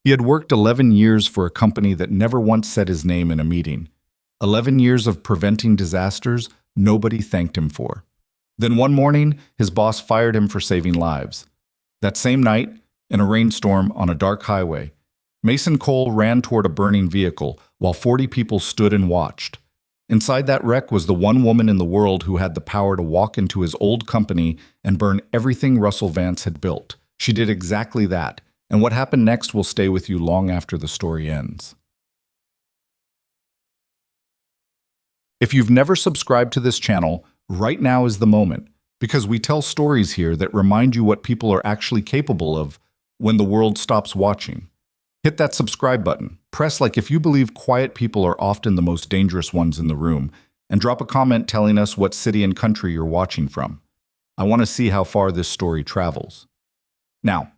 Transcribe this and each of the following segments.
He had worked 11 years for a company that never once said his name in a meeting. 11 years of preventing disasters nobody thanked him for. Then one morning, his boss fired him for saving lives. That same night, in a rainstorm on a dark highway, Mason Cole ran toward a burning vehicle while 40 people stood and watched. Inside that wreck was the one woman in the world who had the power to walk into his old company and burn everything Russell Vance had built. She did exactly that, and what happened next will stay with you long after the story ends. If you've never subscribed to this channel, right now is the moment, because we tell stories here that remind you what people are actually capable of when the world stops watching. Hit that subscribe button, press like if you believe quiet people are often the most dangerous ones in the room, and drop a comment telling us what city and country you're watching from. I want to see how far this story travels. Now,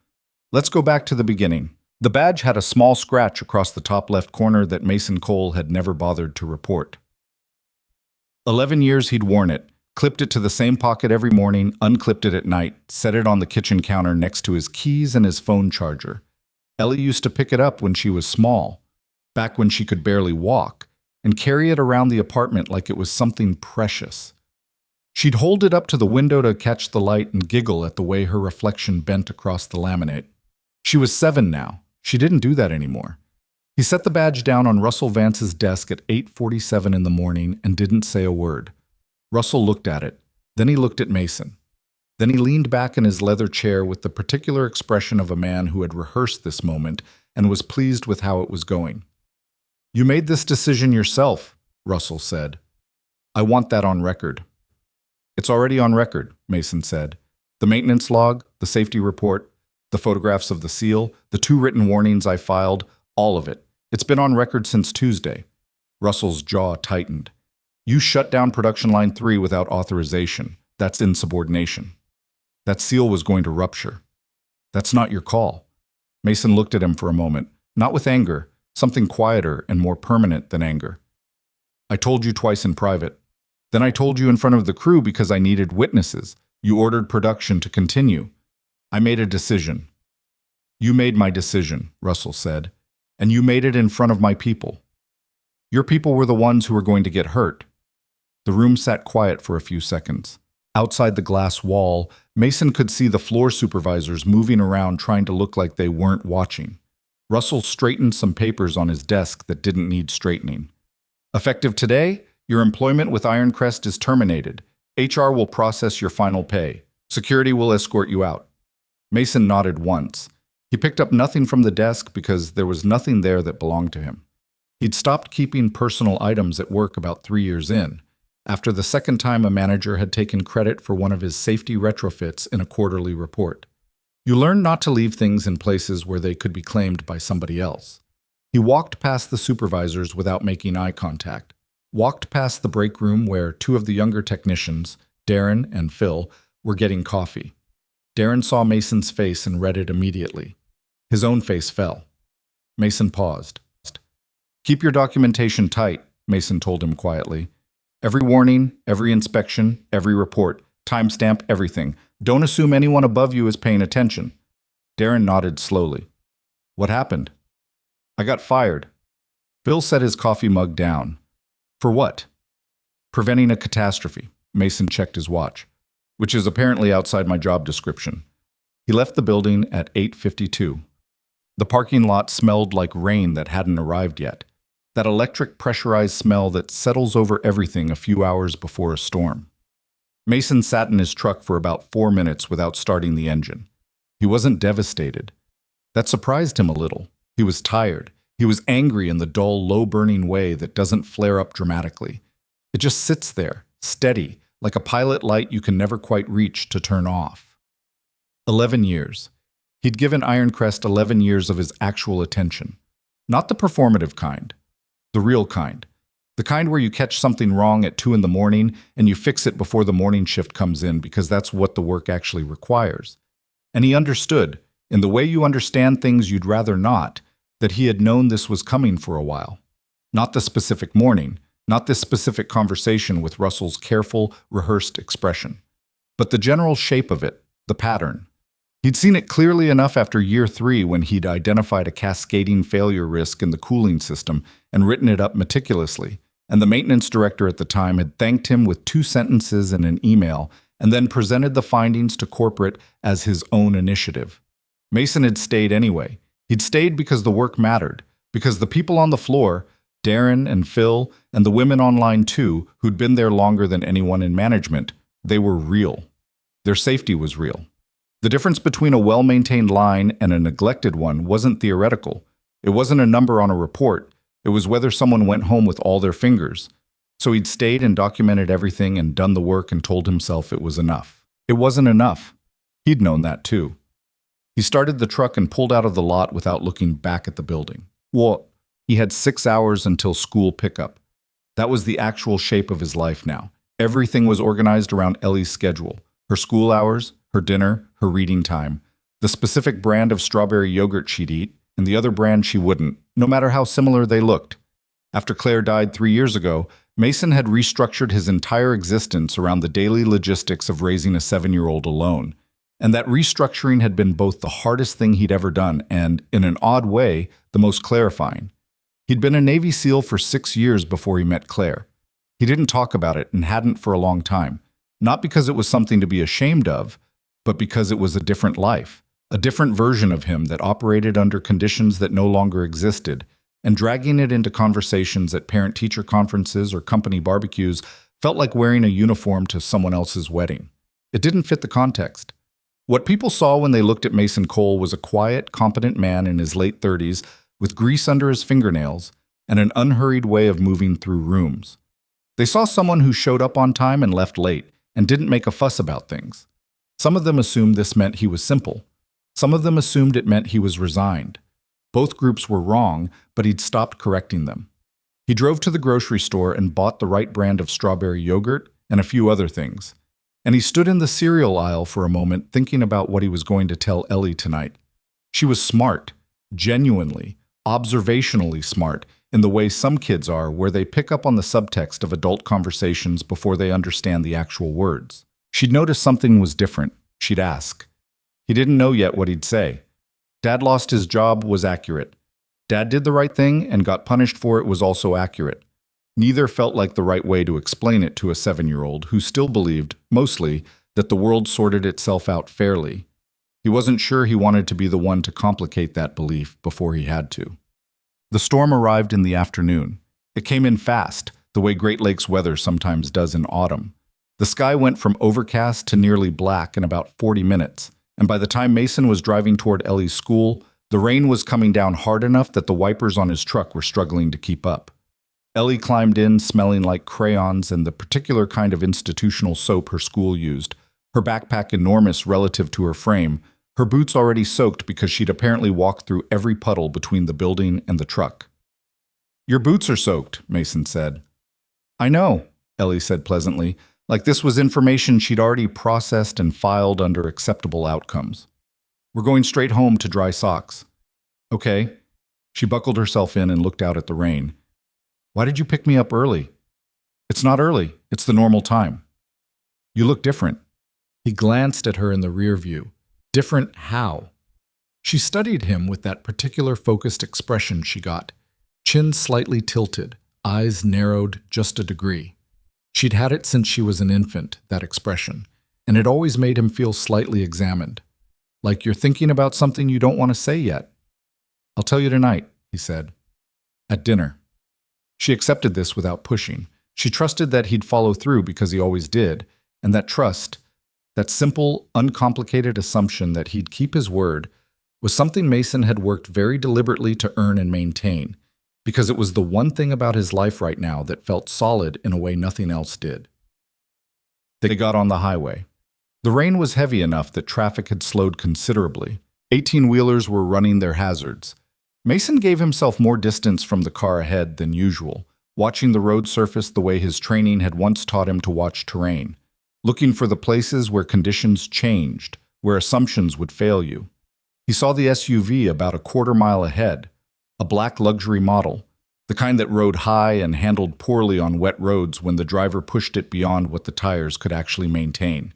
let's go back to the beginning. The badge had a small scratch across the top left corner that Mason Cole had never bothered to report. 11 years he'd worn it, clipped it to the same pocket every morning, unclipped it at night, set it on the kitchen counter next to his keys and his phone charger. Ellie used to pick it up when she was small, back when she could barely walk, and carry it around the apartment like it was something precious. She'd hold it up to the window to catch the light and giggle at the way her reflection bent across the laminate. She was 7 now. She didn't do that anymore. He set the badge down on Russell Vance's desk at 8:47 in the morning and didn't say a word. Russell looked at it. Then he looked at Mason. Then he leaned back in his leather chair with the particular expression of a man who had rehearsed this moment and was pleased with how it was going. "You made this decision yourself," Russell said. "I want that on record." "It's already on record," Mason said. "The maintenance log, the safety report, the photographs of the seal, the 2 written warnings I filed, all of it. It's been on record since Tuesday." Russell's jaw tightened. "You shut down production line 3 without authorization. That's insubordination. That seal was going to rupture. That's not your call." Mason looked at him for a moment, not with anger, something quieter and more permanent than anger. "I told you twice in private. Then I told you in front of the crew because I needed witnesses. You ordered production to continue. I made a decision." "You made my decision," Russell said, "and you made it in front of my people. Your people were the ones who were going to get hurt." The room sat quiet for a few seconds. Outside the glass wall, Mason could see the floor supervisors moving around trying to look like they weren't watching. Russell straightened some papers on his desk that didn't need straightening. "Effective today, your employment with Ironcrest is terminated. HR will process your final pay. Security will escort you out." Mason nodded once. He picked up nothing from the desk because there was nothing there that belonged to him. He'd stopped keeping personal items at work about 3 years in, after the second time a manager had taken credit for one of his safety retrofits in a quarterly report. You learn not to leave things in places where they could be claimed by somebody else. He walked past the supervisors without making eye contact, walked past the break room where 2 of the younger technicians, Darren and Phil, were getting coffee. Darren saw Mason's face and read it immediately. His own face fell. Mason paused. "Keep your documentation tight," Mason told him quietly. "Every warning, every inspection, every report, timestamp everything. Don't assume anyone above you is paying attention." Darren nodded slowly. "What happened?" "I got fired." Phil set his coffee mug down. "For what?" "Preventing a catastrophe." Mason checked his watch. "Which is apparently outside my job description." He left the building at 8:52. The parking lot smelled like rain that hadn't arrived yet. That electric pressurized smell that settles over everything a few hours before a storm. Mason sat in his truck for about 4 minutes without starting the engine. He wasn't devastated. That surprised him a little. He was tired. He was angry in the dull, low-burning way that doesn't flare up dramatically. It just sits there, steady, like a pilot light you can never quite reach to turn off. 11 years. He'd given Ironcrest 11 years of his actual attention. Not the performative kind. The real kind. The kind where you catch something wrong at 2 in the morning and you fix it before the morning shift comes in because that's what the work actually requires. And he understood, in the way you understand things you'd rather not, that he had known this was coming for a while. Not the specific morning, not this specific conversation with Russell's careful, rehearsed expression. But the general shape of it, the pattern. He'd seen it clearly enough after year 3 when he'd identified a cascading failure risk in the cooling system and written it up meticulously, and the maintenance director at the time had thanked him with 2 sentences in an email and then presented the findings to corporate as his own initiative. Mason had stayed anyway. He'd stayed because the work mattered, because the people on the floor, Darren and Phil, and the women online too, who'd been there longer than anyone in management, they were real. Their safety was real. The difference between a well-maintained line and a neglected one wasn't theoretical. It wasn't a number on a report. It was whether someone went home with all their fingers. So he'd stayed and documented everything and done the work and told himself it was enough. It wasn't enough. He'd known that too. He started the truck and pulled out of the lot without looking back at the building. Well, he had 6 hours until school pickup. That was the actual shape of his life now. Everything was organized around Ellie's schedule. Her school hours, her dinner, her reading time, the specific brand of strawberry yogurt she'd eat, and the other brand she wouldn't, no matter how similar they looked. After Claire died 3 years ago, Mason had restructured his entire existence around the daily logistics of raising a 7-year-old alone. And that restructuring had been both the hardest thing he'd ever done and, in an odd way, the most clarifying. He'd been a Navy SEAL for 6 years before he met Claire. He didn't talk about it and hadn't for a long time, not because it was something to be ashamed of, but because it was a different life, a different version of him that operated under conditions that no longer existed, and dragging it into conversations at parent-teacher conferences or company barbecues felt like wearing a uniform to someone else's wedding. It didn't fit the context. What people saw when they looked at Mason Cole was a quiet, competent man in his late 30s with grease under his fingernails and an unhurried way of moving through rooms. They saw someone who showed up on time and left late and didn't make a fuss about things. Some of them assumed this meant he was simple. Some of them assumed it meant he was resigned. Both groups were wrong, but he'd stopped correcting them. He drove to the grocery store and bought the right brand of strawberry yogurt and a few other things. And he stood in the cereal aisle for a moment thinking about what he was going to tell Ellie tonight. She was smart, genuinely, observationally smart, in the way some kids are, where they pick up on the subtext of adult conversations before they understand the actual words. She'd noticed something was different. She'd ask. He didn't know yet what he'd say. Dad lost his job was accurate. Dad did the right thing and got punished for it was also accurate. Neither felt like the right way to explain it to a 7-year-old who still believed, mostly, that the world sorted itself out fairly. He wasn't sure he wanted to be the one to complicate that belief before he had to. The storm arrived in the afternoon. It came in fast, the way Great Lakes weather sometimes does in autumn. The sky went from overcast to nearly black in about 40 minutes, and by the time Mason was driving toward Ellie's school, the rain was coming down hard enough that the wipers on his truck were struggling to keep up. Ellie climbed in smelling like crayons and the particular kind of institutional soap her school used, her backpack enormous relative to her frame, her boots already soaked because she'd apparently walked through every puddle between the building and the truck. "Your boots are soaked," Mason said. "I know," Ellie said pleasantly, like this was information she'd already processed and filed under acceptable outcomes. "We're going straight home to dry socks." "Okay." She buckled herself in and looked out at the rain. "Why did you pick me up early?" "It's not early. It's the normal time." "You look different." He glanced at her in the rear view. Different how? She studied him with that particular focused expression she got. Chin slightly tilted, eyes narrowed just a degree. She'd had it since she was an infant, that expression, and it always made him feel slightly examined. Like you're thinking about something you don't want to say yet. "I'll tell you tonight," he said. "At dinner." She accepted this without pushing. She trusted that he'd follow through because he always did, and that trust, that simple, uncomplicated assumption that he'd keep his word, was something Mason had worked very deliberately to earn and maintain, because it was the one thing about his life right now that felt solid in a way nothing else did. They got on the highway. The rain was heavy enough that traffic had slowed considerably. 18-wheelers were running their hazards. Mason gave himself more distance from the car ahead than usual, watching the road surface the way his training had once taught him to watch terrain, looking for the places where conditions changed, where assumptions would fail you. He saw the SUV about a quarter-mile ahead, a black luxury model, the kind that rode high and handled poorly on wet roads when the driver pushed it beyond what the tires could actually maintain.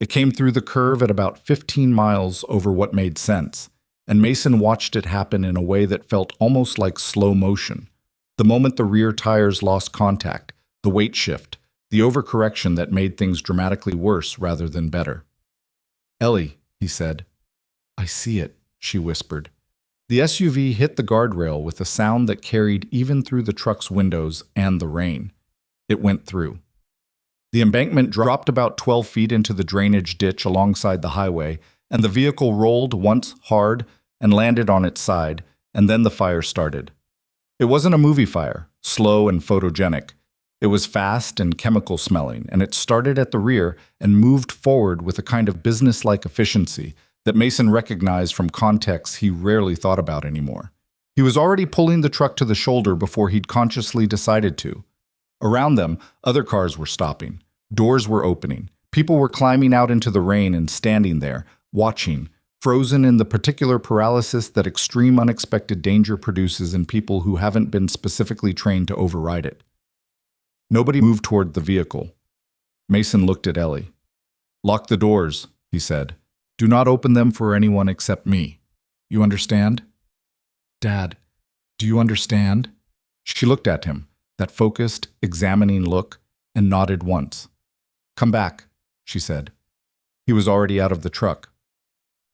It came through the curve at about 15 miles over what made sense, and Mason watched it happen in a way that felt almost like slow motion. The moment the rear tires lost contact, the weight shift, the overcorrection that made things dramatically worse rather than better. "Ellie," he said. "I see it," she whispered. The SUV hit the guardrail with a sound that carried even through the truck's windows and the rain. It went through. The embankment dropped about 12 feet into the drainage ditch alongside the highway, and the vehicle rolled once hard and landed on its side, and then the fire started. It wasn't a movie fire, slow and photogenic. It was fast and chemical-smelling, and it started at the rear and moved forward with a kind of business-like efficiency that Mason recognized from contexts he rarely thought about anymore. He was already pulling the truck to the shoulder before he'd consciously decided to. Around them, other cars were stopping. Doors were opening. People were climbing out into the rain and standing there, watching, frozen in the particular paralysis that extreme unexpected danger produces in people who haven't been specifically trained to override it. Nobody moved toward the vehicle. Mason looked at Ellie. "Lock the doors," he said. "Do not open them for anyone except me. You understand?" "Dad, do you understand?" She looked at him, that focused, examining look, and nodded once. "Come back," she said. He was already out of the truck.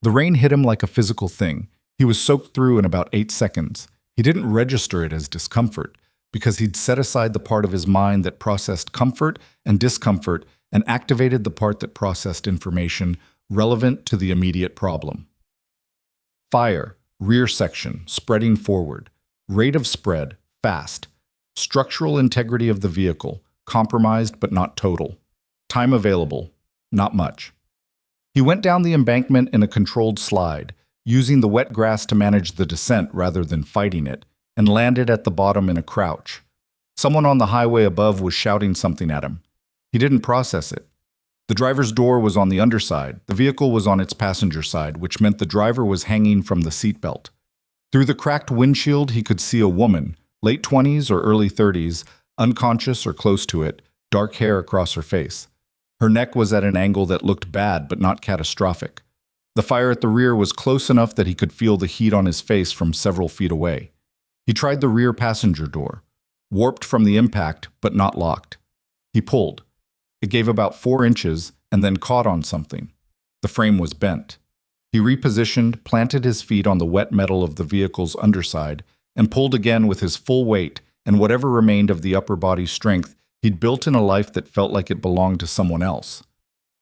The rain hit him like a physical thing. He was soaked through in about 8 seconds. He didn't register it as discomfort, because he'd set aside the part of his mind that processed comfort and discomfort and activated the part that processed information relevant to the immediate problem. Fire, rear section, spreading forward. Rate of spread, fast. Structural integrity of the vehicle, compromised but not total. Time available, not much. He went down the embankment in a controlled slide, using the wet grass to manage the descent rather than fighting it, and landed at the bottom in a crouch. Someone on the highway above was shouting something at him. He didn't process it. The driver's door was on the underside. The vehicle was on its passenger side, which meant the driver was hanging from the seatbelt. Through the cracked windshield, he could see a woman, late 20s or early 30s, unconscious or close to it, dark hair across her face. Her neck was at an angle that looked bad but not catastrophic. The fire at the rear was close enough that he could feel the heat on his face from several feet away. He tried the rear passenger door, warped from the impact but not locked. He pulled. It gave about 4 inches and then caught on something. The frame was bent. He repositioned, planted his feet on the wet metal of the vehicle's underside, and pulled again with his full weight and whatever remained of the upper body strength he'd built in a life that felt like it belonged to someone else.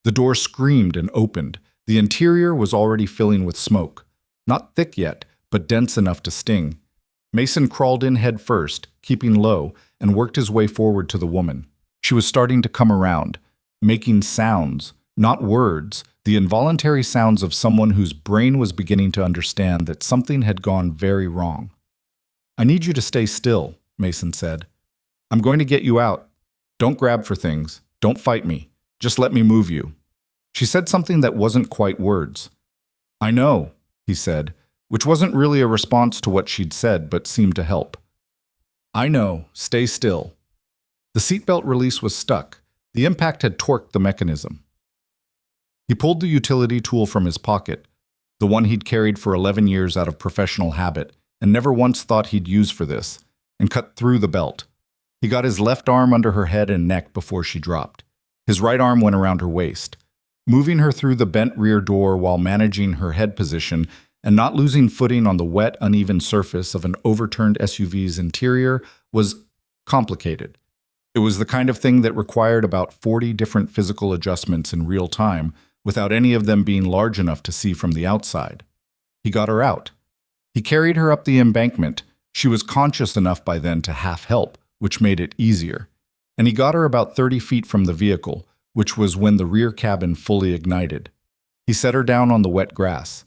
The door screamed and opened. The interior was already filling with smoke. Not thick yet, but dense enough to sting. Mason crawled in head first, keeping low, and worked his way forward to the woman. She was starting to come around, making sounds, not words, the involuntary sounds of someone whose brain was beginning to understand that something had gone very wrong. "I need you to stay still," Mason said. "I'm going to get you out. Don't grab for things. Don't fight me. Just let me move you." She said something that wasn't quite words. "I know," he said, which wasn't really a response to what she'd said but seemed to help. "I know. Stay still." The seatbelt release was stuck. The impact had torqued the mechanism. He pulled the utility tool from his pocket, the one he'd carried for 11 years out of professional habit and never once thought he'd use for this, and cut through the belt. He got his left arm under her head and neck before she dropped. His right arm went around her waist, moving her through the bent rear door while managing her head position and not losing footing on the wet, uneven surface of an overturned SUV's interior was complicated. It was the kind of thing that required about 40 different physical adjustments in real time, without any of them being large enough to see from the outside. He got her out. He carried her up the embankment. She was conscious enough by then to half help, which made it easier. And he got her about 30 feet from the vehicle, which was when the rear cabin fully ignited. He set her down on the wet grass.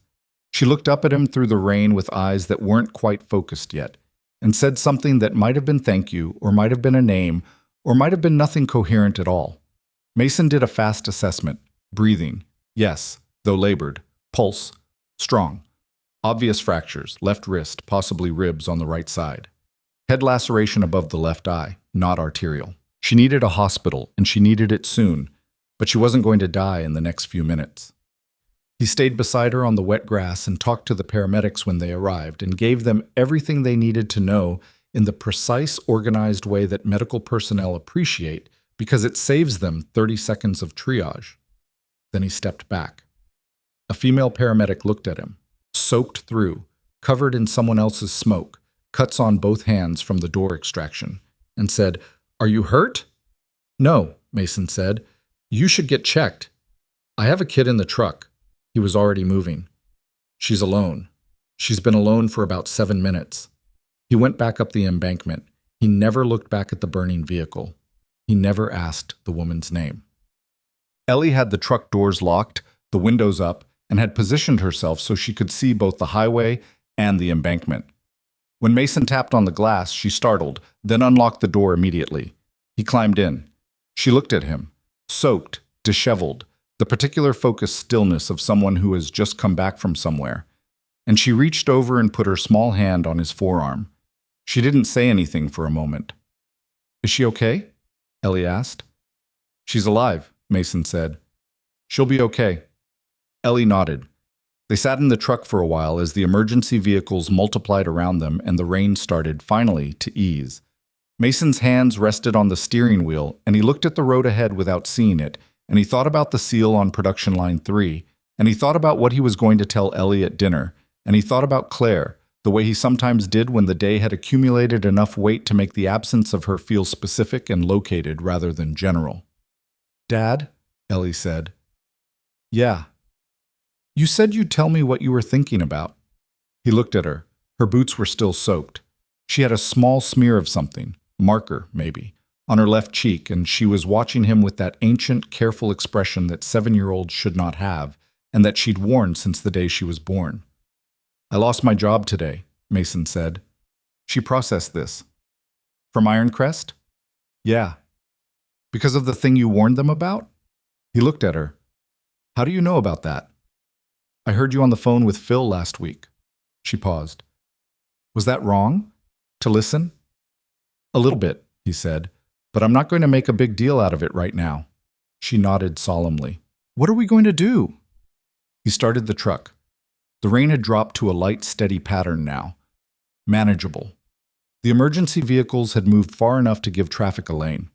She looked up at him through the rain with eyes that weren't quite focused yet, and said something that might have been thank you, or might have been a name, or might have been nothing coherent at all. Mason did a fast assessment. Breathing, yes, though labored. Pulse, strong. Obvious fractures, left wrist, possibly ribs on the right side. Head laceration above the left eye, not arterial. She needed a hospital, and she needed it soon. but she wasn't going to die in the next few minutes. He stayed beside her on the wet grass and talked to the paramedics when they arrived and gave them everything they needed to know in the precise, organized way that medical personnel appreciate because it saves them 30 seconds of triage. Then he stepped back. A female paramedic looked at him, soaked through, covered in someone else's smoke, cuts on both hands from the door extraction, and said, "Are you hurt?" "No," Mason said. "You should get checked. I have a kid in the truck." He was already moving. "She's alone. She's been alone for about 7 minutes." He went back up the embankment. He never looked back at the burning vehicle. He never asked the woman's name. Ellie had the truck doors locked, the windows up, and had positioned herself so she could see both the highway and the embankment. When Mason tapped on the glass, she startled, then unlocked the door immediately. He climbed in. She looked at him, soaked, disheveled, the particular focused stillness of someone who has just come back from somewhere. And she reached over and put her small hand on his forearm. She didn't say anything for a moment. "Is she okay?" Ellie asked. "She's alive," Mason said. "She'll be okay." Ellie nodded. They sat in the truck for a while as the emergency vehicles multiplied around them and the rain started, finally, to ease. Mason's hands rested on the steering wheel, and he looked at the road ahead without seeing it, and he thought about the seal on production line 3, and he thought about what he was going to tell Ellie at dinner, and he thought about Claire, the way he sometimes did when the day had accumulated enough weight to make the absence of her feel specific and located rather than general. "Dad," Ellie said. "Yeah." "You said you'd tell me what you were thinking about." He looked at her. Her boots were still soaked. She had a small smear of something, marker, maybe, on her left cheek, and she was watching him with that ancient, careful expression that 7-year-olds should not have, and that she'd worn since the day she was born. "I lost my job today," Mason said. She processed this. "From Ironcrest?" "Yeah." "Because of the thing you warned them about?" He looked at her. "How do you know about that?" "I heard you on the phone with Phil last week." She paused. "Was that wrong? To listen?" "A little bit," he said, "but I'm not going to make a big deal out of it right now." She nodded solemnly. "What are we going to do?" He started the truck. The rain had dropped to a light, steady pattern now. Manageable. The emergency vehicles had moved far enough to give traffic a lane.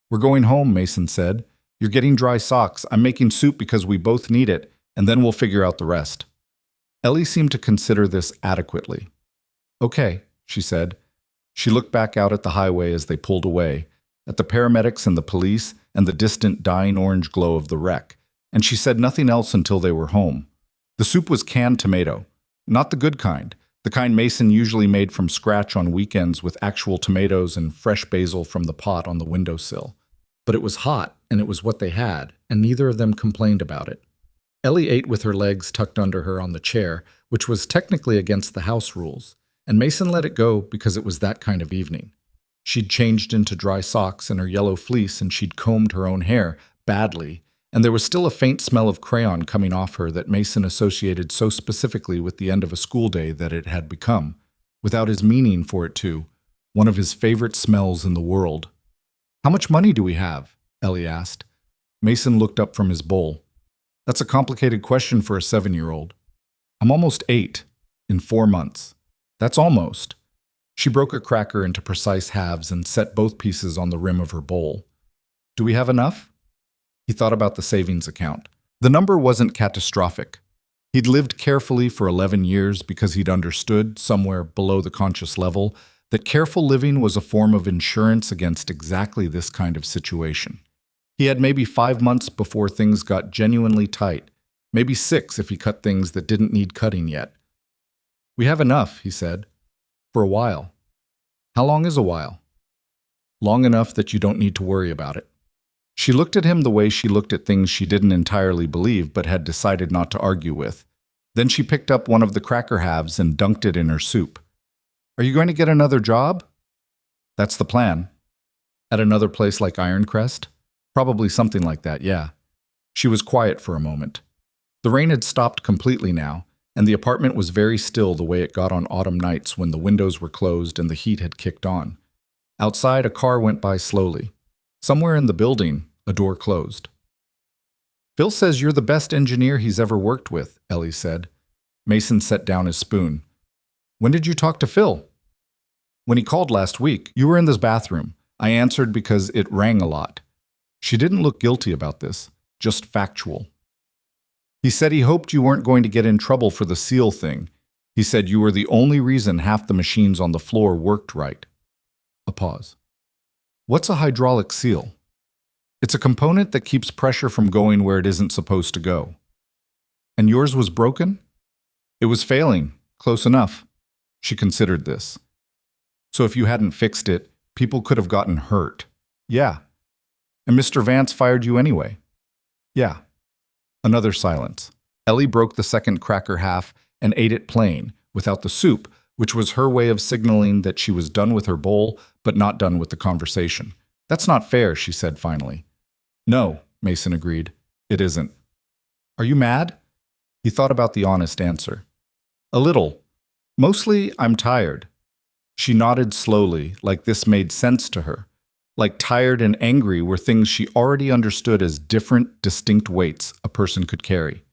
"We're going home," Mason said. "You're getting dry socks. I'm making soup because we both need it, and then we'll figure out the rest." Ellie seemed to consider this adequately. "Okay," she said. She looked back out at the highway as they pulled away, at the paramedics and the police and the distant dying orange glow of the wreck, and she said nothing else until they were home. The soup was canned tomato, not the good kind, the kind Mason usually made from scratch on weekends with actual tomatoes and fresh basil from the pot on the windowsill. But it was hot, and it was what they had, and neither of them complained about it. Ellie ate with her legs tucked under her on the chair, which was technically against the house rules, and Mason let it go because it was that kind of evening. She'd changed into dry socks and her yellow fleece, and she'd combed her own hair, badly, and there was still a faint smell of crayon coming off her that Mason associated so specifically with the end of a school day that it had become, without his meaning for it to, one of his favorite smells in the world. "How much money do we have?" Ellie asked. Mason looked up from his bowl. "That's a complicated question for a 7-year-old. I'm almost 8, in 4 months. That's almost." She broke a cracker into precise halves and set both pieces on the rim of her bowl. "Do we have enough?" He thought about the savings account. The number wasn't catastrophic. He'd lived carefully for 11 years because he'd understood, somewhere below the conscious level, that careful living was a form of insurance against exactly this kind of situation. He had maybe 5 months before things got genuinely tight, maybe 6 if he cut things that didn't need cutting yet. "We have enough," he said. "For a while." "How long is a while?" "Long enough that you don't need to worry about it." She looked at him the way she looked at things she didn't entirely believe but had decided not to argue with. Then she picked up one of the cracker halves and dunked it in her soup. "Are you going to get another job?" "That's the plan." "At another place like Ironcrest?" "Probably something like that, yeah." She was quiet for a moment. The rain had stopped completely now, and the apartment was very still the way it got on autumn nights when the windows were closed and the heat had kicked on. Outside, a car went by slowly. Somewhere in the building, a door closed. Phil says you're the best engineer he's ever worked with, Ellie said. Mason set down his spoon. When did you talk to Phil? When he called last week, you were in this bathroom. I answered because it rang a lot. She didn't look guilty about this, just factual. He said he hoped you weren't going to get in trouble for the seal thing. He said you were the only reason half the machines on the floor worked right. A pause. What's a hydraulic seal? It's a component that keeps pressure from going where it isn't supposed to go. And yours was broken? It was failing. Close enough. She considered this. So if you hadn't fixed it, people could have gotten hurt. Yeah. And Mr. Vance fired you anyway. Yeah. Another silence. Ellie broke the second cracker half and ate it plain, without the soup, which was her way of signaling that she was done with her bowl, but not done with the conversation. That's not fair, she said finally. No, Mason agreed. It isn't. Are you mad? He thought about the honest answer. A little. Mostly, I'm tired. She nodded slowly, like this made sense to her. Like tired and angry were things she already understood as different, distinct weights a person could carry.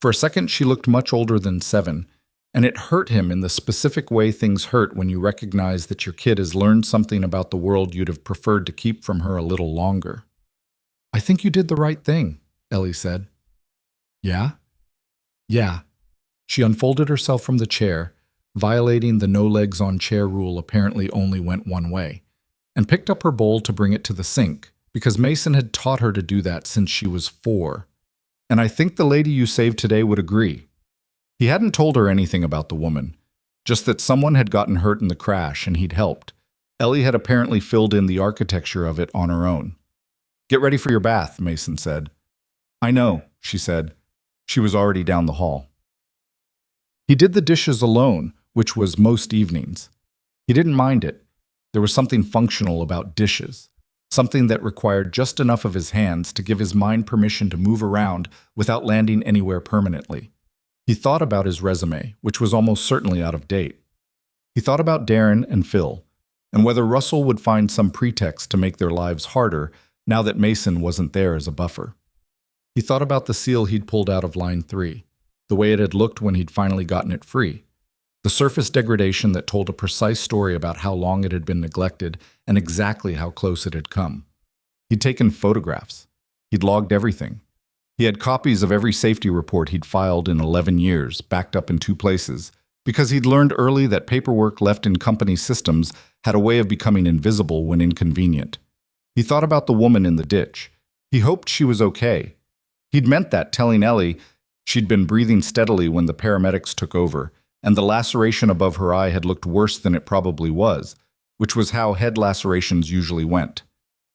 For a second, she looked much older than 7, and it hurt him in the specific way things hurt when you recognize that your kid has learned something about the world you'd have preferred to keep from her a little longer. I think you did the right thing, Ellie said. Yeah? Yeah. She unfolded herself from the chair, violating the no-legs-on-chair rule apparently only went one way, and picked up her bowl to bring it to the sink, because Mason had taught her to do that since she was 4. And I think the lady you saved today would agree. He hadn't told her anything about the woman, just that someone had gotten hurt in the crash and he'd helped. Ellie had apparently filled in the architecture of it on her own. Get ready for your bath, Mason said. I know, she said. She was already down the hall. He did the dishes alone, which was most evenings. He didn't mind it. There was something functional about dishes, something that required just enough of his hands to give his mind permission to move around without landing anywhere permanently. He thought about his resume, which was almost certainly out of date. He thought about Darren and Phil, and whether Russell would find some pretext to make their lives harder now that Mason wasn't there as a buffer. He thought about the seal he'd pulled out of line 3, the way it had looked when he'd finally gotten it free. The surface degradation that told a precise story about how long it had been neglected and exactly how close it had come. He'd taken photographs. He'd logged everything. He had copies of every safety report he'd filed in 11 years, backed up in 2 places, because he'd learned early that paperwork left in company systems had a way of becoming invisible when inconvenient. He thought about the woman in the ditch. He hoped she was okay. He'd meant that, telling Ellie she'd been breathing steadily when the paramedics took over, and the laceration above her eye had looked worse than it probably was, which was how head lacerations usually went.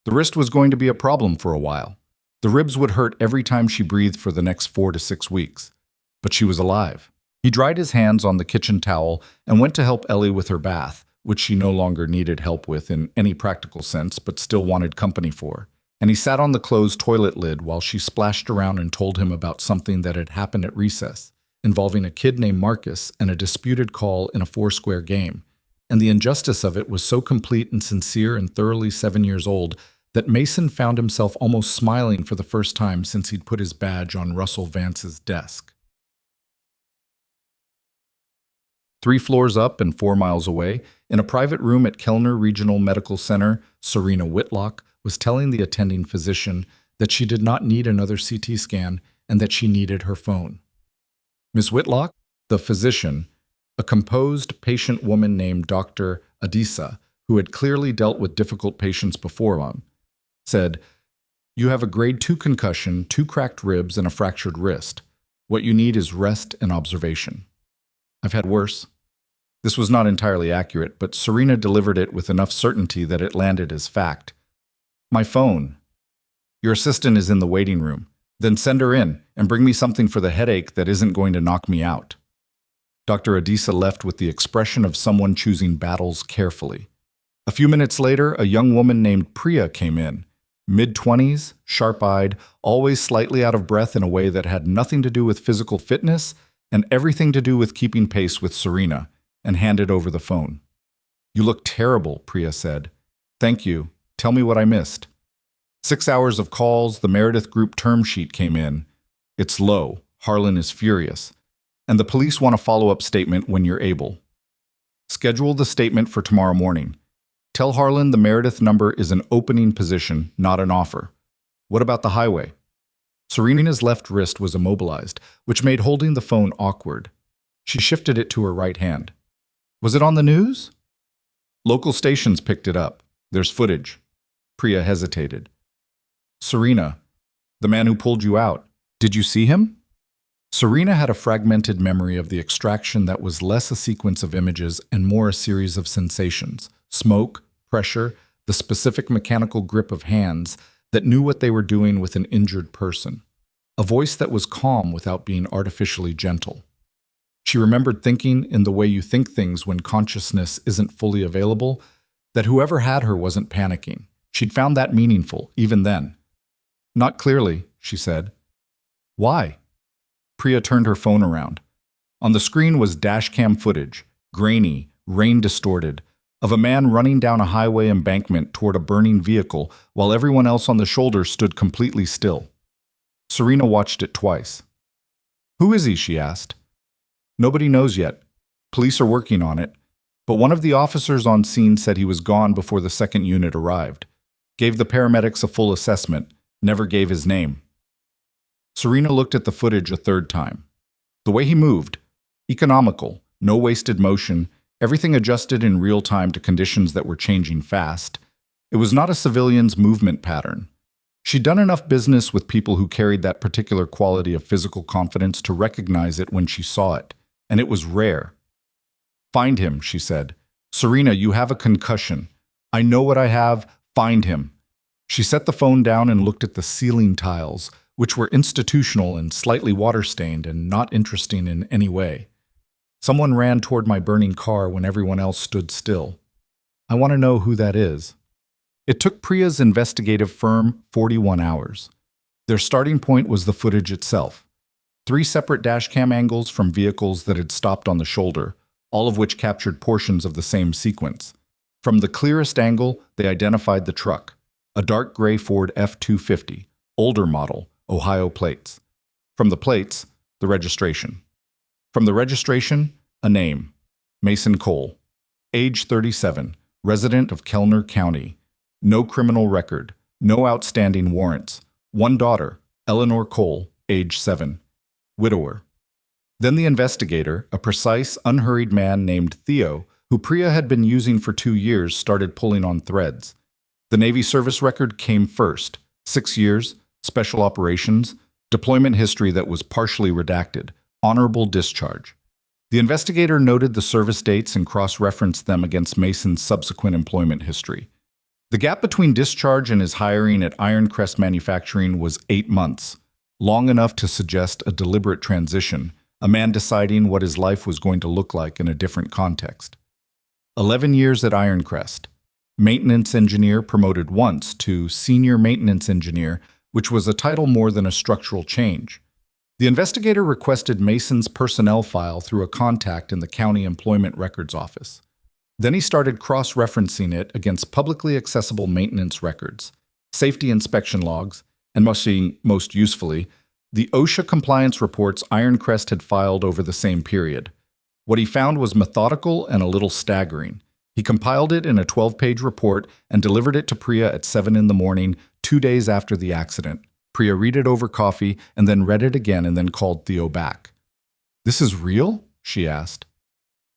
The wrist was going to be a problem for a while. The ribs would hurt every time she breathed for the next 4 to 6 weeks. But she was alive. He dried his hands on the kitchen towel and went to help Ellie with her bath, which she no longer needed help with in any practical sense, but still wanted company for. And he sat on the closed toilet lid while she splashed around and told him about something that had happened at recess, involving a kid named Marcus and a disputed call in a 4-square game. And the injustice of it was so complete and sincere and thoroughly 7 years old that Mason found himself almost smiling for the first time since he'd put his badge on Russell Vance's desk. 3 floors up and 4 miles away, in a private room at Kellner Regional Medical Center, Serena Whitlock was telling the attending physician that she did not need another CT scan and that she needed her phone. Ms. Whitlock, the physician, a composed patient woman named Dr. Adisa, who had clearly dealt with difficult patients before him, said, "You have a grade 2 concussion, 2 cracked ribs, and a fractured wrist. What you need is rest and observation." I've had worse. This was not entirely accurate, but Serena delivered it with enough certainty that it landed as fact. "My phone. Your assistant is in the waiting room. Then send her in and bring me something for the headache that isn't going to knock me out." Dr. Adisa left with the expression of someone choosing battles carefully. A few minutes later, a young woman named Priya came in, mid-20s, sharp-eyed, always slightly out of breath in a way that had nothing to do with physical fitness and everything to do with keeping pace with Serena, and handed over the phone. "You look terrible," Priya said. "Thank you. Tell me what I missed." 6 hours of calls, the Meredith Group term sheet came in. It's low. Harlan is furious. And the police want a follow-up statement when you're able. Schedule the statement for tomorrow morning. Tell Harlan the Meredith number is an opening position, not an offer. What about the highway? Serena's left wrist was immobilized, which made holding the phone awkward. She shifted it to her right hand. Was it on the news? Local stations picked it up. There's footage. Priya hesitated. Serena, the man who pulled you out, did you see him? Serena had a fragmented memory of the extraction that was less a sequence of images and more a series of sensations. Smoke, pressure, the specific mechanical grip of hands that knew what they were doing with an injured person. A voice that was calm without being artificially gentle. She remembered thinking, in the way you think things when consciousness isn't fully available, that whoever had her wasn't panicking. She'd found that meaningful, even then. Not clearly, she said. Why? Priya turned her phone around. On the screen was dashcam footage, grainy, rain-distorted, of a man running down a highway embankment toward a burning vehicle while everyone else on the shoulder stood completely still. Serena watched it twice. Who is he? She asked. Nobody knows yet. Police are working on it. But one of the officers on scene said he was gone before the second unit arrived. Gave the paramedics a full assessment. Never gave his name. Serena looked at the footage a third time. The way he moved, economical, no wasted motion, everything adjusted in real time to conditions that were changing fast. It was not a civilian's movement pattern. She'd done enough business with people who carried that particular quality of physical confidence to recognize it when she saw it, and it was rare. Find him, she said. Serena, you have a concussion. I know what I have. Find him. She set the phone down and looked at the ceiling tiles, which were institutional and slightly water-stained and not interesting in any way. Someone ran toward my burning car when everyone else stood still. I want to know who that is. It took Priya's investigative firm 41 hours. Their starting point was the footage itself. 3 separate dashcam angles from vehicles that had stopped on the shoulder, all of which captured portions of the same sequence. From the clearest angle, they identified the truck, a dark gray Ford F-250, older model, Ohio plates. From the plates, the registration. From the registration, a name, Mason Cole, age 37, resident of Kellner County, no criminal record, no outstanding warrants, 1 daughter, Eleanor Cole, age 7, widower. Then the investigator, a precise, unhurried man named Theo, who Priya had been using for 2 years, started pulling on threads. The Navy service record came first, 6 years, special operations, deployment history that was partially redacted, honorable discharge. The investigator noted the service dates and cross-referenced them against Mason's subsequent employment history. The gap between discharge and his hiring at Ironcrest Manufacturing was 8 months, long enough to suggest a deliberate transition, a man deciding what his life was going to look like in a different context. 11 years at Ironcrest. Maintenance engineer promoted once to senior maintenance engineer, which was a title more than a structural change. The investigator requested Mason's personnel file through a contact in the county employment records office. Then he started cross-referencing it against publicly accessible maintenance records, safety inspection logs, and most usefully, the OSHA compliance reports Ironcrest had filed over the same period. What he found was methodical and a little staggering. He compiled it in a 12-page report and delivered it to Priya at 7 in the morning, 2 days after the accident. Priya read it over coffee and then read it again and then called Theo back. "This is real?" she asked.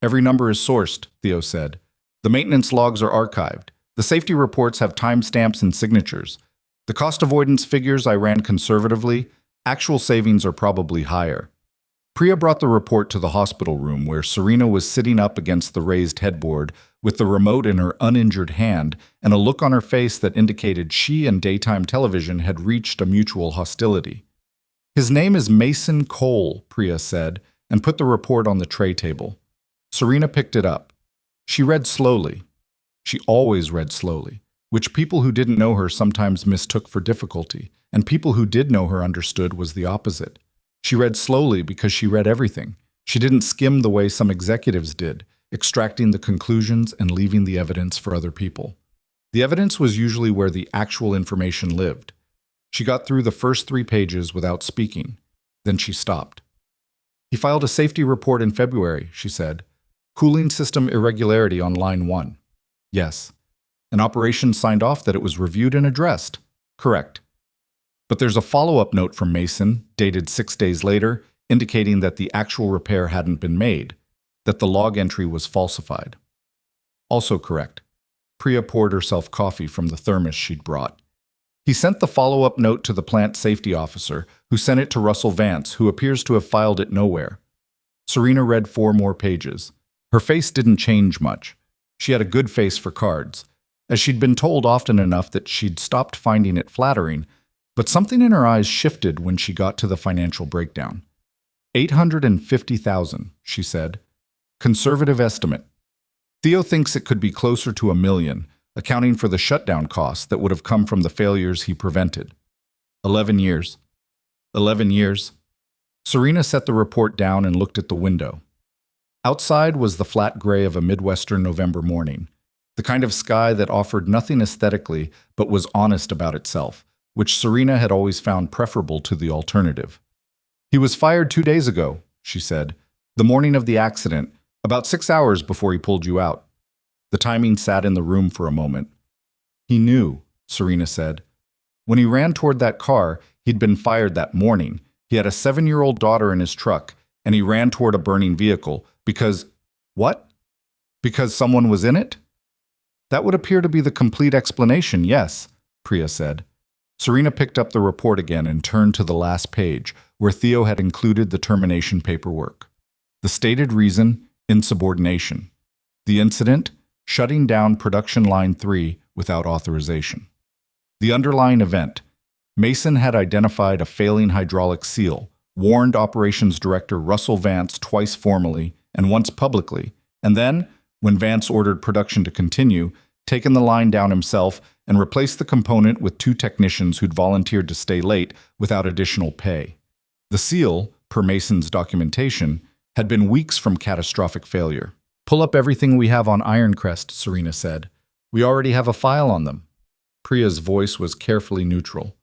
"Every number is sourced," Theo said. "The maintenance logs are archived. The safety reports have timestamps and signatures. The cost avoidance figures I ran conservatively. Actual savings are probably higher." Priya brought the report to the hospital room where Serena was sitting up against the raised headboard with the remote in her uninjured hand and a look on her face that indicated she and daytime television had reached a mutual hostility. "His name is Mason Cole," Priya said, and put the report on the tray table. Serena picked it up. She read slowly. She always read slowly, which people who didn't know her sometimes mistook for difficulty, and people who did know her understood was the opposite. She read slowly because she read everything. She didn't skim the way some executives did, extracting the conclusions and leaving the evidence for other people. The evidence was usually where the actual information lived. She got through the first 3 pages without speaking. Then she stopped. He filed a safety report in February, she said. Cooling system irregularity on line 1. Yes. An operation signed off that it was reviewed and addressed. Correct. But there's a follow-up note from Mason, dated 6 days later, indicating that the actual repair hadn't been made, that the log entry was falsified. Also correct. Priya poured herself coffee from the thermos she'd brought. He sent the follow-up note to the plant safety officer, who sent it to Russell Vance, who appears to have filed it nowhere. Serena read 4 more pages. Her face didn't change much. She had a good face for cards, as she'd been told often enough that she'd stopped finding it flattering, but something in her eyes shifted when she got to the financial breakdown. 850,000, she said. Conservative estimate. Theo thinks it could be closer to $1 million, accounting for the shutdown costs that would have come from the failures he prevented. 11 years. 11 years. Serena set the report down and looked at the window. Outside was the flat gray of a Midwestern November morning, the kind of sky that offered nothing aesthetically but was honest about itself, which Serena had always found preferable to the alternative. He was fired 2 days ago, she said, the morning of the accident, about 6 hours before he pulled you out. The timing sat in the room for a moment. He knew, Serena said. When he ran toward that car, he'd been fired that morning. He had a 7-year-old daughter in his truck, and he ran toward a burning vehicle because… What? Because someone was in it? That would appear to be the complete explanation, yes, Priya said. Serena picked up the report again and turned to the last page, where Theo had included the termination paperwork. The stated reason, insubordination. The incident, shutting down production line 3 without authorization. The underlying event, Mason had identified a failing hydraulic seal, warned Operations Director Russell Vance twice formally and once publicly, and then, when Vance ordered production to continue, taken the line down himself and replaced the component with 2 technicians who'd volunteered to stay late without additional pay. The seal, per Mason's documentation, had been weeks from catastrophic failure. Pull up everything we have on Ironcrest, Serena said. We already have a file on them. Priya's voice was carefully neutral.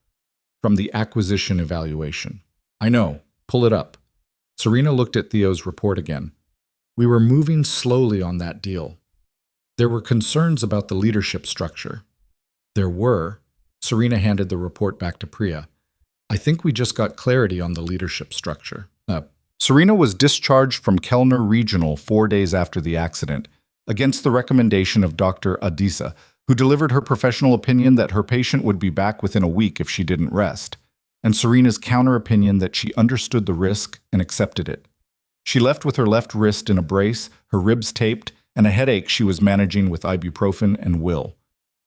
From the acquisition evaluation. I know. Pull it up. Serena looked at Theo's report again. We were moving slowly on that deal. There were concerns about the leadership structure. There were. Serena handed the report back to Priya. I think we just got clarity on the leadership structure. Serena was discharged from Kellner Regional 4 days after the accident, against the recommendation of Dr. Adisa, who delivered her professional opinion that her patient would be back within a week if she didn't rest, and Serena's counter-opinion that she understood the risk and accepted it. She left with her left wrist in a brace, her ribs taped, and a headache she was managing with ibuprofen and will.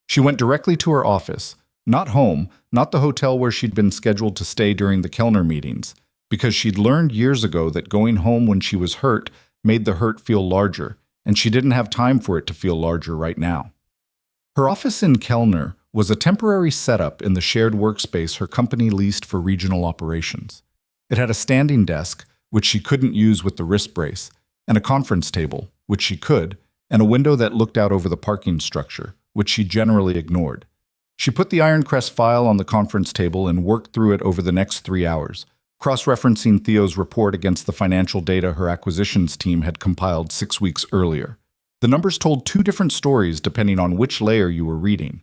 She went directly to her office, not home, not the hotel where she'd been scheduled to stay during the Kellner meetings, because she'd learned years ago that going home when she was hurt made the hurt feel larger, and she didn't have time for it to feel larger right now. Her office in Kellner was a temporary setup in the shared workspace her company leased for regional operations. It had a standing desk, which she couldn't use with the wrist brace, and a conference table, which she could, and a window that looked out over the parking structure, which she generally ignored. She put the Ironcrest file on the conference table and worked through it over the next 3 hours, cross-referencing Theo's report against the financial data her acquisitions team had compiled 6 weeks earlier. The numbers told 2 different stories depending on which layer you were reading.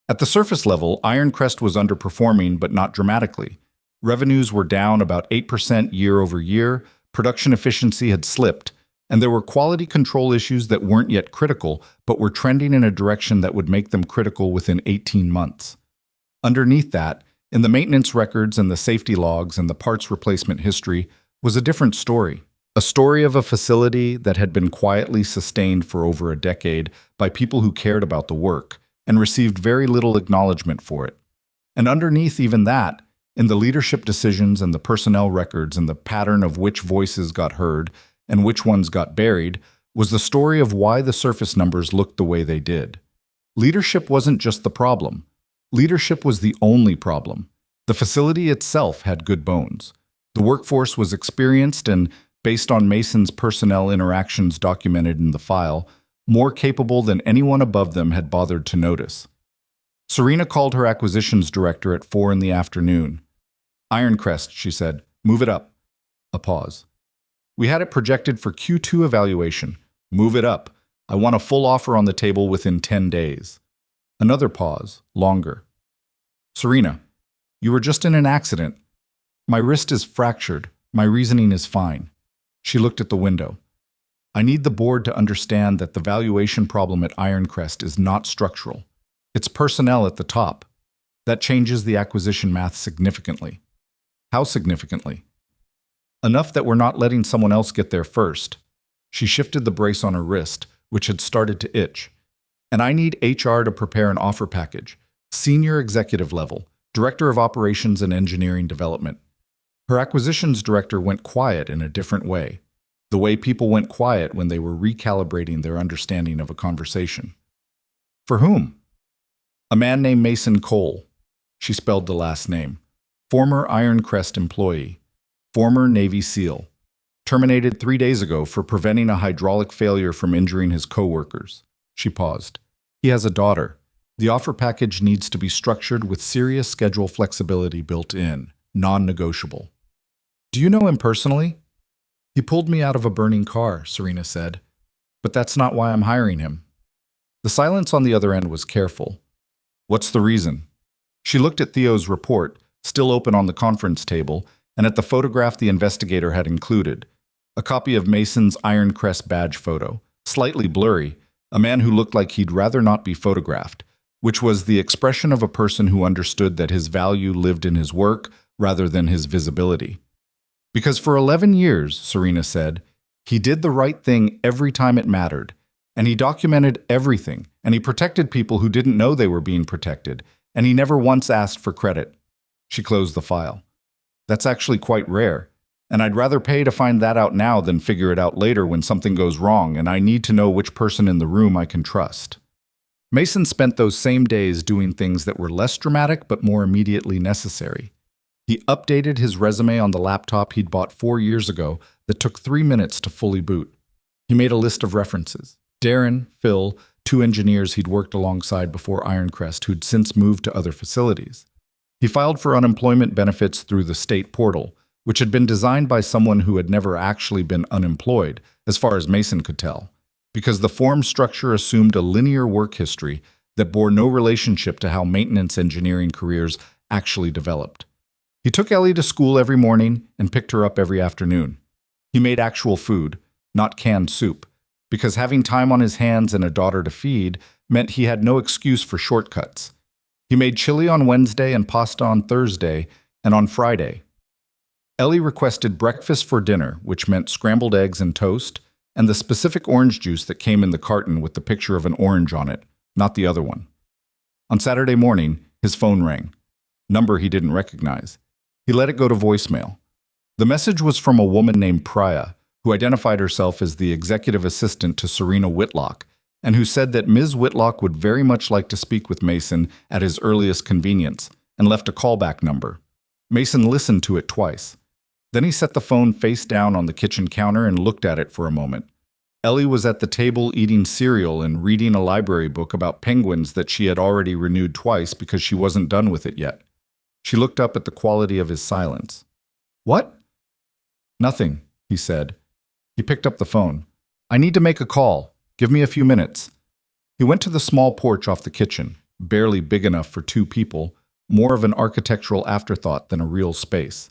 At the surface level, Ironcrest was underperforming, but not dramatically. Revenues were down about 8% year over year, production efficiency had slipped, and there were quality control issues that weren't yet critical, but were trending in a direction that would make them critical within 18 months. Underneath that, in the maintenance records and the safety logs and the parts replacement history, was a different story. A story of a facility that had been quietly sustained for over a decade by people who cared about the work and received very little acknowledgement for it. And underneath even that, in the leadership decisions and the personnel records and the pattern of which voices got heard and which ones got buried, was the story of why the surface numbers looked the way they did. Leadership wasn't just the problem. Leadership was the only problem. The facility itself had good bones. The workforce was experienced and, based on Mason's personnel interactions documented in the file, more capable than anyone above them had bothered to notice. Serena called her acquisitions director at 4 in the afternoon. Ironcrest, she said. Move it up. A pause. We had it projected for Q2 evaluation. Move it up. I want a full offer on the table within 10 days. Another pause, longer. Serena, you were just in an accident. My wrist is fractured. My reasoning is fine. She looked at the window. I need the board to understand that the valuation problem at Ironcrest is not structural. It's personnel at the top. That changes the acquisition math significantly. How significantly? Enough that we're not letting someone else get there first. She shifted the brace on her wrist, which had started to itch. And I need HR to prepare an offer package, senior executive level, director of operations and engineering development. Her acquisitions director went quiet in a different way, the way people went quiet when they were recalibrating their understanding of a conversation. For whom? A man named Mason Cole. She spelled the last name. Former Ironcrest employee. Former Navy SEAL. Terminated 3 days ago for preventing a hydraulic failure from injuring his coworkers. She paused. He has a daughter. The offer package needs to be structured with serious schedule flexibility built in, non-negotiable. Do you know him personally? He pulled me out of a burning car, Serena said. But that's not why I'm hiring him. The silence on the other end was careful. What's the reason? She looked at Theo's report, still open on the conference table, and at the photograph the investigator had included. A copy of Mason's Ironcrest badge photo, slightly blurry, a man who looked like he'd rather not be photographed, which was the expression of a person who understood that his value lived in his work rather than his visibility. Because for 11 years, Serena said, he did the right thing every time it mattered, and he documented everything, and he protected people who didn't know they were being protected, and he never once asked for credit. She closed the file. That's actually quite rare, and I'd rather pay to find that out now than figure it out later when something goes wrong, and I need to know which person in the room I can trust. Mason spent those same days doing things that were less dramatic but more immediately necessary. He updated his resume on the laptop he'd bought 4 years ago that took 3 minutes to fully boot. He made a list of references. Darren, Phil, 2 engineers he'd worked alongside before Ironcrest who'd since moved to other facilities. He filed for unemployment benefits through the state portal, which had been designed by someone who had never actually been unemployed, as far as Mason could tell, because the form structure assumed a linear work history that bore no relationship to how maintenance engineering careers actually developed. He took Ellie to school every morning and picked her up every afternoon. He made actual food, not canned soup, because having time on his hands and a daughter to feed meant he had no excuse for shortcuts. He made chili on Wednesday and pasta on Thursday and on Friday. Ellie requested breakfast for dinner, which meant scrambled eggs and toast, and the specific orange juice that came in the carton with the picture of an orange on it, not the other one. On Saturday morning, his phone rang. Number he didn't recognize. He let it go to voicemail. The message was from a woman named Priya, who identified herself as the executive assistant to Serena Whitlock, and who said that Ms. Whitlock would very much like to speak with Mason at his earliest convenience, and left a callback number. Mason listened to it twice. Then he set the phone face down on the kitchen counter and looked at it for a moment. Ellie was at the table eating cereal and reading a library book about penguins that she had already renewed twice because she wasn't done with it yet. She looked up at the quality of his silence. What? Nothing, he said. He picked up the phone. I need to make a call. Give me a few minutes. He went to the small porch off the kitchen, barely big enough for 2 people, more of an architectural afterthought than a real space,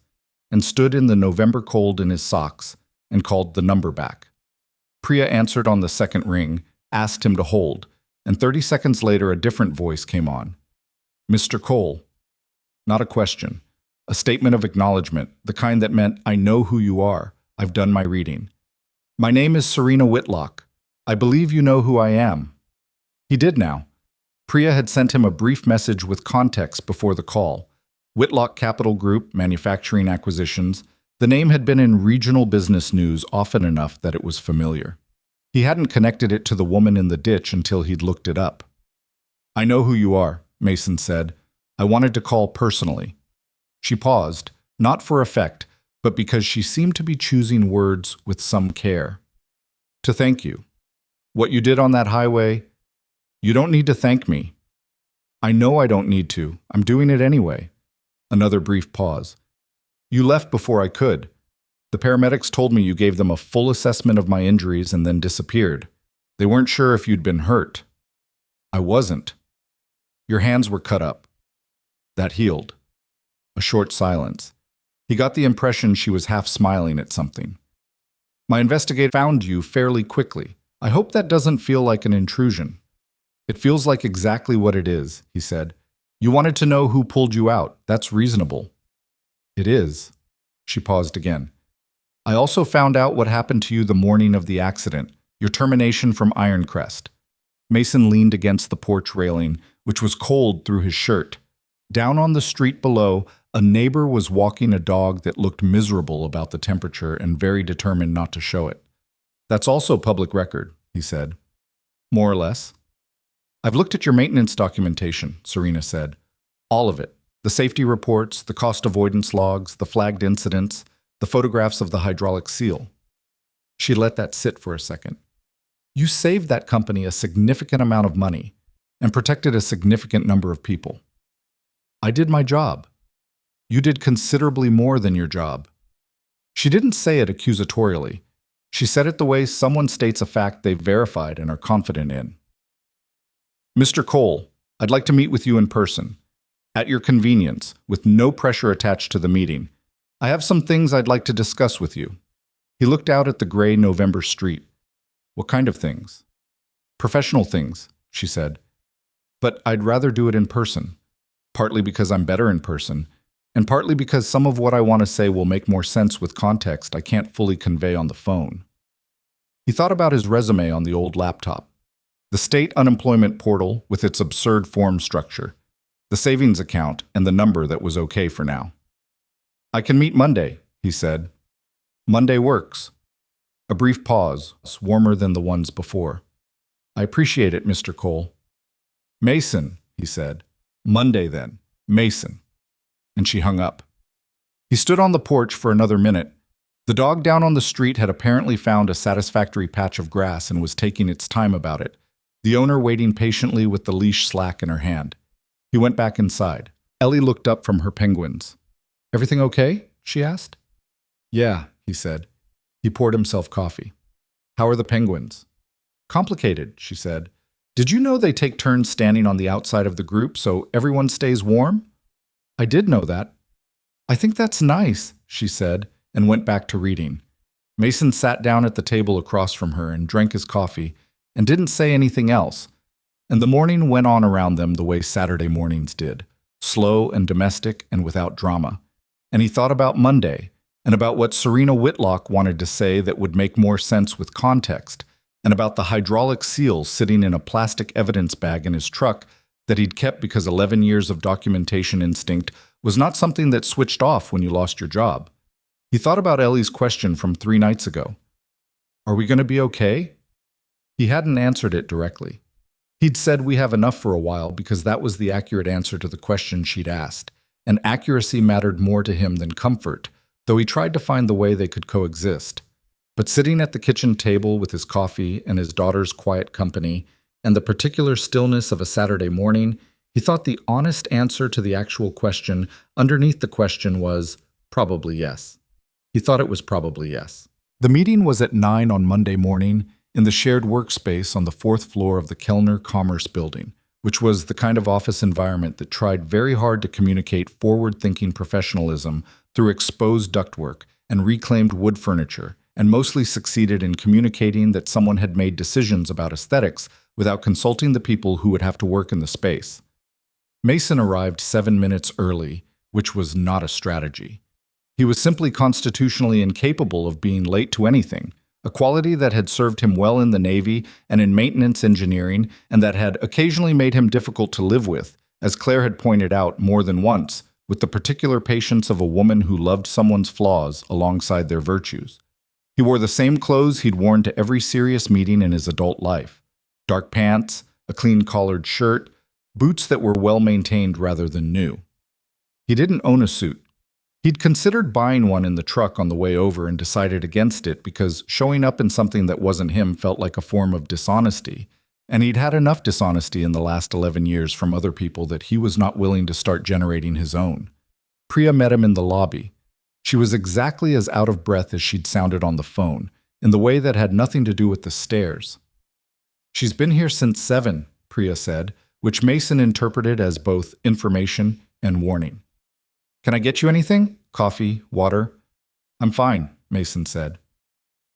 and stood in the November cold in his socks and called the number back. Priya answered on the second ring, asked him to hold, and 30 seconds later a different voice came on. Mr. Cole. Not a question. A statement of acknowledgement, the kind that meant, I know who you are. I've done my reading. My name is Serena Whitlock. I believe you know who I am. He did now. Priya had sent him a brief message with context before the call. Whitlock Capital Group, Manufacturing Acquisitions. The name had been in regional business news often enough that it was familiar. He hadn't connected it to the woman in the ditch until he'd looked it up. I know who you are, Mason said. I wanted to call personally. She paused, not for effect, but because she seemed to be choosing words with some care. To thank you. What you did on that highway, you don't need to thank me. I know I don't need to. I'm doing it anyway. Another brief pause. You left before I could. The paramedics told me you gave them a full assessment of my injuries and then disappeared. They weren't sure if you'd been hurt. I wasn't. Your hands were cut up. That healed. A short silence. He got the impression she was half smiling at something. My investigator found you fairly quickly. I hope that doesn't feel like an intrusion. It feels like exactly what it is, he said. You wanted to know who pulled you out. That's reasonable. It is. She paused again. I also found out what happened to you the morning of the accident, your termination from Ironcrest. Mason leaned against the porch railing, which was cold through his shirt. Down on the street below, a neighbor was walking a dog that looked miserable about the temperature and very determined not to show it. That's also public record, he said. More or less. I've looked at your maintenance documentation, Serena said. All of it. The safety reports, the cost avoidance logs, the flagged incidents, the photographs of the hydraulic seal. She let that sit for a second. You saved that company a significant amount of money and protected a significant number of people. I did my job. You did considerably more than your job. She didn't say it accusatorially. She said it the way someone states a fact they've verified and are confident in. Mr. Cole, I'd like to meet with you in person, at your convenience, with no pressure attached to the meeting. I have some things I'd like to discuss with you. He looked out at the gray November street. What kind of things? Professional things, she said. But I'd rather do it in person, partly because I'm better in person, and partly because some of what I want to say will make more sense with context I can't fully convey on the phone. He thought about his resume on the old laptop. The state unemployment portal with its absurd form structure, the savings account, and the number that was okay for now. I can meet Monday, he said. Monday works. A brief pause, warmer than the ones before. I appreciate it, Mr. Cole. Mason, he said. Monday then. Mason. And she hung up. He stood on the porch for another minute. The dog down on the street had apparently found a satisfactory patch of grass and was taking its time about it, the owner waiting patiently with the leash slack in her hand. He went back inside. Ellie looked up from her penguins. Everything okay? She asked. Yeah, he said. He poured himself coffee. How are the penguins? Complicated, she said. Did you know they take turns standing on the outside of the group so everyone stays warm? I did know that. I think that's nice, she said, and went back to reading. Mason sat down at the table across from her and drank his coffee and didn't say anything else. And the morning went on around them the way Saturday mornings did, slow and domestic and without drama. And he thought about Monday, and about what Serena Whitlock wanted to say that would make more sense with context, and about the hydraulic seal sitting in a plastic evidence bag in his truck that he'd kept because 11 years of documentation instinct was not something that switched off when you lost your job. He thought about Ellie's question from 3 nights ago. Are we going to be okay? He hadn't answered it directly. He'd said we have enough for a while because that was the accurate answer to the question she'd asked, and accuracy mattered more to him than comfort, though he tried to find the way they could coexist. But sitting at the kitchen table with his coffee and his daughter's quiet company, and the particular stillness of a Saturday morning, he thought the honest answer to the actual question underneath the question was probably yes. He thought it was probably yes. The meeting was at 9 on Monday morning in the shared workspace on the 4th floor of the Kellner Commerce Building, which was the kind of office environment that tried very hard to communicate forward-thinking professionalism through exposed ductwork and reclaimed wood furniture, and mostly succeeded in communicating that someone had made decisions about aesthetics without consulting the people who would have to work in the space. Mason arrived 7 minutes early, which was not a strategy. He was simply constitutionally incapable of being late to anything, a quality that had served him well in the Navy and in maintenance engineering, and that had occasionally made him difficult to live with, as Claire had pointed out more than once, with the particular patience of a woman who loved someone's flaws alongside their virtues. He wore the same clothes he'd worn to every serious meeting in his adult life. Dark pants, a clean collared shirt, boots that were well-maintained rather than new. He didn't own a suit. He'd considered buying one in the truck on the way over and decided against it because showing up in something that wasn't him felt like a form of dishonesty, And he'd had enough dishonesty in the last 11 years from other people that he was not willing to start generating his own. Priya met him in the lobby. She was exactly as out of breath as she'd sounded on the phone, in the way that had nothing to do with the stairs. "She's been here since 7, Priya said, which Mason interpreted as both information and warning. "Can I get you anything? Coffee, water?" "I'm fine," Mason said.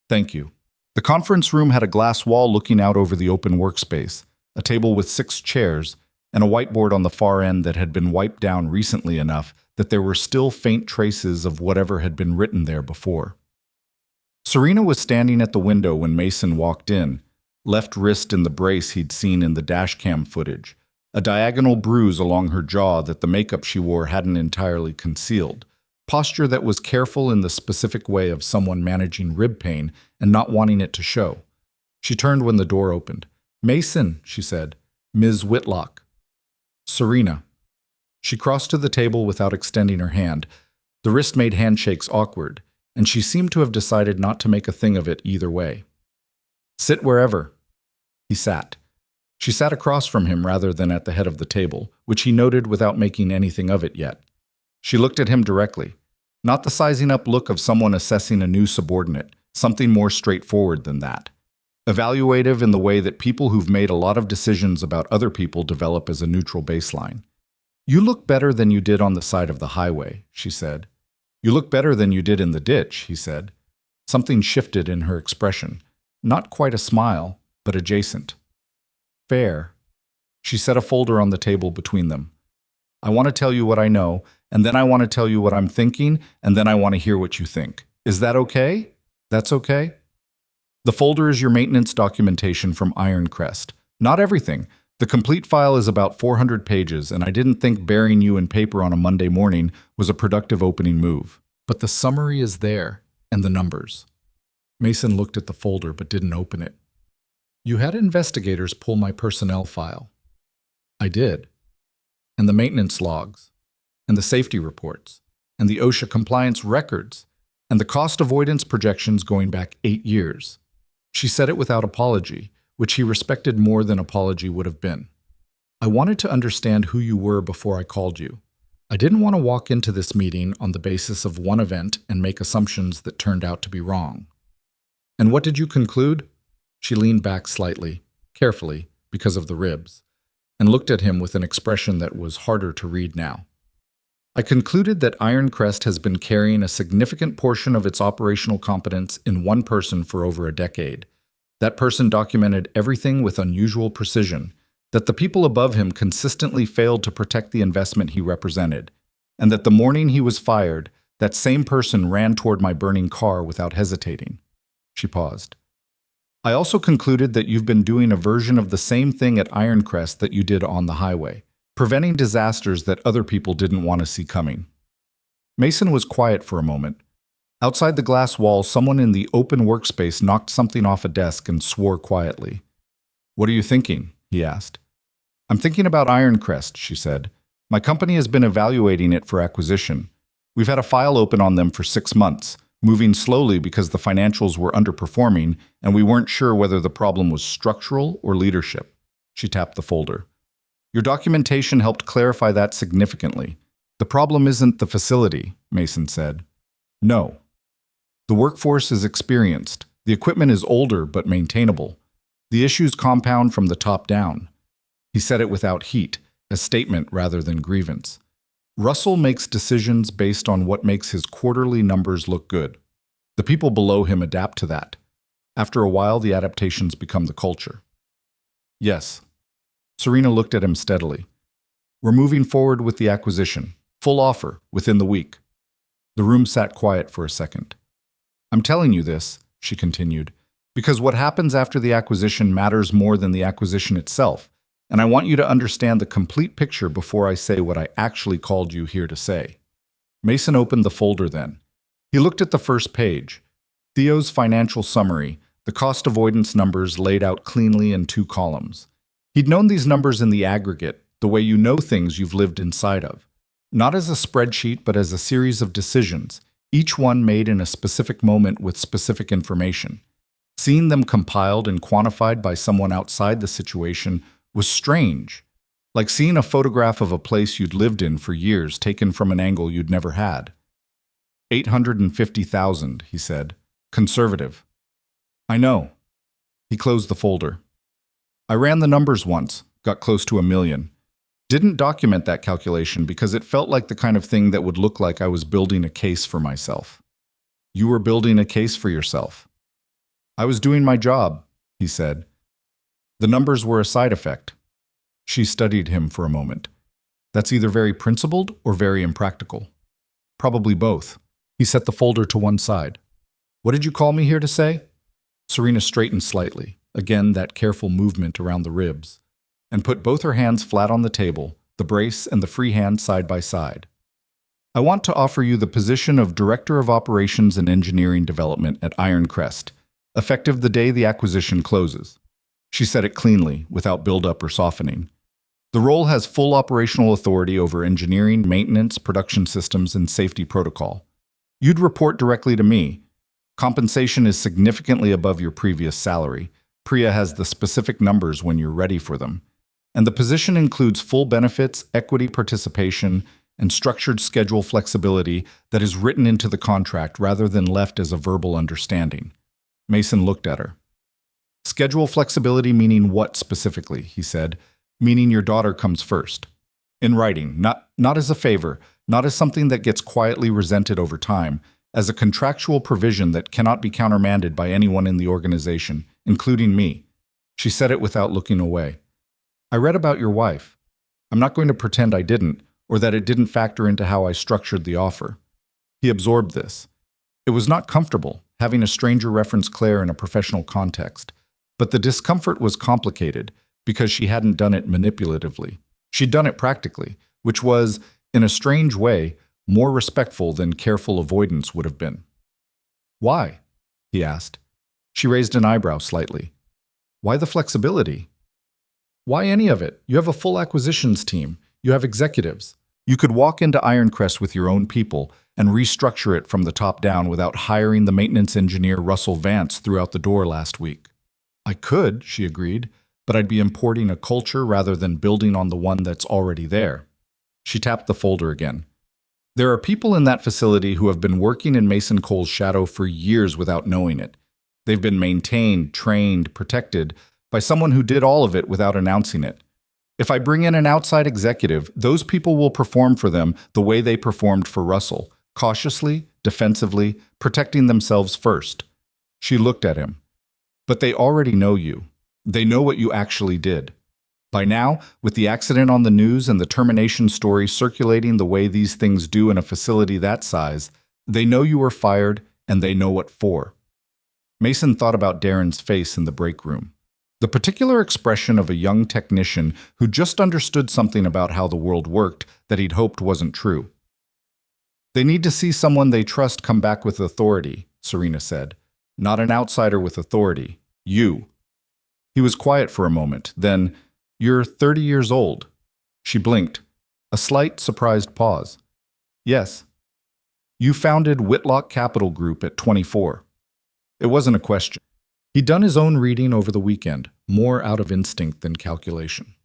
"Thank you." The conference room had a glass wall looking out over the open workspace, a table with 6 chairs, and a whiteboard on the far end that had been wiped down recently enough that there were still faint traces of whatever had been written there before. Serena was standing at the window when Mason walked in, left wrist in the brace he'd seen in the dashcam footage, a diagonal bruise along her jaw that the makeup she wore hadn't entirely concealed, posture that was careful in the specific way of someone managing rib pain and not wanting it to show. She turned when the door opened. "Mason," she said. "Ms. Whitlock." "Serena." She crossed to the table without extending her hand. The wrist made handshakes awkward, and she seemed to have decided not to make a thing of it either way. "Sit wherever." He sat. She sat across from him rather than at the head of the table, which he noted without making anything of it yet. She looked at him directly. Not the sizing up look of someone assessing a new subordinate, something more straightforward than that. Evaluative in the way that people who've made a lot of decisions about other people develop as a neutral baseline. "You look better than you did on the side of the highway," she said. "You look better than you did in the ditch," he said. Something shifted in her expression. Not quite a smile, but adjacent. "Fair." She set a folder on the table between them. "I want to tell you what I know, and then I want to tell you what I'm thinking, and then I want to hear what you think. Is that okay?" "That's okay." "The folder is your maintenance documentation from Ironcrest. Not everything. The complete file is about 400 pages, and I didn't think burying you in paper on a Monday morning was a productive opening move. But the summary is there, and the numbers." Mason looked at the folder but didn't open it. "You had investigators pull my personnel file." "I did. And the maintenance logs, and the safety reports, and the OSHA compliance records, and the cost avoidance projections going back 8 years. She said it without apology, which he respected more than apology would have been. "I wanted to understand who you were before I called you. I didn't want to walk into this meeting on the basis of one event and make assumptions that turned out to be wrong." "And what did you conclude?" She leaned back slightly, carefully, because of the ribs, and looked at him with an expression that was harder to read now. "I concluded that Ironcrest has been carrying a significant portion of its operational competence in one person for over a decade. That person documented everything with unusual precision, that the people above him consistently failed to protect the investment he represented, and that the morning he was fired, that same person ran toward my burning car without hesitating." She paused. "I also concluded that you've been doing a version of the same thing at Ironcrest that you did on the highway, preventing disasters that other people didn't want to see coming." Mason was quiet for a moment. Outside the glass wall, someone in the open workspace knocked something off a desk and swore quietly. "What are you thinking?" he asked. "I'm thinking about Ironcrest," she said. "My company has been evaluating it for acquisition. We've had a file open on them for 6 months, moving slowly because the financials were underperforming and we weren't sure whether the problem was structural or leadership." She tapped the folder. "Your documentation helped clarify that significantly. The problem isn't the facility," Mason said. "No. The workforce is experienced. The equipment is older but maintainable. The issues compound from the top down." He said it without heat, a statement rather than grievance. "Russell makes decisions based on what makes his quarterly numbers look good. The people below him adapt to that. After a while, the adaptations become the culture." "Yes." Serena looked at him steadily. "We're moving forward with the acquisition. Full offer, within the week." The room sat quiet for a second. "I'm telling you this," she continued, "because what happens after the acquisition matters more than the acquisition itself, and I want you to understand the complete picture before I say what I actually called you here to say." Mason opened the folder then. He looked at the first page. Theo's financial summary, the cost avoidance numbers laid out cleanly in 2 columns. He'd known these numbers in the aggregate, the way you know things you've lived inside of. Not as a spreadsheet, but as a series of decisions, each one made in a specific moment with specific information. Seeing them compiled and quantified by someone outside the situation was strange, like seeing a photograph of a place you'd lived in for years taken from an angle you'd never had. 850,000, he said. Conservative. I know. He closed the folder. I ran the numbers once, got close to 1 million. Didn't document that calculation because it felt like the kind of thing that would look like I was building a case for myself. You were building a case for yourself. I was doing my job, he said. The numbers were a side effect. She studied him for a moment. That's either very principled or very impractical. Probably both. He set the folder to one side. What did you call me here to say? Serena straightened slightly, again that careful movement around the ribs, and put both her hands flat on the table, the brace and the free hand side by side. I want to offer you the position of Director of Operations and Engineering Development at Ironcrest, effective the day the acquisition closes. She said it cleanly, without build-up or softening. The role has full operational authority over engineering, maintenance, production systems, and safety protocol. You'd report directly to me. Compensation is significantly above your previous salary. Priya has the specific numbers when you're ready for them. And the position includes full benefits, equity participation, and structured schedule flexibility that is written into the contract rather than left as a verbal understanding. Mason looked at her. Schedule flexibility meaning what specifically, he said. Meaning your daughter comes first. In writing, not as a favor, not as something that gets quietly resented over time, as a contractual provision that cannot be countermanded by anyone in the organization, including me. She said it without looking away. I read about your wife. I'm not going to pretend I didn't, or that it didn't factor into how I structured the offer. He absorbed this. It was not comfortable, having a stranger reference Claire in a professional context, but the discomfort was complicated because she hadn't done it manipulatively. She'd done it practically, which was, in a strange way, more respectful than careful avoidance would have been. Why? He asked. She raised an eyebrow slightly. Why the flexibility? Why any of it? You have a full acquisitions team. You have executives. You could walk into Ironcrest with your own people and restructure it from the top down without hiring the maintenance engineer Russell Vance throughout the door last week. I could, she agreed, but I'd be importing a culture rather than building on the one that's already there. She tapped the folder again. There are people in that facility who have been working in Mason Cole's shadow for years without knowing it. They've been maintained, trained, protected by someone who did all of it without announcing it. If I bring in an outside executive, those people will perform for them the way they performed for Russell, cautiously, defensively, protecting themselves first. She looked at him. But they already know you. They know what you actually did. By now, with the accident on the news and the termination story circulating the way these things do in a facility that size, they know you were fired and they know what for. Mason thought about Darren's face in the break room. The particular expression of a young technician who just understood something about how the world worked that he'd hoped wasn't true. They need to see someone they trust come back with authority, Serena said. Not an outsider with authority. You. He was quiet for a moment, then, You're 30 years old. She blinked. A slight, surprised pause. Yes. You founded Whitlock Capital Group at 24. It wasn't a question. He'd done his own reading over the weekend, more out of instinct than calculation.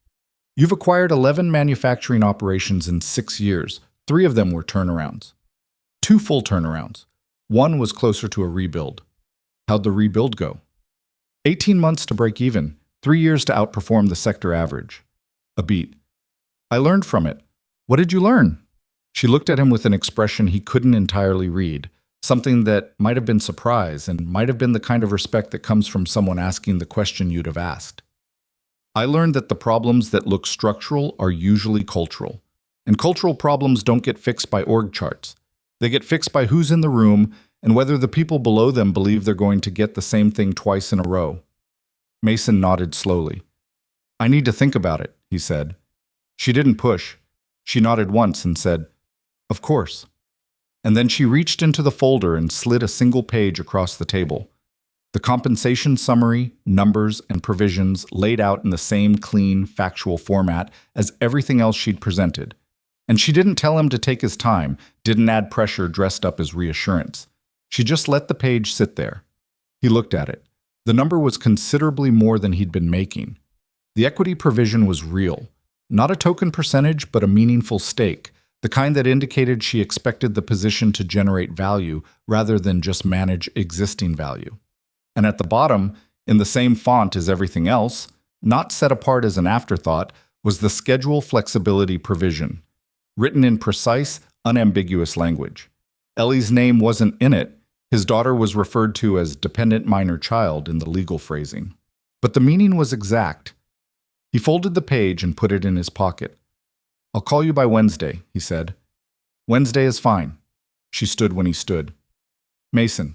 You've acquired 11 manufacturing operations in 6 years. 3 of them were turnarounds. 2 full turnarounds. 1 was closer to a rebuild. How'd the rebuild go? 18 months to break even, 3 years to outperform the sector average. A beat. I learned from it. What did you learn? She looked at him with an expression he couldn't entirely read, something that might have been surprise and might have been the kind of respect that comes from someone asking the question you'd have asked. I learned that the problems that look structural are usually cultural, and cultural problems don't get fixed by org charts. They get fixed by who's in the room and whether the people below them believe they're going to get the same thing twice in a row. Mason nodded slowly. I need to think about it, he said. She didn't push. She nodded once and said, Of course. And then she reached into the folder and slid a single page across the table. The compensation summary, numbers, and provisions laid out in the same clean, factual format as everything else she'd presented. And she didn't tell him to take his time, didn't add pressure dressed up as reassurance. She just let the page sit there. He looked at it. The number was considerably more than he'd been making. The equity provision was real. Not a token percentage, but a meaningful stake, the kind that indicated she expected the position to generate value rather than just manage existing value. And at the bottom, in the same font as everything else, not set apart as an afterthought, was the schedule flexibility provision, written in precise, unambiguous language. Ellie's name wasn't in it. His daughter was referred to as dependent minor child in the legal phrasing. But the meaning was exact. He folded the page and put it in his pocket. "I'll call you by Wednesday," he said. "Wednesday is fine." She stood when he stood. "Mason."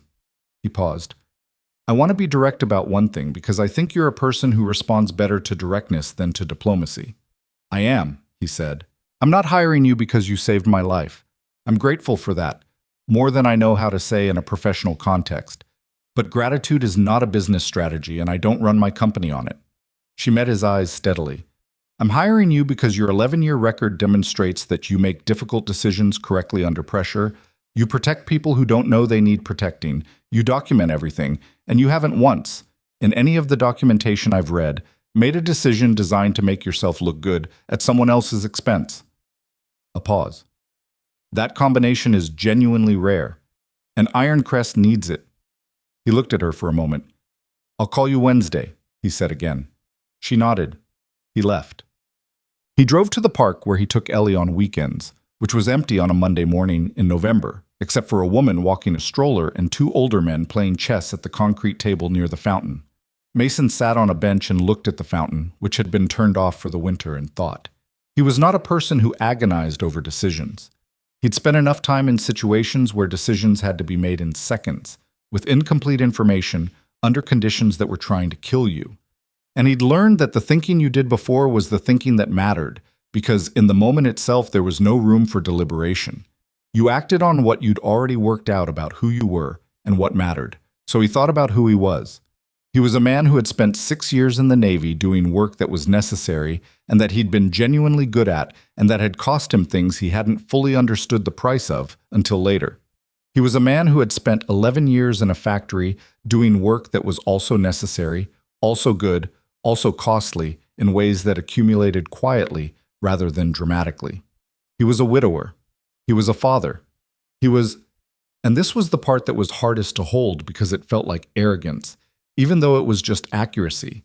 He paused. "I want to be direct about one thing because I think you're a person who responds better to directness than to diplomacy." "I am," he said. "I'm not hiring you because you saved my life. I'm grateful for that, more than I know how to say in a professional context. But gratitude is not a business strategy, and I don't run my company on it." She met his eyes steadily. "I'm hiring you because your 11-year record demonstrates that you make difficult decisions correctly under pressure. You protect people who don't know they need protecting. You document everything, and you haven't once, in any of the documentation I've read, made a decision designed to make yourself look good at someone else's expense." A pause. "That combination is genuinely rare, and Ironcrest needs it." He looked at her for a moment. "I'll call you Wednesday," he said again. She nodded. He left. He drove to the park where he took Ellie on weekends, which was empty on a Monday morning in November, except for a woman walking a stroller and two older men playing chess at the concrete table near the fountain. Mason sat on a bench and looked at the fountain, which had been turned off for the winter, and thought. He was not a person who agonized over decisions. He'd spent enough time in situations where decisions had to be made in seconds, with incomplete information, under conditions that were trying to kill you. And he'd learned that the thinking you did before was the thinking that mattered, because in the moment itself there was no room for deliberation. You acted on what you'd already worked out about who you were and what mattered, so he thought about who he was. He was a man who had spent 6 years in the Navy doing work that was necessary and that he'd been genuinely good at and that had cost him things he hadn't fully understood the price of until later. He was a man who had spent 11 years in a factory doing work that was also necessary, also good, also costly in ways that accumulated quietly rather than dramatically. He was a widower. He was a father. And this was the part that was hardest to hold because it felt like arrogance, even though it was just accuracy.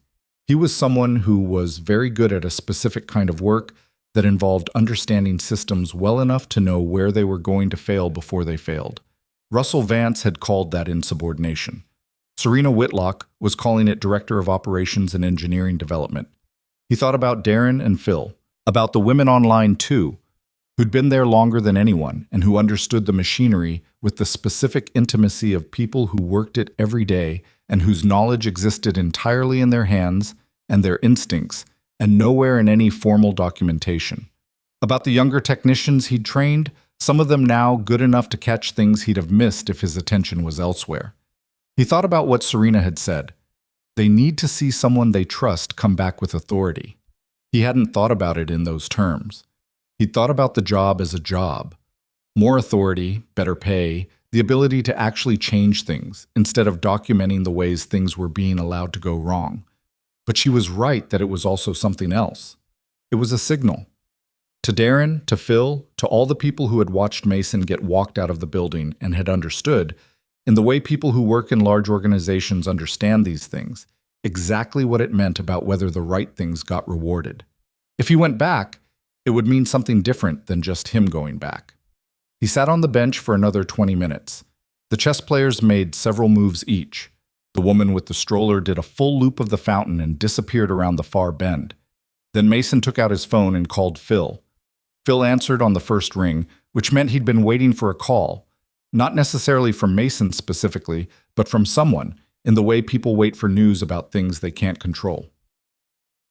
He was someone who was very good at a specific kind of work that involved understanding systems well enough to know where they were going to fail before they failed. Russell Vance had called that insubordination. Serena Whitlock was calling it Director of Operations and Engineering Development. He thought about Darren and Phil, about the women online too, who'd been there longer than anyone and who understood the machinery with the specific intimacy of people who worked it every day and whose knowledge existed entirely in their hands and their instincts and nowhere in any formal documentation. About the younger technicians he'd trained, some of them now good enough to catch things he'd have missed if his attention was elsewhere. He thought about what Serena had said. They need to see someone they trust come back with authority. He hadn't thought about it in those terms. He'd thought about the job as a job. More authority, better pay, the ability to actually change things instead of documenting the ways things were being allowed to go wrong. But she was right that it was also something else. It was a signal. To Darren, to Phil, to all the people who had watched Mason get walked out of the building and had understood, in the way people who work in large organizations understand these things, exactly what it meant about whether the right things got rewarded. If he went back, it would mean something different than just him going back. He sat on the bench for another 20 minutes. The chess players made several moves each. The woman with the stroller did a full loop of the fountain and disappeared around the far bend. Then Mason took out his phone and called Phil. Phil answered on the first ring, which meant he'd been waiting for a call. Not necessarily from Mason specifically, but from someone, in the way people wait for news about things they can't control.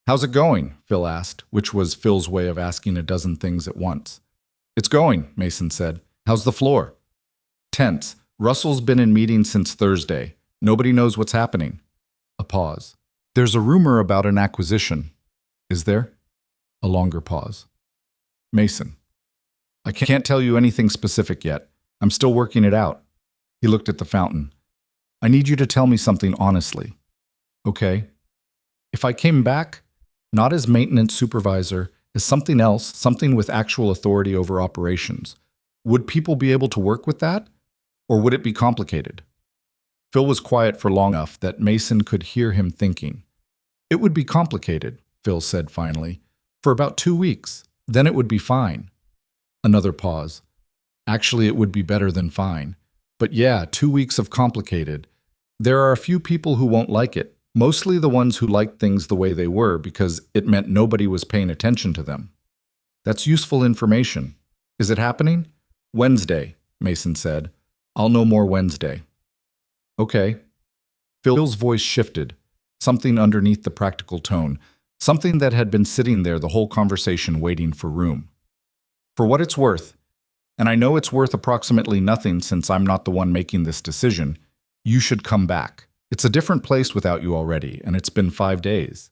"How's it going?" Phil asked, which was Phil's way of asking a dozen things at once. "It's going," Mason said. "How's the floor?" "Tense. Russell's been in meetings since Thursday. Nobody knows what's happening." A pause. "There's a rumor about an acquisition." "Is there?" A longer pause. "Mason. I can't tell you anything specific yet. I'm still working it out." He looked at the fountain. "I need you to tell me something honestly." Okay. If I came back, not as maintenance supervisor, as something else, something with actual authority over operations, would people be able to work with that? Or would it be complicated? Phil was quiet for long enough that Mason could hear him thinking. It would be complicated, Phil said finally, for about 2 weeks. Then it would be fine. Another pause. Actually, it would be better than fine. But yeah, 2 weeks of complicated. There are a few people who won't like it, mostly the ones who liked things the way they were because it meant nobody was paying attention to them. That's useful information. Is it happening? Wednesday, Mason said. I'll know more Wednesday. Okay. Phil's voice shifted, something underneath the practical tone, something that had been sitting there the whole conversation waiting for room. For what it's worth, and I know it's worth approximately nothing since I'm not the one making this decision, you should come back. It's a different place without you already, and it's been 5 days.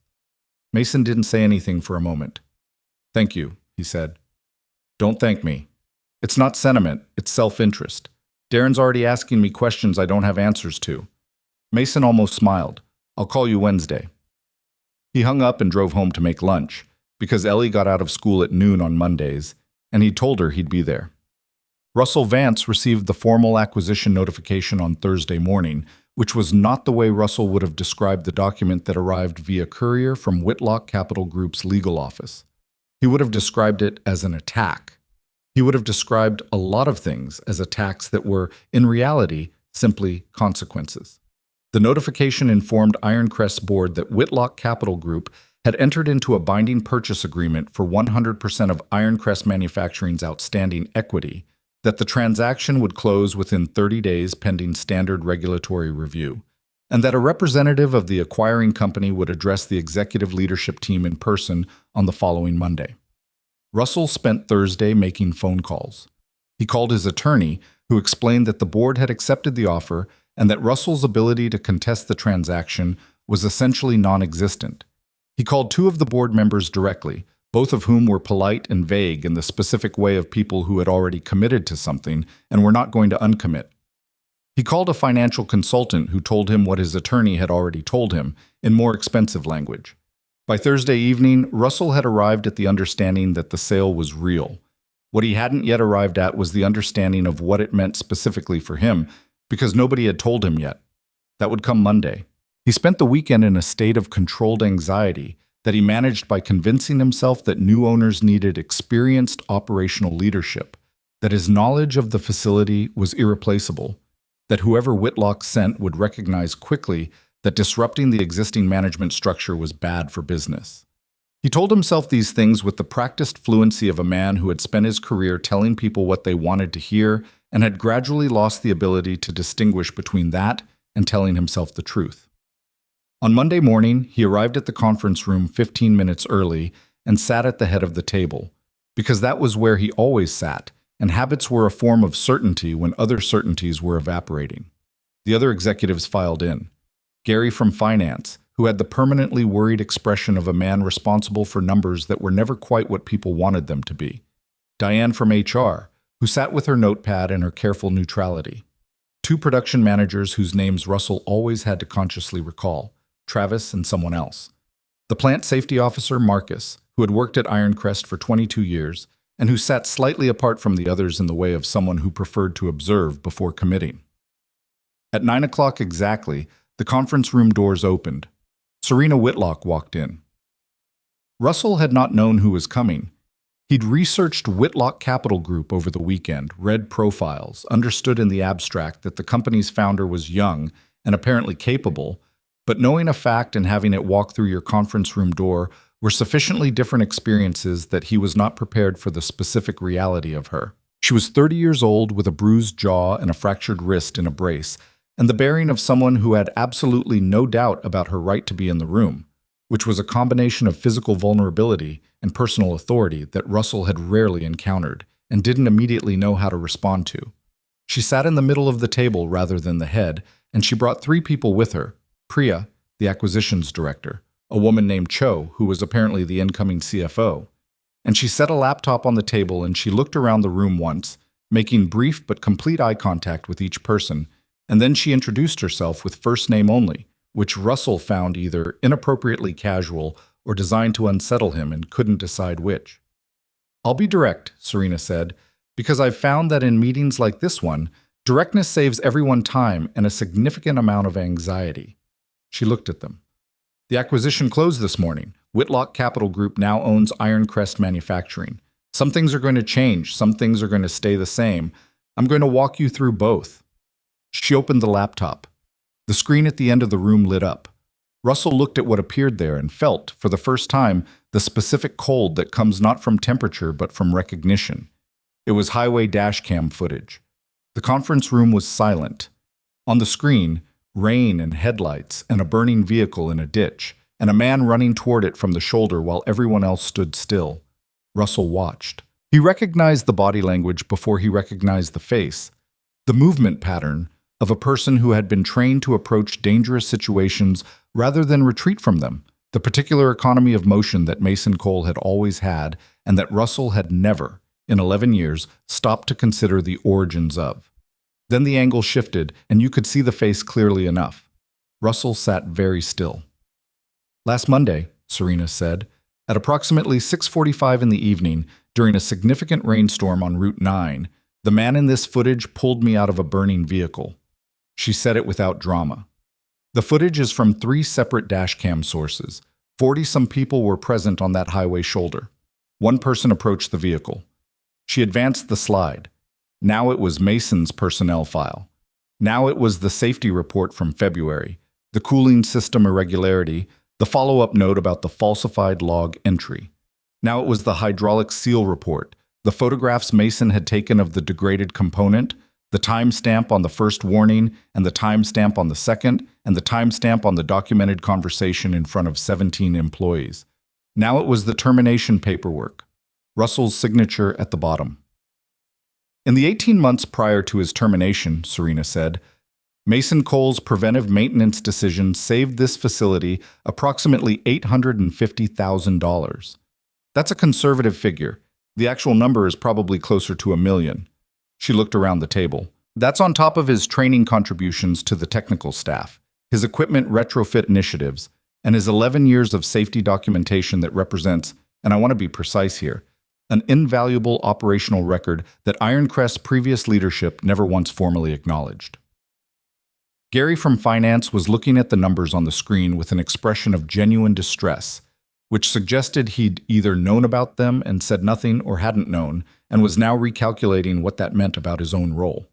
Mason didn't say anything for a moment. Thank you, he said. Don't thank me. It's not sentiment, it's self-interest. Darren's already asking me questions I don't have answers to. Mason almost smiled. I'll call you Wednesday. He hung up and drove home to make lunch, because Ellie got out of school at noon on Mondays, and he told her he'd be there. Russell Vance received the formal acquisition notification on Thursday morning, which was not the way Russell would have described the document that arrived via courier from Whitlock Capital Group's legal office. He would have described it as an attack. He would have described a lot of things as attacks that were, in reality, simply consequences. The notification informed Ironcrest's board that Whitlock Capital Group had entered into a binding purchase agreement for 100% of Ironcrest Manufacturing's outstanding equity, that the transaction would close within 30 days pending standard regulatory review, and that a representative of the acquiring company would address the executive leadership team in person on the following Monday. Russell spent Thursday making phone calls. He called his attorney, who explained that the board had accepted the offer and that Russell's ability to contest the transaction was essentially non-existent. He called 2 of the board members directly, both of whom were polite and vague in the specific way of people who had already committed to something and were not going to uncommit. He called a financial consultant who told him what his attorney had already told him in more expensive language. By Thursday evening, Russell had arrived at the understanding that the sale was real. What he hadn't yet arrived at was the understanding of what it meant specifically for him, because nobody had told him yet. That would come Monday. He spent the weekend in a state of controlled anxiety that he managed by convincing himself that new owners needed experienced operational leadership, that his knowledge of the facility was irreplaceable, that whoever Whitlock sent would recognize quickly that disrupting the existing management structure was bad for business. He told himself these things with the practiced fluency of a man who had spent his career telling people what they wanted to hear and had gradually lost the ability to distinguish between that and telling himself the truth. On Monday morning, he arrived at the conference room 15 minutes early and sat at the head of the table, because that was where he always sat, and habits were a form of certainty when other certainties were evaporating. The other executives filed in. Gary from finance, who had the permanently worried expression of a man responsible for numbers that were never quite what people wanted them to be. Diane from HR, who sat with her notepad and her careful neutrality. 2 production managers whose names Russell always had to consciously recall, Travis and someone else. The plant safety officer, Marcus, who had worked at Ironcrest for 22 years and who sat slightly apart from the others in the way of someone who preferred to observe before committing. At 9 o'clock exactly, the conference room doors opened. Serena Whitlock walked in. Russell had not known who was coming. He'd researched Whitlock Capital Group over the weekend, read profiles, understood in the abstract that the company's founder was young and apparently capable, but knowing a fact and having it walk through your conference room door were sufficiently different experiences that he was not prepared for the specific reality of her. She was 30 years old with a bruised jaw and a fractured wrist in a brace, and the bearing of someone who had absolutely no doubt about her right to be in the room, which was a combination of physical vulnerability and personal authority that Russell had rarely encountered and didn't immediately know how to respond to. She sat in the middle of the table rather than the head, and she brought 3 people with her: Priya, the acquisitions director, a woman named Cho, who was apparently the incoming CFO, and she set a laptop on the table and she looked around the room once, making brief but complete eye contact with each person, and then she introduced herself with first name only, which Russell found either inappropriately casual or designed to unsettle him and couldn't decide which. "I'll be direct," Serena said, "because I've found that in meetings like this one, directness saves everyone time and a significant amount of anxiety." She looked at them. "The acquisition closed this morning. Whitlock Capital Group now owns Ironcrest Manufacturing. Some things are going to change, some things are going to stay the same. I'm going to walk you through both." She opened the laptop. The screen at the end of the room lit up. Russell looked at what appeared there and felt, for the first time, the specific cold that comes not from temperature but from recognition. It was highway dashcam footage. The conference room was silent. On the screen, rain and headlights and a burning vehicle in a ditch, and a man running toward it from the shoulder while everyone else stood still. Russell watched. He recognized the body language before he recognized the face, the movement pattern of a person who had been trained to approach dangerous situations rather than retreat from them, the particular economy of motion that Mason Cole had always had and that Russell had never, in 11 years, stopped to consider the origins of. Then the angle shifted, and you could see the face clearly enough. Russell sat very still. "Last Monday," Serena said, "at approximately 6:45 in the evening, during a significant rainstorm on Route 9, the man in this footage pulled me out of a burning vehicle." She said it without drama. The footage is from 3 separate dashcam sources. 40-some people were present on that highway shoulder. One person approached the vehicle. She advanced the slide. Now it was Mason's personnel file. Now it was the safety report from February, the cooling system irregularity, the follow-up note about the falsified log entry. Now it was the hydraulic seal report, the photographs Mason had taken of the degraded component, the timestamp on the first warning, and the timestamp on the second, and the timestamp on the documented conversation in front of 17 employees. Now it was the termination paperwork, Russell's signature at the bottom. In the 18 months prior to his termination, Serena said, Mason Cole's preventive maintenance decision saved this facility approximately $850,000. That's a conservative figure. The actual number is probably closer to $1 million. She looked around the table. That's on top of his training contributions to the technical staff, his equipment retrofit initiatives, and his 11 years of safety documentation that represents, and I want to be precise here, an invaluable operational record that Ironcrest's previous leadership never once formally acknowledged. Gary from finance was looking at the numbers on the screen with an expression of genuine distress, which suggested he'd either known about them and said nothing or hadn't known, and was now recalculating what that meant about his own role.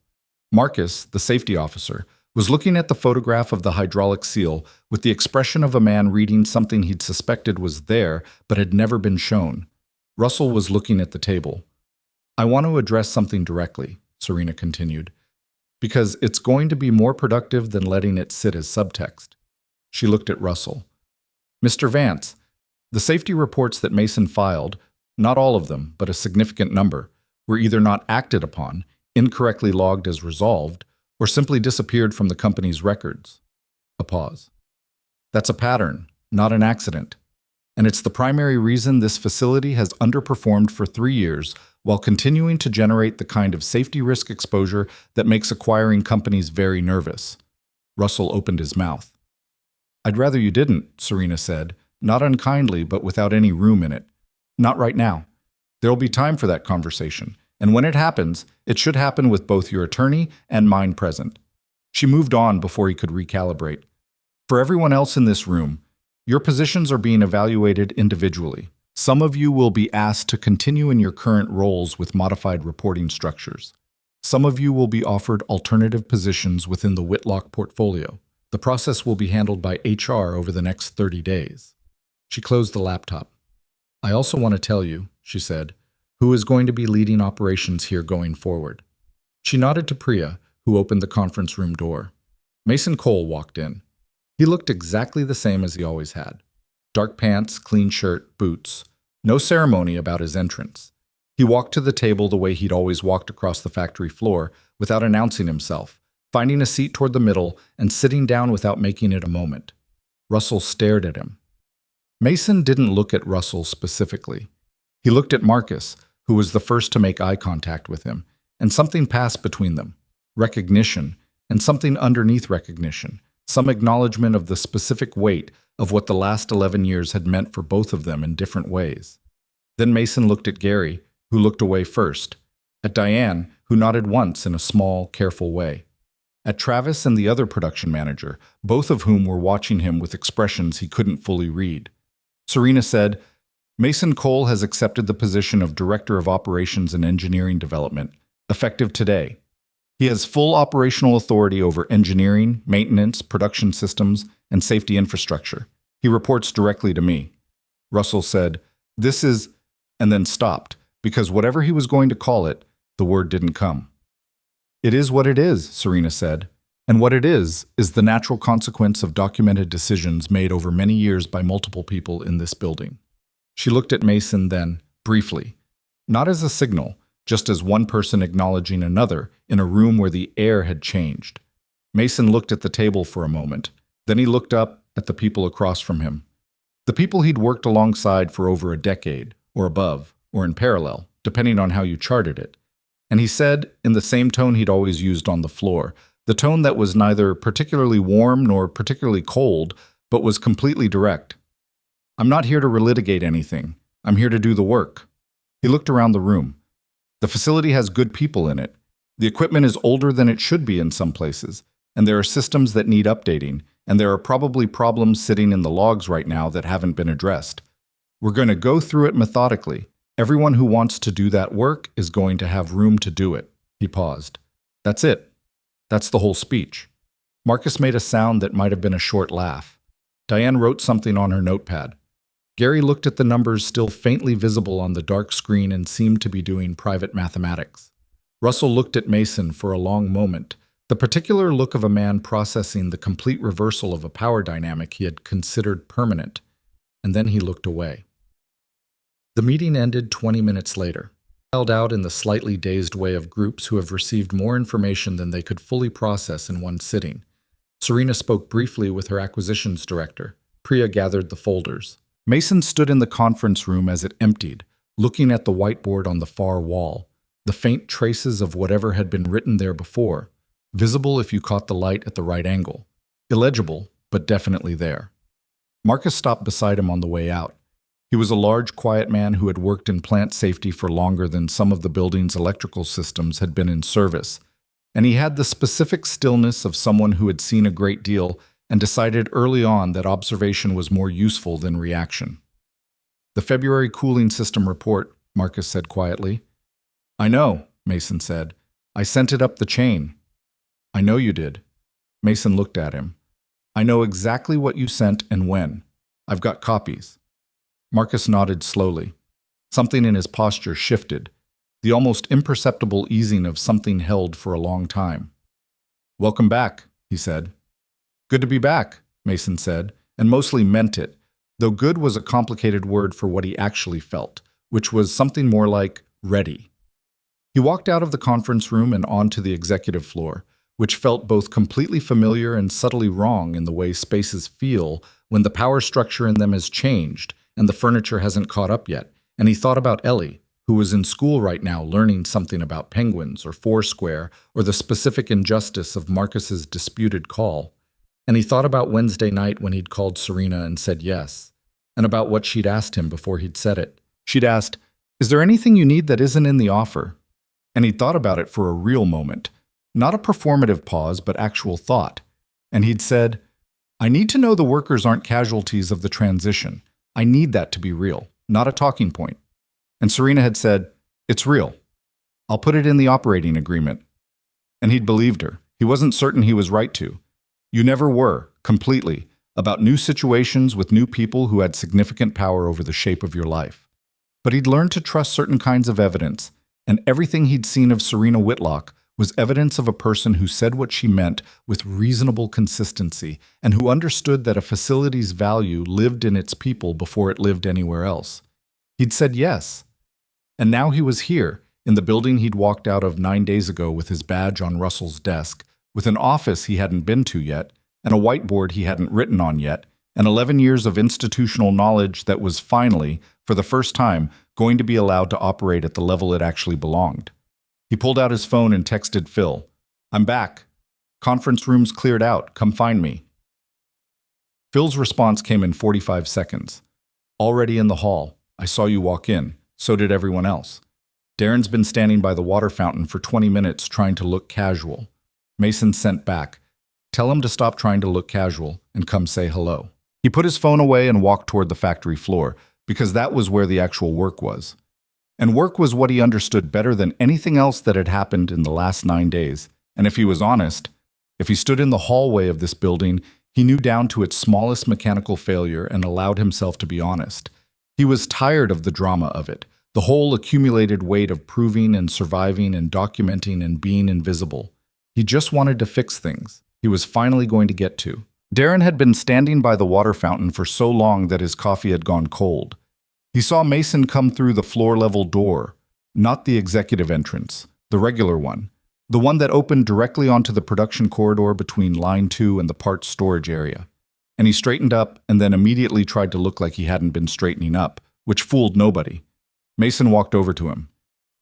Marcus, the safety officer, was looking at the photograph of the hydraulic seal with the expression of a man reading something he'd suspected was there but had never been shown. Russell was looking at the table. "I want to address something directly," Serena continued, "because it's going to be more productive than letting it sit as subtext." She looked at Russell. "Mr. Vance, the safety reports that Mason filed, not all of them, but a significant number, were either not acted upon, incorrectly logged as resolved, or simply disappeared from the company's records." A pause. "That's a pattern, not an accident. And it's the primary reason this facility has underperformed for 3 years while continuing to generate the kind of safety risk exposure that makes acquiring companies very nervous." Russell opened his mouth. "I'd rather you didn't," Serena said, not unkindly but without any room in it. "Not right now. There'll be time for that conversation, and when it happens, it should happen with both your attorney and mine present." She moved on before he could recalibrate. "For everyone else in this room, your positions are being evaluated individually. Some of you will be asked to continue in your current roles with modified reporting structures. Some of you will be offered alternative positions within the Whitlock portfolio. The process will be handled by HR over the next 30 days. She closed the laptop. "I also want to tell you," she said, "who is going to be leading operations here going forward." She nodded to Priya, who opened the conference room door. Mason Cole walked in. He looked exactly the same as he always had. Dark pants, clean shirt, boots. No ceremony about his entrance. He walked to the table the way he'd always walked across the factory floor, without announcing himself, finding a seat toward the middle and sitting down without making it a moment. Russell stared at him. Mason didn't look at Russell specifically. He looked at Marcus, who was the first to make eye contact with him, and something passed between them. Recognition, and something underneath recognition. some acknowledgement of the specific weight of what the last 11 years had meant for both of them in different ways. Then Mason looked at Gary, who looked away first, at Diane, who nodded once in a small, careful way, at Travis and the other production manager, both of whom were watching him with expressions he couldn't fully read. Serena said, "Mason Cole has accepted the position of Director of Operations and Engineering Development, effective today. He has full operational authority over engineering, maintenance, production systems, and safety infrastructure. He reports directly to me." Russell said, "This is," and then stopped, because whatever he was going to call it, the word didn't come. "It is what it is," Serena said. "And what it is the natural consequence of documented decisions made over many years by multiple people in this building." She looked at Mason then, briefly, not as a signal, just as one person acknowledging another in a room where the air had changed. Mason looked at the table for a moment. Then he looked up at the people across from him. The people he'd worked alongside for over a decade, or above, or in parallel, depending on how you charted it. And he said, in the same tone he'd always used on the floor, the tone that was neither particularly warm nor particularly cold, but was completely direct. "I'm not here to relitigate anything. I'm here to do the work." He looked around the room. The facility has good people in it. The equipment is older than it should be in some places, and there are systems that need updating, and there are probably problems sitting in the logs right now that haven't been addressed. We're going to go through it methodically. Everyone who wants to do that work is going to have room to do it. He paused. That's it. That's the whole speech. Marcus made a sound that might have been a short laugh. Diane wrote something on her notepad. Gary looked at the numbers still faintly visible on the dark screen and seemed to be doing private mathematics. Russell looked at Mason for a long moment, the particular look of a man processing the complete reversal of a power dynamic he had considered permanent, and then he looked away. The meeting ended 20 minutes later, held out in the slightly dazed way of groups who have received more information than they could fully process in one sitting. Serena spoke briefly with her acquisitions director. Priya gathered the folders. Mason stood in the conference room as it emptied, looking at the whiteboard on the far wall, the faint traces of whatever had been written there before, visible if you caught the light at the right angle, illegible, but definitely there. Marcus stopped beside him on the way out. He was a large, quiet man who had worked in plant safety for longer than some of the building's electrical systems had been in service, and he had the specific stillness of someone who had seen a great deal and decided early on that observation was more useful than reaction. "The February cooling system report," Marcus said quietly. "I know," Mason said. "I sent it up the chain." "I know you did." Mason looked at him. "I know exactly what you sent and when. I've got copies." Marcus nodded slowly. Something in his posture shifted, the almost imperceptible easing of something held for a long time. "Welcome back," he said. "Good to be back," Mason said, and mostly meant it, though good was a complicated word for what he actually felt, which was something more like ready. He walked out of the conference room and onto the executive floor, which felt both completely familiar and subtly wrong in the way spaces feel when the power structure in them has changed and the furniture hasn't caught up yet, and he thought about Ellie, who was in school right now learning something about penguins or Foursquare or the specific injustice of Marcus's disputed call. And he thought about Wednesday night when he'd called Serena and said yes, and about what she'd asked him before he'd said it. She'd asked, "Is there anything you need that isn't in the offer?" And he'd thought about it for a real moment, not a performative pause, but actual thought. And he'd said, "I need to know the workers aren't casualties of the transition. I need that to be real, not a talking point." And Serena had said, "It's real. I'll put it in the operating agreement." And he'd believed her. He wasn't certain he was right to. You never were, completely, about new situations with new people who had significant power over the shape of your life. But he'd learned to trust certain kinds of evidence, and everything he'd seen of Serena Whitlock was evidence of a person who said what she meant with reasonable consistency and who understood that a facility's value lived in its people before it lived anywhere else. He'd said yes. And now he was here, in the building he'd walked out of 9 days ago with his badge on Russell's desk, with an office he hadn't been to yet, and a whiteboard he hadn't written on yet, and 11 years of institutional knowledge that was finally, for the first time, going to be allowed to operate at the level it actually belonged. He pulled out his phone and texted Phil, "I'm back. Conference room's cleared out. Come find me." Phil's response came in 45 seconds. Already in the hall. I saw you walk in. So did everyone else. Darren's been standing by the water fountain for 20 minutes trying to look casual. Mason sent back. Tell him to stop trying to look casual and come say hello. He put his phone away and walked toward the factory floor, because that was where the actual work was. And work was what he understood better than anything else that had happened in the last 9 days. And if he was honest, if he stood in the hallway of this building, he knew down to its smallest mechanical failure and allowed himself to be honest. He was tired of the drama of it, the whole accumulated weight of proving and surviving and documenting and being invisible. He just wanted to fix things. He was finally going to get to. Darren had been standing by the water fountain for so long that his coffee had gone cold. He saw Mason come through the floor-level door, not the executive entrance, the regular one, the one that opened directly onto the production corridor between Line 2 and the parts storage area. And he straightened up and then immediately tried to look like he hadn't been straightening up, which fooled nobody. Mason walked over to him.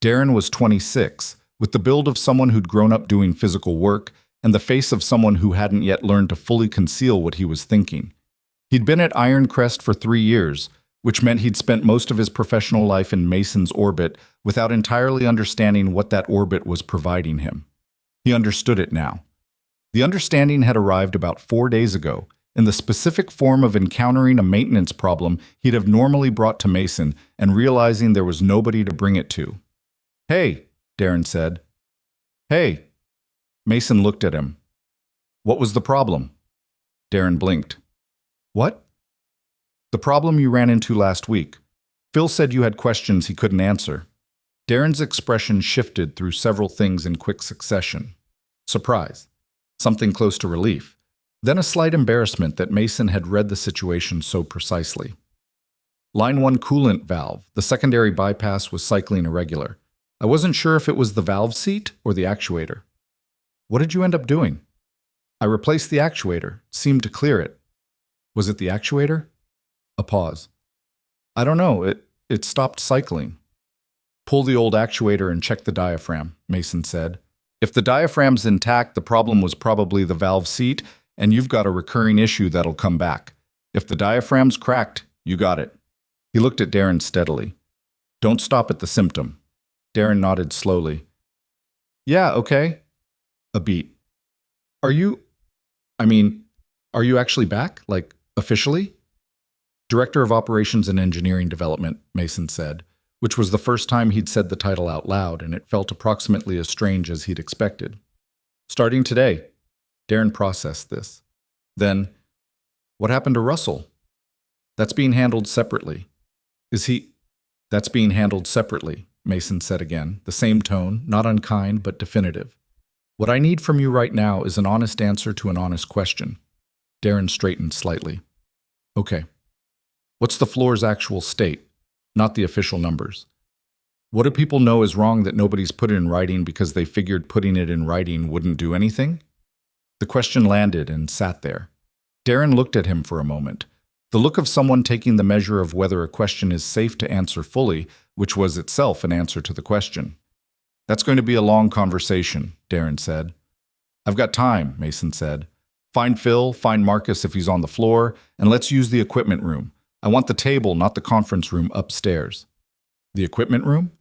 Darren was 26, with the build of someone who'd grown up doing physical work and the face of someone who hadn't yet learned to fully conceal what he was thinking. He'd been at Ironcrest for 3 years, which meant he'd spent most of his professional life in Mason's orbit without entirely understanding what that orbit was providing him. He understood it now. The understanding had arrived about 4 days ago, in the specific form of encountering a maintenance problem he'd have normally brought to Mason and realizing there was nobody to bring it to. "Hey," Darren said. "Hey." Mason looked at him. "What was the problem?" Darren blinked. "What?" "The problem you ran into last week. Phil said you had questions he couldn't answer." Darren's expression shifted through several things in quick succession. Surprise. Something close to relief. Then a slight embarrassment that Mason had read the situation so precisely. Line 1 coolant valve, the secondary bypass, was cycling irregular. I wasn't sure if it was the valve seat or the actuator. What did you end up doing? I replaced the actuator. Seemed to clear it. Was it the actuator? A pause. I don't know. It stopped cycling. Pull the old actuator and check the diaphragm, Mason said. If the diaphragm's intact, the problem was probably the valve seat, and you've got a recurring issue that'll come back. If the diaphragm's cracked, you got it. He looked at Darren steadily. Don't stop at the symptom. Darren nodded slowly. Yeah, okay. A beat. Are you actually back? Like, officially? Director of Operations and Engineering Development, Mason said, which was the first time he'd said the title out loud, and it felt approximately as strange as he'd expected. Starting today. Darren processed this. Then, what happened to Russell? That's being handled separately. That's being handled separately, Mason said again, the same tone, not unkind but definitive. What I need from you right now is an honest answer to an honest question. Darren straightened slightly. Okay. What's the floor's actual state, not the official numbers? What do people know is wrong that nobody's put it in writing because they figured putting it in writing wouldn't do anything? The question landed and sat there. Darren looked at him for a moment, the look of someone taking the measure of whether a question is safe to answer fully, which was itself an answer to the question. That's going to be a long conversation, Darren said. I've got time, Mason said. Find Phil, find Marcus if he's on the floor, and let's use the equipment room. I want the table, not the conference room, upstairs. The equipment room?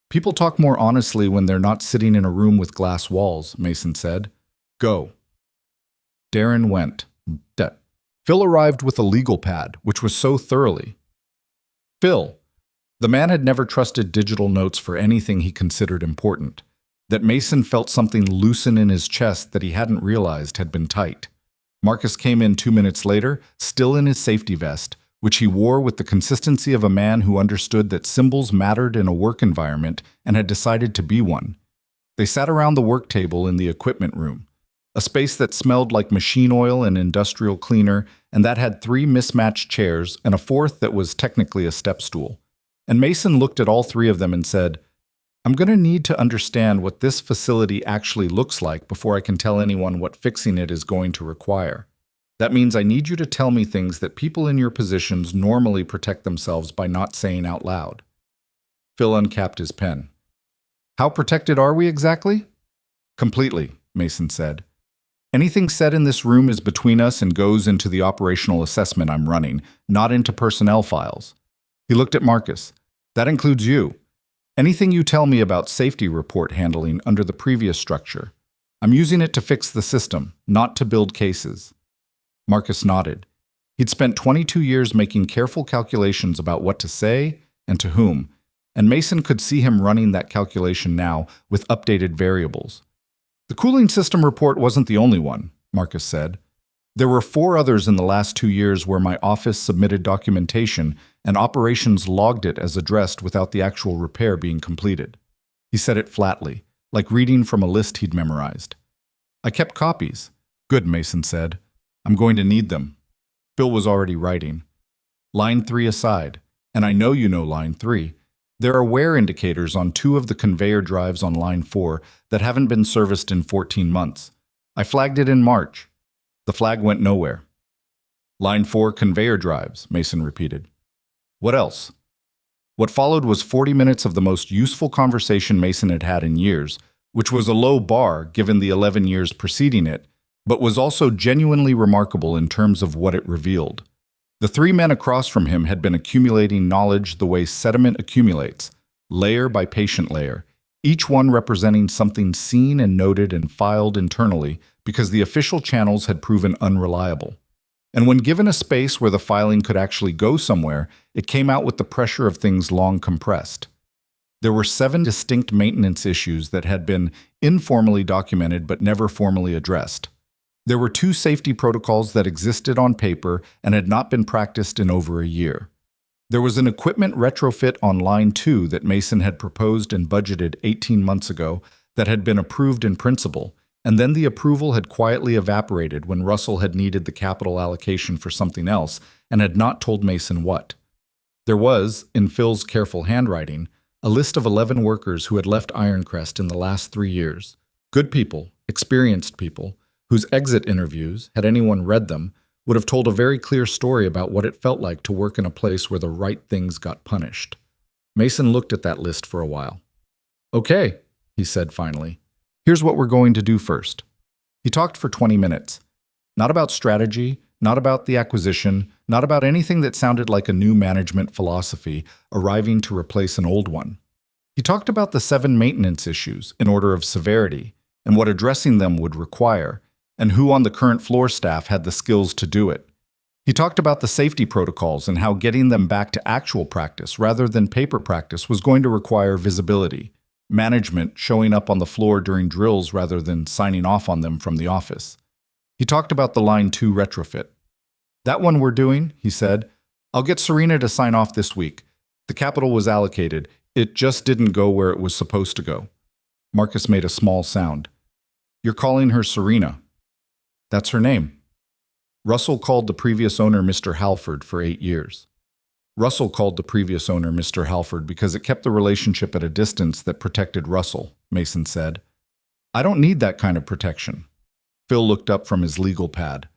People talk more honestly when they're not sitting in a room with glass walls, Mason said. Go. Darren went. Phil arrived with a legal pad, which was so thoroughly. Phil. The man had never trusted digital notes for anything he considered important. That Mason felt something loosen in his chest that he hadn't realized had been tight. Marcus came in 2 minutes later, still in his safety vest, which he wore with the consistency of a man who understood that symbols mattered in a work environment and had decided to be one. They sat around the work table in the equipment room, a space that smelled like machine oil and industrial cleaner, and that had 3 mismatched chairs and a 4th that was technically a step stool. And Mason looked at all 3 of them and said, I'm going to need to understand what this facility actually looks like before I can tell anyone what fixing it is going to require. That means I need you to tell me things that people in your positions normally protect themselves by not saying out loud. Phil uncapped his pen. How protected are we exactly? Completely, Mason said. Anything said in this room is between us and goes into the operational assessment I'm running, not into personnel files. He looked at Marcus. That includes you. Anything you tell me about safety report handling under the previous structure. I'm using it to fix the system, not to build cases. Marcus nodded. He'd spent 22 years making careful calculations about what to say and to whom, and Mason could see him running that calculation now with updated variables. The cooling system report wasn't the only one, Marcus said. There were 4 others in the last 2 years where my office submitted documentation and operations logged it as addressed without the actual repair being completed. He said it flatly, like reading from a list he'd memorized. I kept copies. Good, Mason said. I'm going to need them. Phil was already writing. Line 3 aside, and I know you know line 3, there are wear indicators on 2 of the conveyor drives on line 4 that haven't been serviced in 14 months. I flagged it in March. The flag went nowhere. Line 4 conveyor drives, Mason repeated. What else? What followed was 40 minutes of the most useful conversation Mason had had in years, which was a low bar given the 11 years preceding it, but was also genuinely remarkable in terms of what it revealed. The 3 men across from him had been accumulating knowledge the way sediment accumulates, layer by patient layer, each one representing something seen and noted and filed internally because the official channels had proven unreliable. And when given a space where the filing could actually go somewhere, it came out with the pressure of things long compressed. There were 7 distinct maintenance issues that had been informally documented but never formally addressed. There were 2 safety protocols that existed on paper and had not been practiced in over a year. There was an equipment retrofit on line 2 that Mason had proposed and budgeted 18 months ago that had been approved in principle, and then the approval had quietly evaporated when Russell had needed the capital allocation for something else and had not told Mason what. There was, in Phil's careful handwriting, a list of 11 workers who had left Ironcrest in the last 3 years. Good people, experienced people, whose exit interviews, had anyone read them, would have told a very clear story about what it felt like to work in a place where the right things got punished. Mason looked at that list for a while. Okay, he said finally. Here's what we're going to do first. He talked for 20 minutes. Not about strategy, not about the acquisition, not about anything that sounded like a new management philosophy arriving to replace an old one. He talked about the 7 maintenance issues in order of severity and what addressing them would require, and who on the current floor staff had the skills to do it. He talked about the safety protocols and how getting them back to actual practice rather than paper practice was going to require visibility, management showing up on the floor during drills rather than signing off on them from the office. He talked about the Line 2 retrofit. That one we're doing, he said. I'll get Serena to sign off this week. The capital was allocated. It just didn't go where it was supposed to go. Marcus made a small sound. You're calling her Serena. That's her name. Russell called the previous owner Mr. Halford for 8 years. Russell called the previous owner Mr. Halford because it kept the relationship at a distance that protected Russell, Mason said. I don't need that kind of protection. Phil looked up from his legal pad.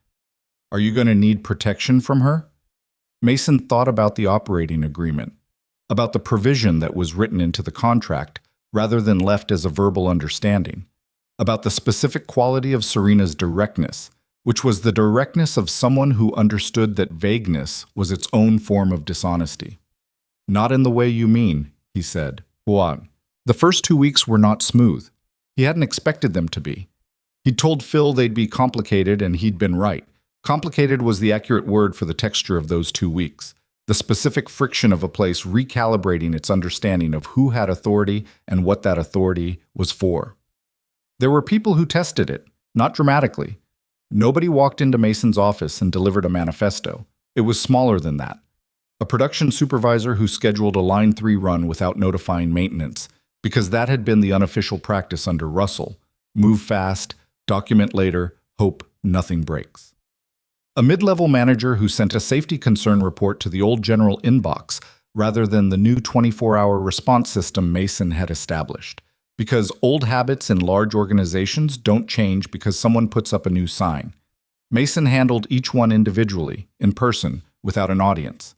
Are you going to need protection from her? Mason thought about the operating agreement, about the provision that was written into the contract rather than left as a verbal understanding, about the specific quality of Serena's directness, which was the directness of someone who understood that vagueness was its own form of dishonesty. Not in the way you mean, he said. Juan. The first 2 weeks were not smooth. He hadn't expected them to be. He'd told Phil they'd be complicated, and he'd been right. Complicated was the accurate word for the texture of those 2 weeks, the specific friction of a place recalibrating its understanding of who had authority and what that authority was for. There were people who tested it, not dramatically. Nobody walked into Mason's office and delivered a manifesto. It was smaller than that. A production supervisor who scheduled a Line 3 run without notifying maintenance, because that had been the unofficial practice under Russell. Move fast, document later, hope nothing breaks. A mid-level manager who sent a safety concern report to the old general inbox rather than the new 24-hour response system Mason had established. Because old habits in large organizations don't change because someone puts up a new sign. Mason handled each one individually, in person, without an audience.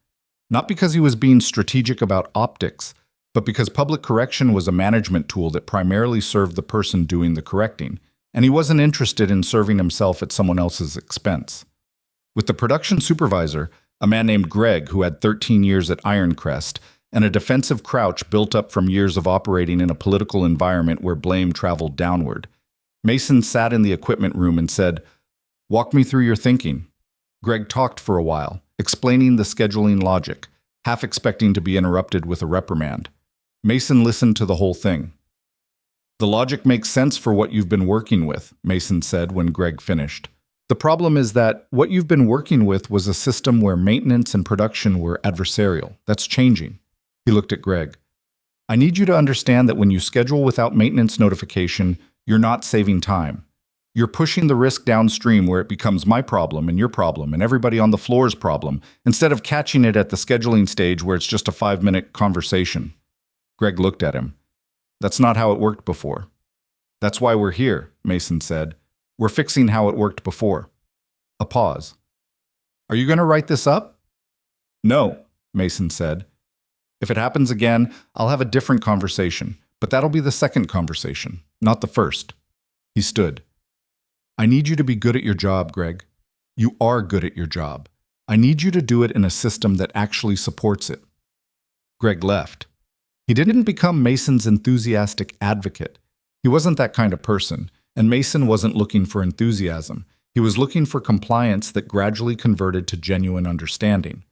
Not because he was being strategic about optics, but because public correction was a management tool that primarily served the person doing the correcting, and he wasn't interested in serving himself at someone else's expense. With the production supervisor, a man named Greg who had 13 years at Ironcrest, and a defensive crouch built up from years of operating in a political environment where blame traveled downward, Mason sat in the equipment room and said, "Walk me through your thinking." Greg talked for a while, explaining the scheduling logic, half expecting to be interrupted with a reprimand. Mason listened to the whole thing. "The logic makes sense for what you've been working with," Mason said when Greg finished. "The problem is that what you've been working with was a system where maintenance and production were adversarial. That's changing." He looked at Greg. "I need you to understand that when you schedule without maintenance notification, you're not saving time. You're pushing the risk downstream where it becomes my problem and your problem and everybody on the floor's problem, instead of catching it at the scheduling stage where it's just a 5-minute conversation." Greg looked at him. "That's not how it worked before." "That's why we're here," Mason said. "We're fixing how it worked before." A pause. "Are you going to write this up?" "No," Mason said. "If it happens again, I'll have a different conversation, but that'll be the second conversation, not the first." He stood. "I need you to be good at your job, Greg. You are good at your job. I need you to do it in a system that actually supports it." Greg left. He didn't become Mason's enthusiastic advocate. He wasn't that kind of person, and Mason wasn't looking for enthusiasm. He was looking for compliance that gradually converted to genuine understanding.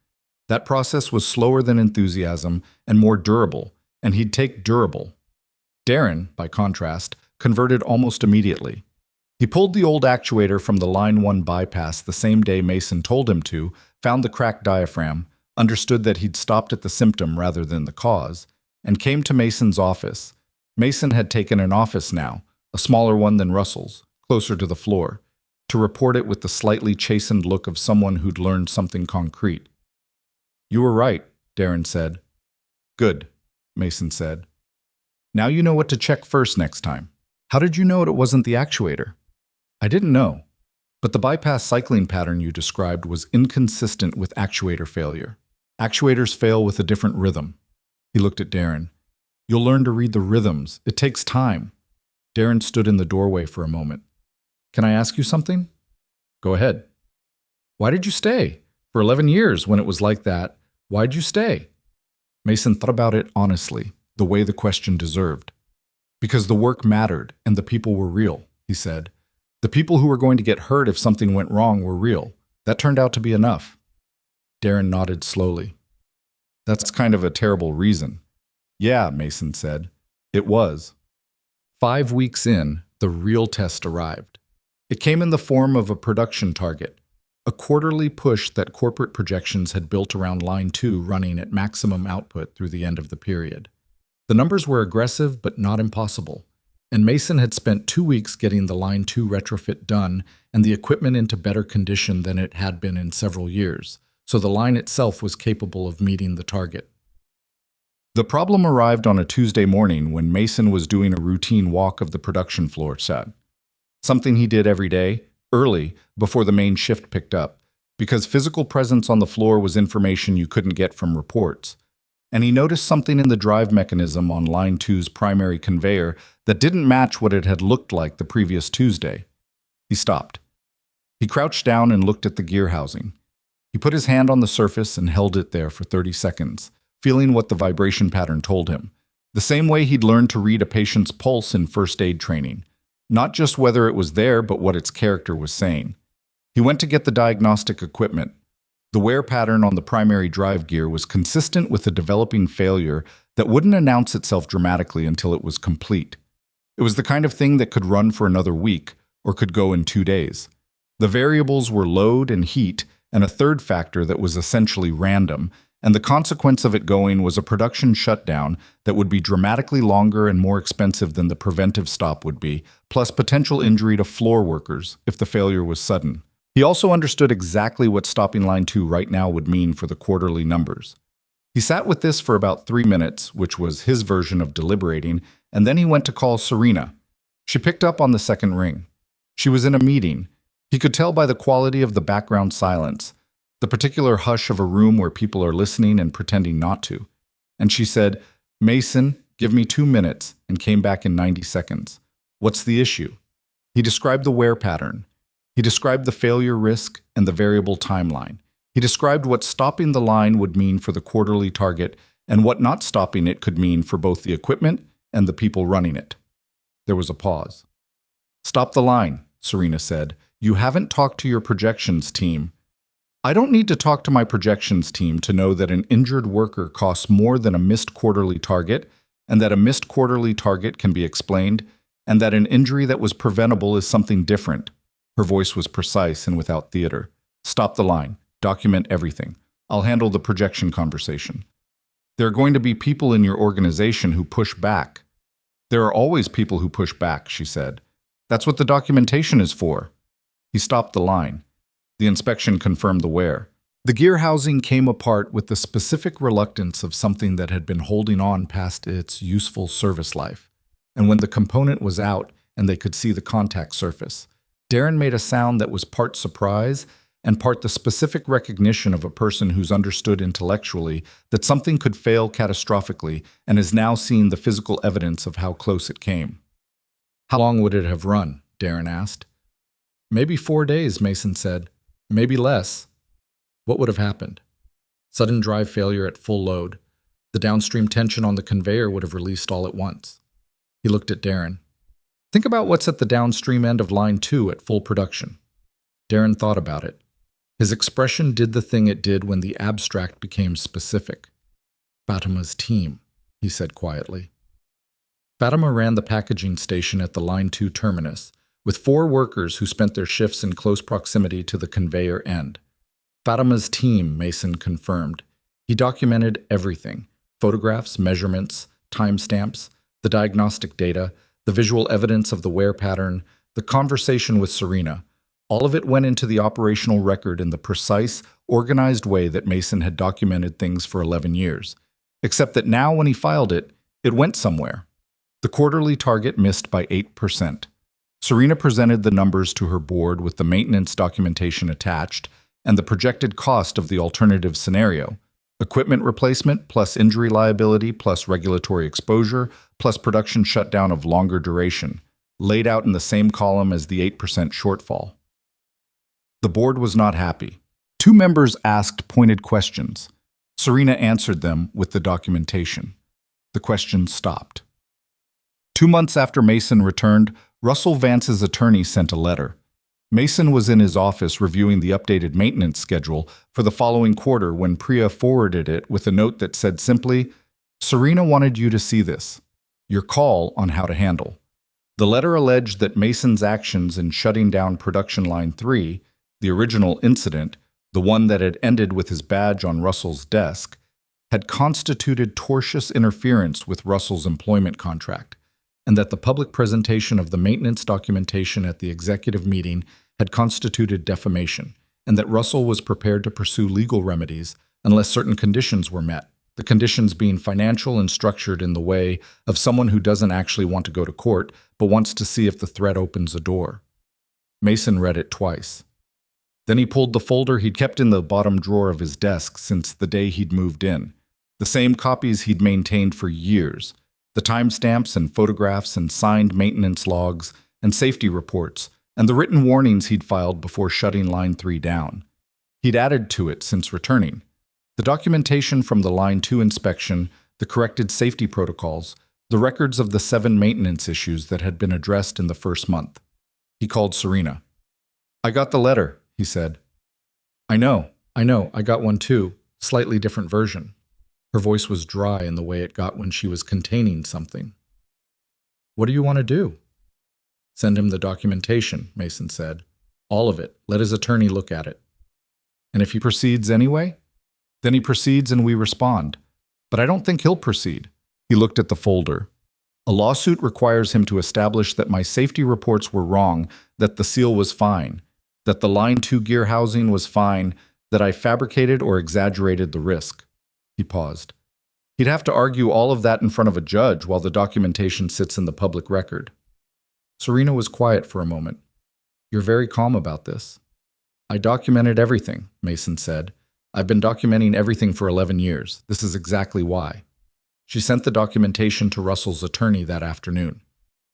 That process was slower than enthusiasm and more durable, and he'd take durable. Darren, by contrast, converted almost immediately. He pulled the old actuator from the Line 1 bypass the same day Mason told him to, found the cracked diaphragm, understood that he'd stopped at the symptom rather than the cause, and came to Mason's office. Mason had taken an office now, a smaller one than Russell's, closer to the floor, to report it with the slightly chastened look of someone who'd learned something concrete. "You were right," Darren said. "Good," Mason said. "Now you know what to check first next time." "How did you know it wasn't the actuator?" "I didn't know, but the bypass cycling pattern you described was inconsistent with actuator failure. Actuators fail with a different rhythm." He looked at Darren. "You'll learn to read the rhythms. It takes time." Darren stood in the doorway for a moment. "Can I ask you something?" "Go ahead." "Why did you stay? For 11 years, when it was like that, why'd you stay?" Mason thought about it honestly, the way the question deserved. "Because the work mattered and the people were real," he said. "The people who were going to get hurt if something went wrong were real. That turned out to be enough." Darren nodded slowly. "That's kind of a terrible reason." "Yeah," Mason said. "It was." 5 weeks in, the real test arrived. It came in the form of a production target, a quarterly push that corporate projections had built around Line 2 running at maximum output through the end of the period. The numbers were aggressive but not impossible, and Mason had spent 2 weeks getting the Line 2 retrofit done and the equipment into better condition than it had been in several years, so the line itself was capable of meeting the target. The problem arrived on a Tuesday morning when Mason was doing a routine walk of the production floor set. Something he did every day, early, before the main shift picked up, because physical presence on the floor was information you couldn't get from reports. And he noticed something in the drive mechanism on Line 2's primary conveyor that didn't match what it had looked like the previous Tuesday. He stopped. He crouched down and looked at the gear housing. He put his hand on the surface and held it there for 30 seconds, feeling what the vibration pattern told him, the same way he'd learned to read a patient's pulse in first aid training. Not just whether it was there, but what its character was saying. He went to get the diagnostic equipment. The wear pattern on the primary drive gear was consistent with a developing failure that wouldn't announce itself dramatically until it was complete. It was the kind of thing that could run for another week, or could go in 2 days. The variables were load and heat, and a third factor that was essentially random, and the consequence of it going was a production shutdown that would be dramatically longer and more expensive than the preventive stop would be, plus potential injury to floor workers if the failure was sudden. He also understood exactly what stopping Line 2 right now would mean for the quarterly numbers. He sat with this for about 3 minutes, which was his version of deliberating, and then he went to call Serena. She picked up on the second ring. She was in a meeting. He could tell by the quality of the background silence, the particular hush of a room where people are listening and pretending not to. And she said, "Mason, give me 2 minutes," and came back in 90 seconds. "What's the issue?" He described the wear pattern. He described the failure risk and the variable timeline. He described what stopping the line would mean for the quarterly target and what not stopping it could mean for both the equipment and the people running it. There was a pause. "Stop the line," Serena said. "You haven't talked to your projections team." "I don't need to talk to my projections team to know that an injured worker costs more than a missed quarterly target, and that a missed quarterly target can be explained, and that an injury that was preventable is something different." Her voice was precise and without theater. "Stop the line. Document everything. I'll handle the projection conversation. There are going to be people in your organization who push back." "There are always people who push back," she said. "That's what the documentation is for." He stopped the line. The inspection confirmed the wear. The gear housing came apart with the specific reluctance of something that had been holding on past its useful service life. And when the component was out and they could see the contact surface, Darren made a sound that was part surprise and part the specific recognition of a person who's understood intellectually that something could fail catastrophically and is now seeing the physical evidence of how close it came. "How long would it have run?" Darren asked. "Maybe 4 days," Mason said. "Maybe less." What would have happened? Sudden drive failure at full load. The downstream tension on the conveyor would have released all at once. He looked at Darren. "Think about what's at the downstream end of line 2 at full production." Darren thought about it. His expression did the thing it did when the abstract became specific. "Fatima's team," he said quietly. Fatima ran the packaging station at the Line 2 terminus, with 4 workers who spent their shifts in close proximity to the conveyor end. Fatima's team, Mason confirmed. He documented everything: photographs, measurements, timestamps, the diagnostic data, the visual evidence of the wear pattern, the conversation with Serena. All of it went into the operational record in the precise, organized way that Mason had documented things for 11 years. Except that now when he filed it, it went somewhere. The quarterly target missed by 8%. Serena presented the numbers to her board with the maintenance documentation attached and the projected cost of the alternative scenario: equipment replacement plus injury liability plus regulatory exposure plus production shutdown of longer duration, laid out in the same column as the 8% shortfall. The board was not happy. 2 members asked pointed questions. Serena answered them with the documentation. The questions stopped. 2 months after Mason returned, Russell Vance's attorney sent a letter. Mason was in his office reviewing the updated maintenance schedule for the following quarter when Priya forwarded it with a note that said simply, "Serena wanted you to see this. Your call on how to handle." The letter alleged that Mason's actions in shutting down production line 3, the original incident, the one that had ended with his badge on Russell's desk, had constituted tortious interference with Russell's employment contract, and that the public presentation of the maintenance documentation at the executive meeting had constituted defamation, and that Russell was prepared to pursue legal remedies unless certain conditions were met, the conditions being financial and structured in the way of someone who doesn't actually want to go to court but wants to see if the threat opens a door. Mason read it twice. Then he pulled the folder he'd kept in the bottom drawer of his desk since the day he'd moved in, the same copies he'd maintained for years, the timestamps and photographs and signed maintenance logs and safety reports, and the written warnings he'd filed before shutting Line 3 down. He'd added to it since returning. The documentation from the Line 2 inspection, the corrected safety protocols, the records of the 7 maintenance issues that had been addressed in the first month. He called Serena. "I got the letter," he said. I know, I got one too, slightly different version." Her voice was dry in the way it got when she was containing something. "What do you want to do?" "Send him the documentation," Mason said. "All of it. Let his attorney look at it." "And if he proceeds anyway?" "Then he proceeds and we respond. But I don't think he'll proceed." He looked at the folder. "A lawsuit requires him to establish that my safety reports were wrong, that the seal was fine, that the Line 2 gear housing was fine, that I fabricated or exaggerated the risk." He paused. He'd have to argue all of that in front of a judge while the documentation sits in the public record. Serena was quiet for a moment. "You're very calm about this." "I documented everything," Mason said. "I've been documenting everything for 11 years. This is exactly why." She sent the documentation to Russell's attorney that afternoon.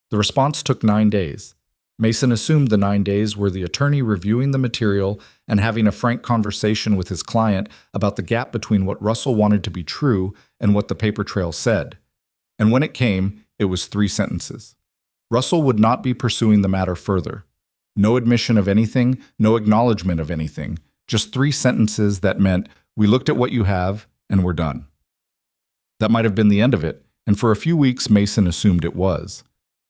The response took 9 days. Mason assumed the 9 days were the attorney reviewing the material and having a frank conversation with his client about the gap between what Russell wanted to be true and what the paper trail said. And when it came, it was 3 sentences. Russell would not be pursuing the matter further. No admission of anything, no acknowledgement of anything, just 3 sentences that meant, "We looked at what you have, and we're done." That might have been the end of it, and for a few weeks Mason assumed it was.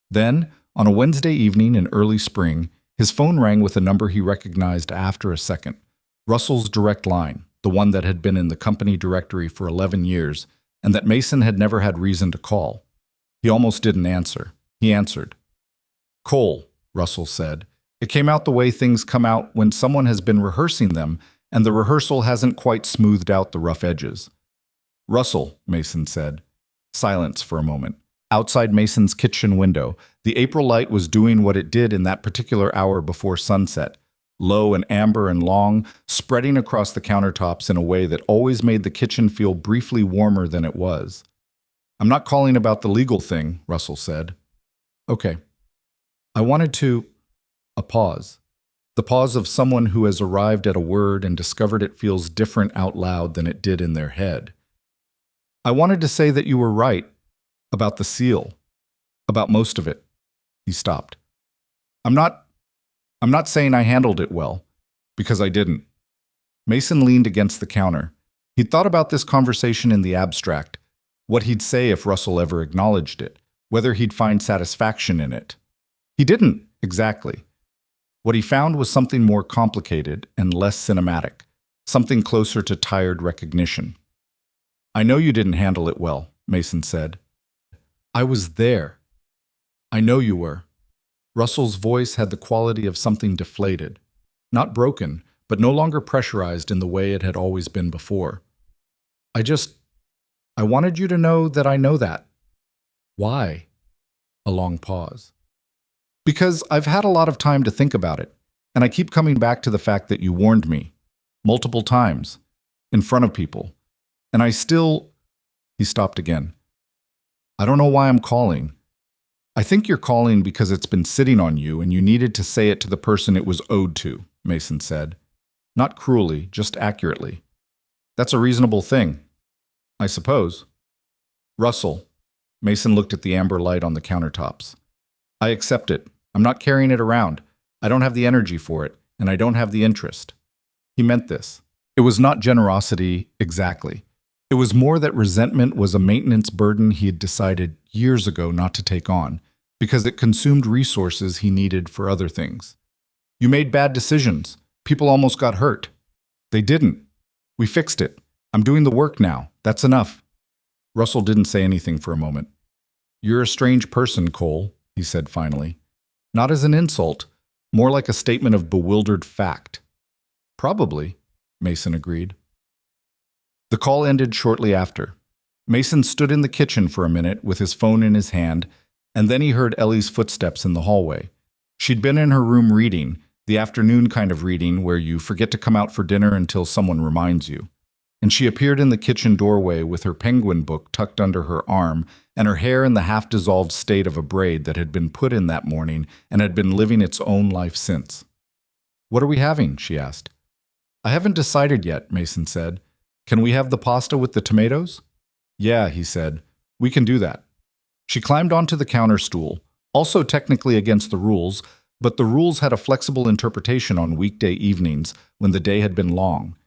Then, on a Wednesday evening in early spring, his phone rang with a number he recognized after a second. Russell's direct line, the one that had been in the company directory for 11 years, and that Mason had never had reason to call. He almost didn't answer. He answered. "Cole," Russell said. "It came out the way things come out when someone has been rehearsing them, and the rehearsal hasn't quite smoothed out the rough edges." "Russell," Mason said. Silence for a moment. Outside Mason's kitchen window, the April light was doing what it did in that particular hour before sunset, low and amber and long, spreading across the countertops in a way that always made the kitchen feel briefly warmer than it was. "I'm not calling about the legal thing," Russell said. "Okay. I wanted to—" A pause. The pause of someone who has arrived at a word and discovered it feels different out loud than it did in their head. "I wanted to say that you were right. About the seal. About most of it." He stopped. I'm not saying I handled it well, because I didn't." Mason leaned against the counter. He'd thought about this conversation in the abstract, what he'd say if Russell ever acknowledged it, whether he'd find satisfaction in it. He didn't, exactly. What he found was something more complicated and less cinematic, something closer to tired recognition. "I know you didn't handle it well," Mason said. "I was there." "I know you were." Russell's voice had the quality of something deflated. Not broken, but no longer pressurized in the way it had always been before. I wanted you to know that I know that." "Why?" A long pause. "Because I've had a lot of time to think about it, and I keep coming back to the fact that you warned me. Multiple times. In front of people. And I still—" He stopped again. "I don't know why I'm calling. I think you're calling because it's been sitting on you and you needed to say it to the person it was owed to," Mason said. "Not cruelly, just accurately. That's a reasonable thing, I suppose." "Russell," Mason looked at the amber light on the countertops. "I accept it. I'm not carrying it around. I don't have the energy for it, and I don't have the interest." He meant this. It was not generosity exactly. It was more that resentment was a maintenance burden he had decided years ago not to take on, because it consumed resources he needed for other things. "You made bad decisions. People almost got hurt." "They didn't. We fixed it. I'm doing the work now. That's enough." Russell didn't say anything for a moment. "You're a strange person, Cole," he said finally. Not as an insult, more like a statement of bewildered fact. "Probably," Mason agreed. The call ended shortly after. Mason stood in the kitchen for a minute with his phone in his hand, and then he heard Ellie's footsteps in the hallway. She'd been in her room reading, the afternoon kind of reading where you forget to come out for dinner until someone reminds you. And she appeared in the kitchen doorway with her penguin book tucked under her arm and her hair in the half-dissolved state of a braid that had been put in that morning and had been living its own life since. "What are we having?" she asked. "I haven't decided yet," Mason said. "Can we have the pasta with the tomatoes?" "Yeah," he said. "We can do that." She climbed onto the counter stool, also technically against the rules, but the rules had a flexible interpretation on weekday evenings when the day had been long,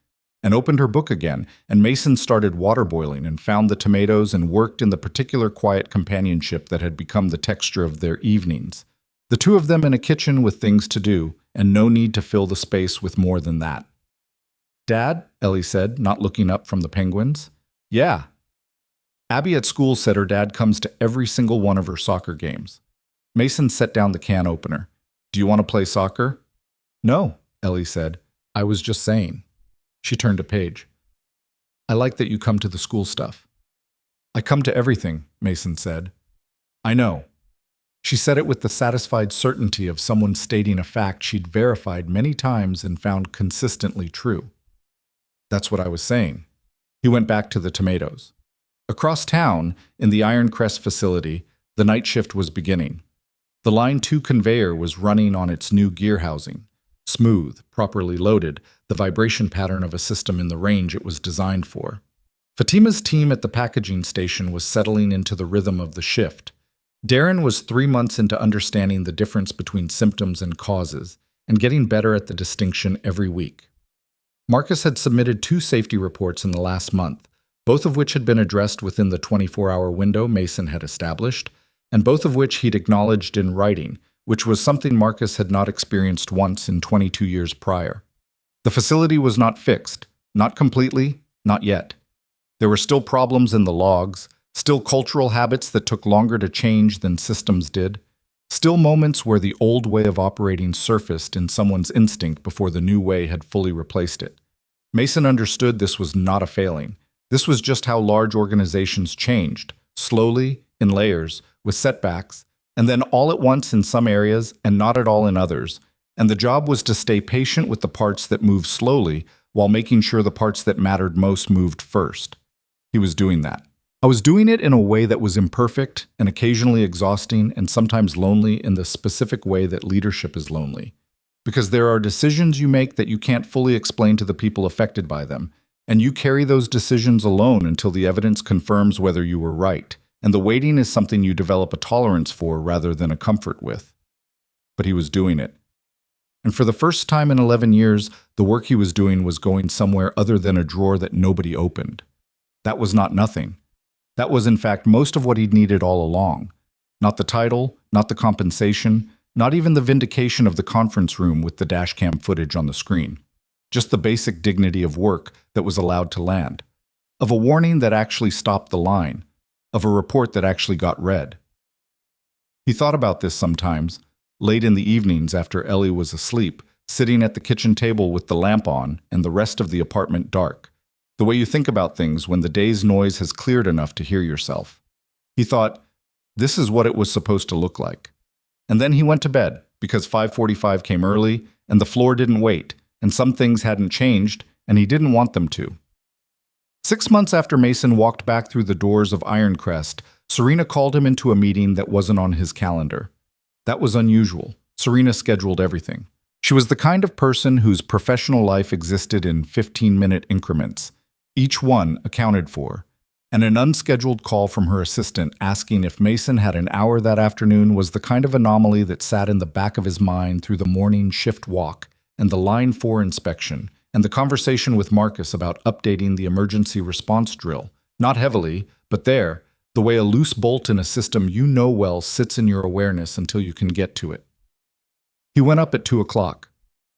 and opened her book again, and Mason started water boiling and found the tomatoes and worked in the particular quiet companionship that had become the texture of their evenings. The two of them in a kitchen with things to do, and no need to fill the space with more than that. "Dad?" Ellie said, not looking up from the penguins. "Yeah." Abby at school said her dad comes to every single one of her soccer games. Mason set down the can opener. "Do you want to play soccer?" "No," Ellie said. "I was just saying." She turned a page. "I like that you come to the school stuff." "I come to everything," Mason said. "I know." She said it with the satisfied certainty of someone stating a fact she'd verified many times and found consistently true. "That's what I was saying." He went back to the tomatoes. Across town, in the Ironcrest facility, the night shift was beginning. The Line 2 conveyor was running on its new gear housing. Smooth, properly loaded, the vibration pattern of a system in the range it was designed for. Fatima's team at the packaging station was settling into the rhythm of the shift. Darren was 3 months into understanding the difference between symptoms and causes, and getting better at the distinction every week. Marcus had submitted 2 safety reports in the last month, both of which had been addressed within the 24-hour window Mason had established, and both of which he'd acknowledged in writing, which was something Marcus had not experienced once in 22 years prior. The facility was not fixed, not completely, not yet. There were still problems in the logs, still cultural habits that took longer to change than systems did, still moments where the old way of operating surfaced in someone's instinct before the new way had fully replaced it. Mason understood this was not a failing. This was just how large organizations changed, slowly, in layers, with setbacks, and then all at once in some areas and not at all in others. And the job was to stay patient with the parts that moved slowly while making sure the parts that mattered most moved first. He was doing that. I was doing it in a way that was imperfect and occasionally exhausting and sometimes lonely in the specific way that leadership is lonely. Because there are decisions you make that you can't fully explain to the people affected by them, and you carry those decisions alone until the evidence confirms whether you were right, and the waiting is something you develop a tolerance for rather than a comfort with. But he was doing it. And for the first time in 11 years, the work he was doing was going somewhere other than a drawer that nobody opened. That was not nothing. That was, in fact, most of what he'd needed all along. Not the title, not the compensation, not even the vindication of the conference room with the dashcam footage on the screen. Just the basic dignity of work that was allowed to land. Of a warning that actually stopped the line. Of a report that actually got read. He thought about this sometimes, late in the evenings after Ellie was asleep, sitting at the kitchen table with the lamp on and the rest of the apartment dark. The way you think about things when the day's noise has cleared enough to hear yourself. He thought, this is what it was supposed to look like. And then he went to bed, because 5:45 came early, and the floor didn't wait, and some things hadn't changed, and he didn't want them to. 6 months after Mason walked back through the doors of Ironcrest, Serena called him into a meeting that wasn't on his calendar. That was unusual. Serena scheduled everything. She was the kind of person whose professional life existed in 15-minute increments, each one accounted for, and an unscheduled call from her assistant asking if Mason had an hour that afternoon was the kind of anomaly that sat in the back of his mind through the morning shift walk and the Line 4 inspection and the conversation with Marcus about updating the emergency response drill, not heavily, but there, the way a loose bolt in a system you know well sits in your awareness until you can get to it. He went up at 2 o'clock.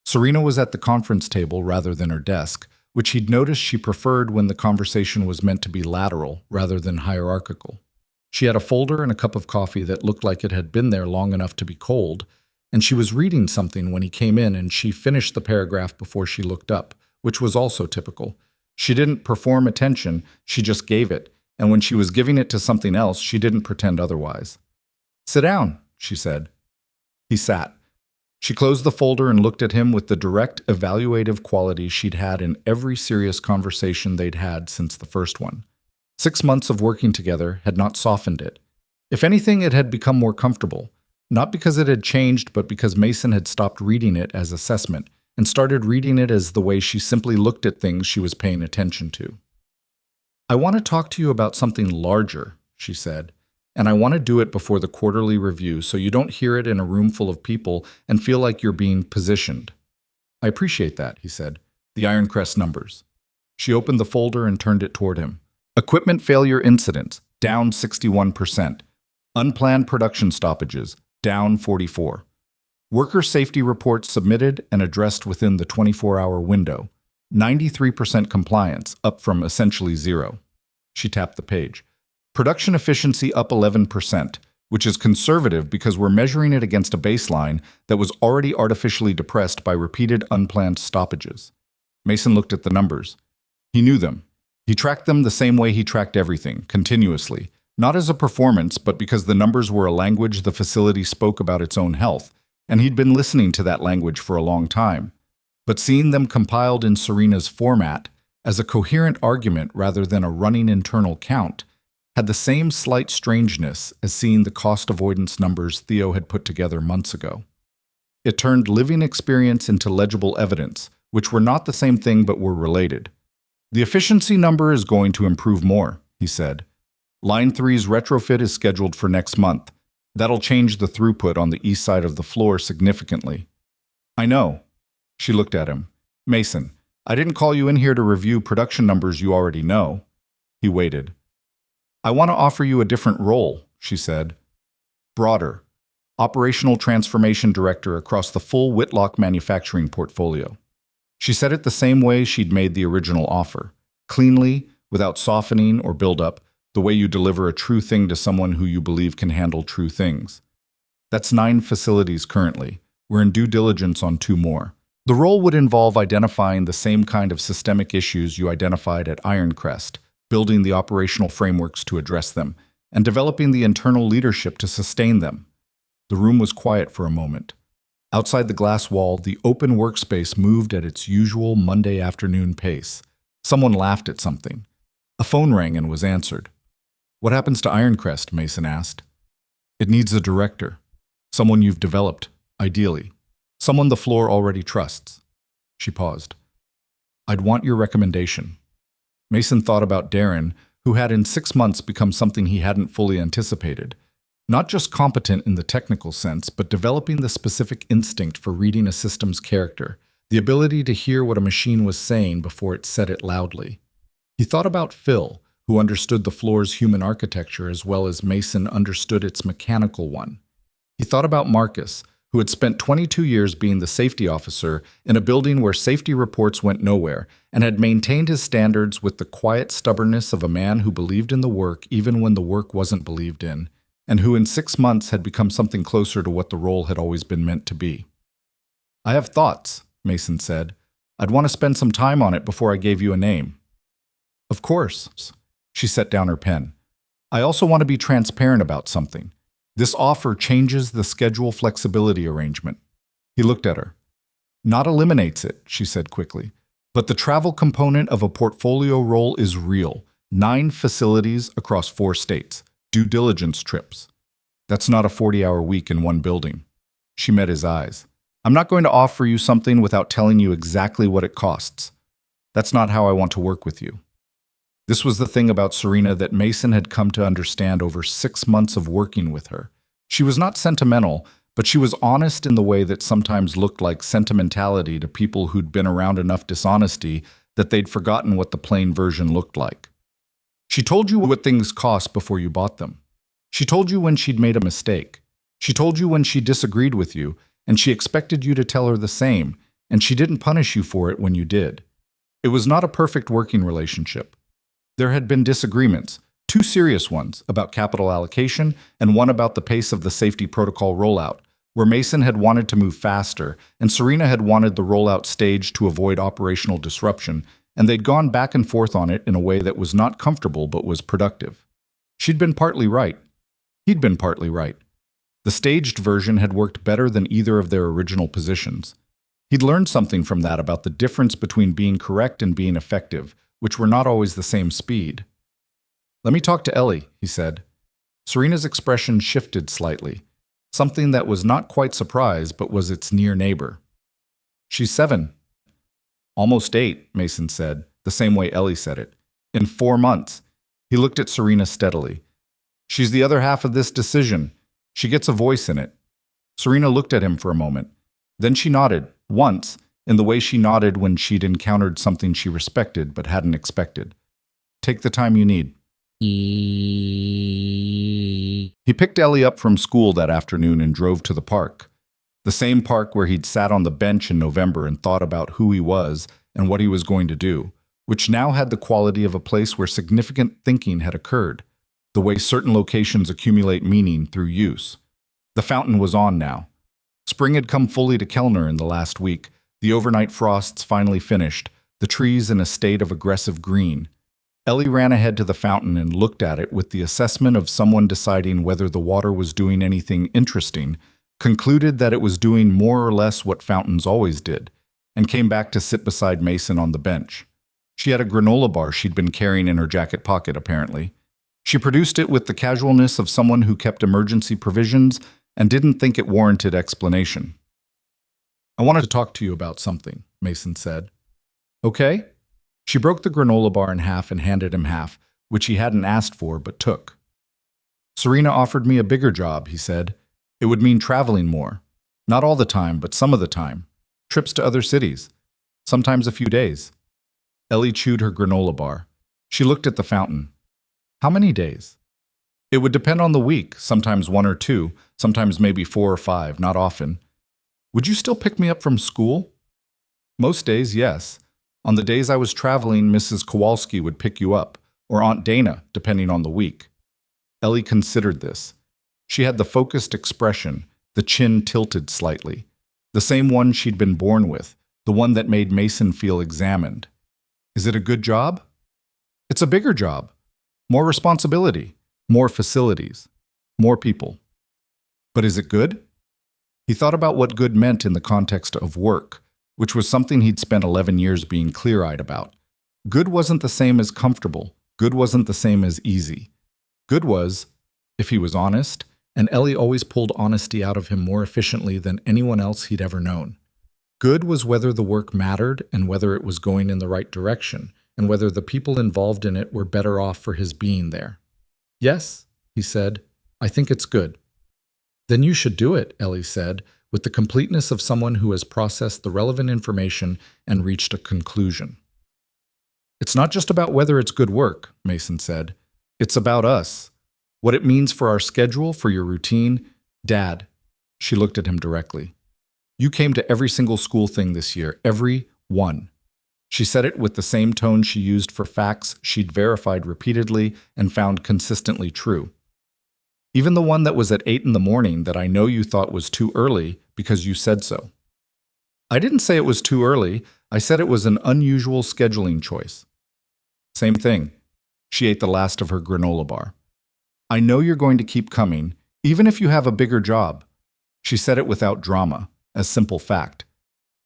Serena was at the conference table rather than her desk, which he'd noticed she preferred when the conversation was meant to be lateral rather than hierarchical. She had a folder and a cup of coffee that looked like it had been there long enough to be cold, and she was reading something when he came in and she finished the paragraph before she looked up, which was also typical. She didn't perform attention, she just gave it, and when she was giving it to something else, she didn't pretend otherwise. "Sit down," she said. He sat. She closed the folder and looked at him with the direct, evaluative quality she'd had in every serious conversation they'd had since the first one. 6 months of working together had not softened it. If anything, it had become more comfortable, not because it had changed, but because Mason had stopped reading it as assessment and started reading it as the way she simply looked at things she was paying attention to. "I want to talk to you about something larger," she said. "And I want to do it before the quarterly review so you don't hear it in a room full of people and feel like you're being positioned." "I appreciate that," he said. "The Ironcrest numbers." She opened the folder and turned it toward him. Equipment failure incidents, down 61%. Unplanned production stoppages, down 44. Worker safety reports submitted and addressed within the 24-hour window. 93% compliance, up from essentially 0. She tapped the page. Production efficiency up 11%, which is conservative because we're measuring it against a baseline that was already artificially depressed by repeated unplanned stoppages. Mason looked at the numbers. He knew them. He tracked them the same way he tracked everything, continuously, not as a performance, but because the numbers were a language the facility spoke about its own health, and he'd been listening to that language for a long time. But seeing them compiled in Serena's format, as a coherent argument rather than a running internal count, had the same slight strangeness as seeing the cost avoidance numbers Theo had put together months ago. It turned living experience into legible evidence, which were not the same thing but were related. The efficiency number is going to improve more, he said. Line 3's retrofit is scheduled for next month. That'll change the throughput on the east side of the floor significantly. I know. She looked at him. Mason, I didn't call you in here to review production numbers you already know. He waited. I want to offer you a different role, she said. Broader. Operational Transformation Director across the full Whitlock manufacturing portfolio. She said it the same way she'd made the original offer. Cleanly, without softening or build-up, the way you deliver a true thing to someone who you believe can handle true things. That's 9 facilities currently. We're in due diligence on 2 more. The role would involve identifying the same kind of systemic issues you identified at Ironcrest, building the operational frameworks to address them, and developing the internal leadership to sustain them. The room was quiet for a moment. Outside the glass wall, the open workspace moved at its usual Monday afternoon pace. Someone laughed at something. A phone rang and was answered. What happens to Ironcrest? Mason asked. It needs a director. Someone you've developed, ideally. Someone the floor already trusts. She paused. I'd want your recommendation. Mason thought about Darren, who had in 6 months become something he hadn't fully anticipated. Not just competent in the technical sense, but developing the specific instinct for reading a system's character, the ability to hear what a machine was saying before it said it loudly. He thought about Phil, who understood the floor's human architecture as well as Mason understood its mechanical one. He thought about Marcus, who had spent 22 years being the safety officer in a building where safety reports went nowhere and had maintained his standards with the quiet stubbornness of a man who believed in the work even when the work wasn't believed in, and who in 6 months had become something closer to what the role had always been meant to be. I have thoughts, Mason said. I'd want to spend some time on it before I gave you a name. Of course. She set down her pen. I also want to be transparent about something. This offer changes the schedule flexibility arrangement. He looked at her. Not eliminates it, she said quickly. But the travel component of a portfolio role is real. 9 facilities across 4 states. Due diligence trips. That's not a 40-hour week in one building. She met his eyes. I'm not going to offer you something without telling you exactly what it costs. That's not how I want to work with you. This was the thing about Serena that Mason had come to understand over 6 months of working with her. She was not sentimental, but she was honest in the way that sometimes looked like sentimentality to people who'd been around enough dishonesty that they'd forgotten what the plain version looked like. She told you what things cost before you bought them. She told you when she'd made a mistake. She told you when she disagreed with you, and she expected you to tell her the same, and she didn't punish you for it when you did. It was not a perfect working relationship. There had been disagreements, 2 serious ones about capital allocation and one about the pace of the safety protocol rollout, where Mason had wanted to move faster and Serena had wanted the rollout stage to avoid operational disruption, and they'd gone back and forth on it in a way that was not comfortable but was productive. She'd been partly right. He'd been partly right. The staged version had worked better than either of their original positions. He'd learned something from that about the difference between being correct and being effective, which were not always the same speed. Let me talk to Ellie, he said. Serena's expression shifted slightly, something that was not quite surprise but was its near neighbor. She's 7. Almost 8, Mason said, the same way Ellie said it. In 4 months. He looked at Serena steadily. She's the other half of this decision. She gets a voice in it. Serena looked at him for a moment. Then she nodded, once, in the way she nodded when she'd encountered something she respected but hadn't expected. Take the time you need. He picked Ellie up from school that afternoon and drove to the park. The same park where he'd sat on the bench in November and thought about who he was and what he was going to do, which now had the quality of a place where significant thinking had occurred, the way certain locations accumulate meaning through use. The fountain was on now. Spring had come fully to Kellner in the last week, the overnight frosts finally finished, the trees in a state of aggressive green. Ellie ran ahead to the fountain and looked at it with the assessment of someone deciding whether the water was doing anything interesting, concluded that it was doing more or less what fountains always did, and came back to sit beside Mason on the bench. She had a granola bar she'd been carrying in her jacket pocket, apparently. She produced it with the casualness of someone who kept emergency provisions and didn't think it warranted explanation. I wanted to talk to you about something, Mason said. Okay? She broke the granola bar in half and handed him half, which he hadn't asked for but took. Serena offered me a bigger job, he said. It would mean traveling more. Not all the time, but some of the time. Trips to other cities. Sometimes a few days. Ellie chewed her granola bar. She looked at the fountain. How many days? It would depend on the week, sometimes 1 or 2, sometimes maybe 4 or 5, not often. Would you still pick me up from school? Most days, yes. On the days I was traveling, Mrs. Kowalski would pick you up, or Aunt Dana, depending on the week. Ellie considered this. She had the focused expression, the chin tilted slightly, the same one she'd been born with, the one that made Mason feel examined. Is it a good job? It's a bigger job. More responsibility, more facilities, more people. But is it good? He thought about what good meant in the context of work, which was something he'd spent 11 years being clear-eyed about. Good wasn't the same as comfortable. Good wasn't the same as easy. Good was, if he was honest, and Ellie always pulled honesty out of him more efficiently than anyone else he'd ever known. Good was whether the work mattered and whether it was going in the right direction, and whether the people involved in it were better off for his being there. Yes, he said, I think it's good. Then you should do it, Ellie said, with the completeness of someone who has processed the relevant information and reached a conclusion. It's not just about whether it's good work, Mason said. It's about us. What it means for our schedule, for your routine. Dad, she looked at him directly. You came to every single school thing this year, every one. She said it with the same tone she used for facts she'd verified repeatedly and found consistently true. Even the one that was at 8 in the morning that I know you thought was too early because you said so. I didn't say it was too early. I said it was an unusual scheduling choice. Same thing. She ate the last of her granola bar. I know you're going to keep coming, even if you have a bigger job. She said it without drama, as simple fact.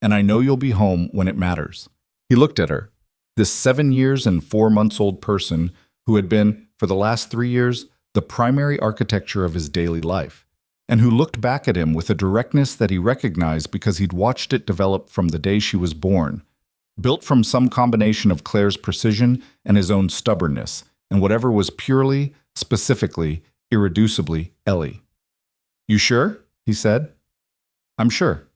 And I know you'll be home when it matters. He looked at her, this 7 years and 4 months old person who had been, for the last 3 years, the primary architecture of his daily life, and who looked back at him with a directness that he recognized because he'd watched it develop from the day she was born, built from some combination of Claire's precision and his own stubbornness, and whatever was purely, specifically, irreducibly Ellie. You sure? He said. I'm sure.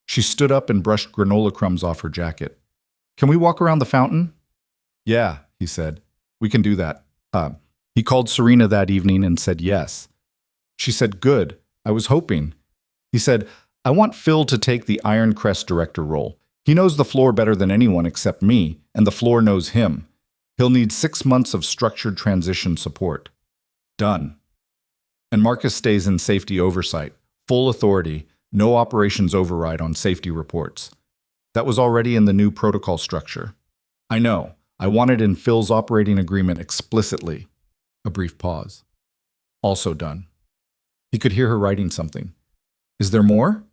She stood up and brushed granola crumbs off her jacket. Can we walk around the fountain? Yeah, he said. We can do that. He called Serena that evening and said yes. She said, good. I was hoping. He said, I want Phil to take the Ironcrest director role. He knows the floor better than anyone except me, and the floor knows him. He'll need 6 months of structured transition support. Done. And Marcus stays in safety oversight, full authority, no operations override on safety reports. That was already in the new protocol structure. I know. I want it in Phil's operating agreement explicitly. A brief pause. Also done. He could hear her writing something. Is there more?